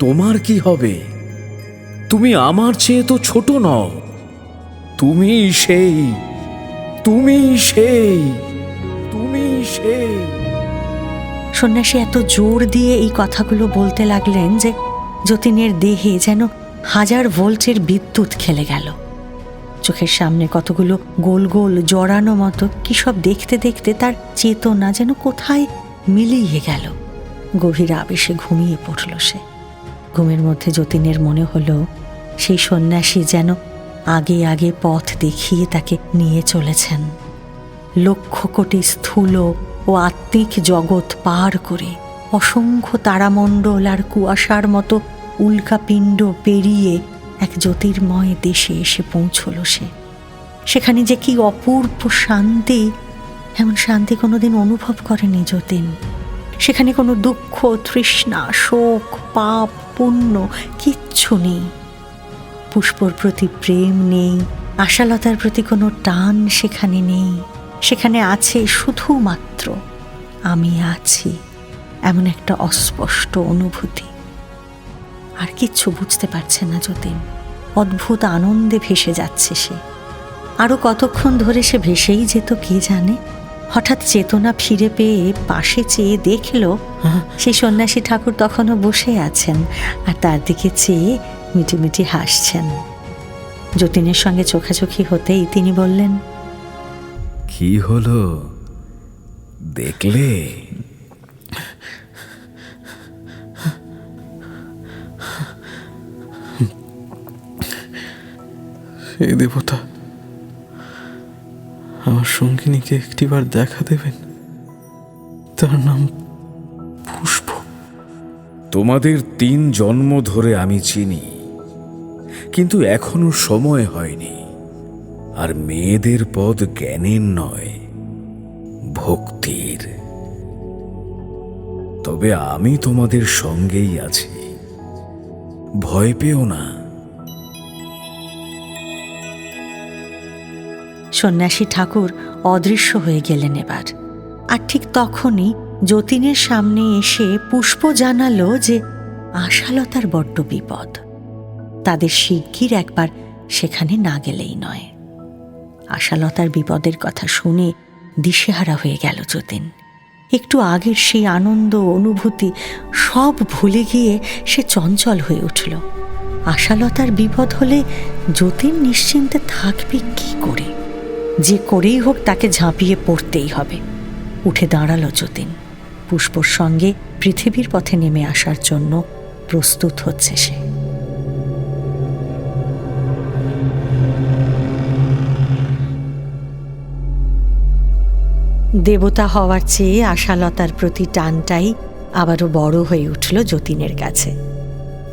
তোমার কি হবে? তুমি আমার চেয়ে তো ছোট নও। তুমি সেই। সন্ন্যাসী এত জোর দিয়ে এই কথাগুলো বলতে লাগলেন যে যতীনের দেহে যেন 1000 ভোল্টের বিদ্যুৎ খেলে গেল। চোখের সামনে কতগুলো গোল গোল জড়ানো মতো কি সব দেখতে দেখতে তার চেতনা যেন কোথায় মিলিয়ে গেল। গভীর আবেশে ঘুমিয়ে পড়ল সে। ঘুমের মধ্যে যতীনের মনে হলো সেই সন্ন্যাসী যেন আগে আগে পথ দেখিয়ে তাকে নিয়ে চলেছেন, লক্ষ কোটি স্থূল ও আত্মিক জগৎ পার করে, অসংখ্য তারামণ্ডল আর কুয়াশার মতো উল্কাপিণ্ড পেরিয়ে এক জ্যোতির্ময় দেশে এসে পৌঁছল সে। সেখানে যে কি অপূর্ব শান্তি, এমন শান্তি কোনোদিন অনুভব করেনি যতীন। সেখানে কোনো দুঃখ, তৃষ্ণা, শোক, পাপ, পুণ্য কিচ্ছু নেই। পুষ্পর প্রতি প্রেম নেই, আশালতার প্রতি কোনো টান সেখানে নেই। সেখানে আছে শুধুমাত্র আমি আছি, এমন একটা অস্পষ্ট অনুভূতি। আর কিচ্ছু বুঝতে পারছে না যতীন। অদ্ভুত আনন্দে ভেসে যাচ্ছে সে। আরো কতক্ষণ ধরে সে ভেসেই যেত কে জানে। হঠাৎ চেতনা ফিরে পেয়ে পাশে চেয়ে দেখল সেই সন্ন্যাসী ঠাকুর তখনও বসে আছেন আর তার দিকে চেয়ে মিটিমিটি হাসছেন। যতীনের সঙ্গে চোখাচোখি হতেই তিনি বললেন, কি হলো দেখলে? হে দেবতা, আমার সঙ্গিনীকে একটিবার দেখা দেবেন। তার নাম পুষ্প। তোমাদের 3 জন্ম ধরে আমি চিনি। কিন্তু এখনো সময় হয়নি। আর মেয়েদের পদ জ্ঞানের নয়, ভক্তির। তবে আমি তোমাদের সঙ্গেই আছি, ভয় পেও না। সন্ন্যাসী ঠাকুর অদৃশ্য হয়ে গেলেন এবার। আর ঠিক তখনই যতীনের সামনে এসে পুষ্প জানালো যে আশালতার বড্ড বিপদ, তাদের শিগগির একবার সেখানে না গেলেই নয়। আশালতার বিপদের কথা শুনে দিশেহারা হয়ে গেল যতীন। একটু আগের সেই আনন্দ অনুভূতি সব ভুলে গিয়ে সে চঞ্চল হয়ে উঠল। আশালতার বিপদ হলে যতীন নিশ্চিন্তে থাকবে কি করে? যে করেই হোক তাকে ঝাঁপিয়ে পড়তেই হবে। উঠে দাঁড়ালো যতীন। পুষ্পর সঙ্গে পৃথিবীর পথে নেমে আসার জন্য প্রস্তুত হচ্ছে সে। দেবতা হওয়ার চেয়ে আশালতার প্রতি টানটাই আবারও বড় হয়ে উঠল যতীনের কাছে।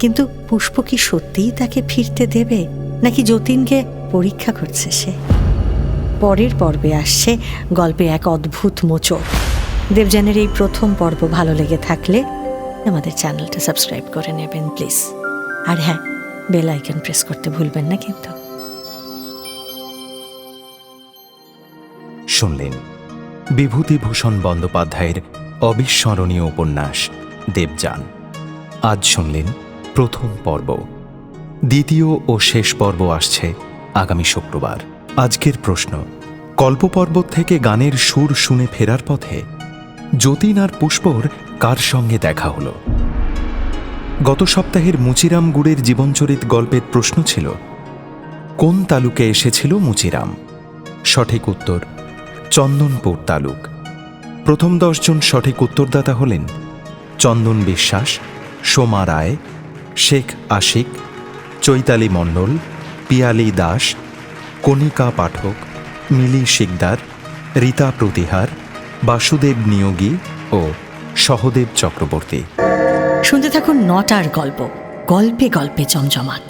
কিন্তু পুষ্প কি সত্যিই তাকে ফিরতে দেবে, নাকি যতীনকে পরীক্ষা করছে সে? পরের পর্বে আসছে গল্পে এক অদ্ভুত মোচড়। দেবযানের এই প্রথম পর্ব ভালো লেগে থাকলে আমাদের চ্যানেলটা সাবস্ক্রাইব করে নেবেন প্লিজ। আর হ্যাঁ, বেল আইকন প্রেস করতে ভুলবেন না কিন্তু। শুনলেন বিভূতিভূষণ বন্দ্যোপাধ্যায়ের অবিস্মরণীয় উপন্যাস দেবযান। আজ শুনলেন প্রথম পর্ব। দ্বিতীয় ও শেষ পর্ব আসছে আগামী শুক্রবার। আজকের প্রশ্ন, কল্পপর্বত থেকে গানের সুর শুনে ফেরার পথে যতীন আর পুষ্পর কার সঙ্গে দেখা হলো? গত সপ্তাহের মুচিরাম গুড়ের জীবনচরিত গল্পের প্রশ্ন ছিল, কোন তালুকে এসেছিল মুচিরাম? সঠিক উত্তর চন্দনপুর তালুক। প্রথম 10 জন সঠিক উত্তরদাতা হলেন চন্দন বিশ্বাস, সোমা রায়, শেখ আশিক, চৈতালি মণ্ডল, পিয়ালি দাস, কণিকা পাঠক, মিলি শিকদার, রীতা প্রতিহার, বাসুদেব নিয়োগী ও সহদেব চক্রবর্তী। শুনতে থাকুন নটার গল্প, গল্পে গল্পে জমজমাট।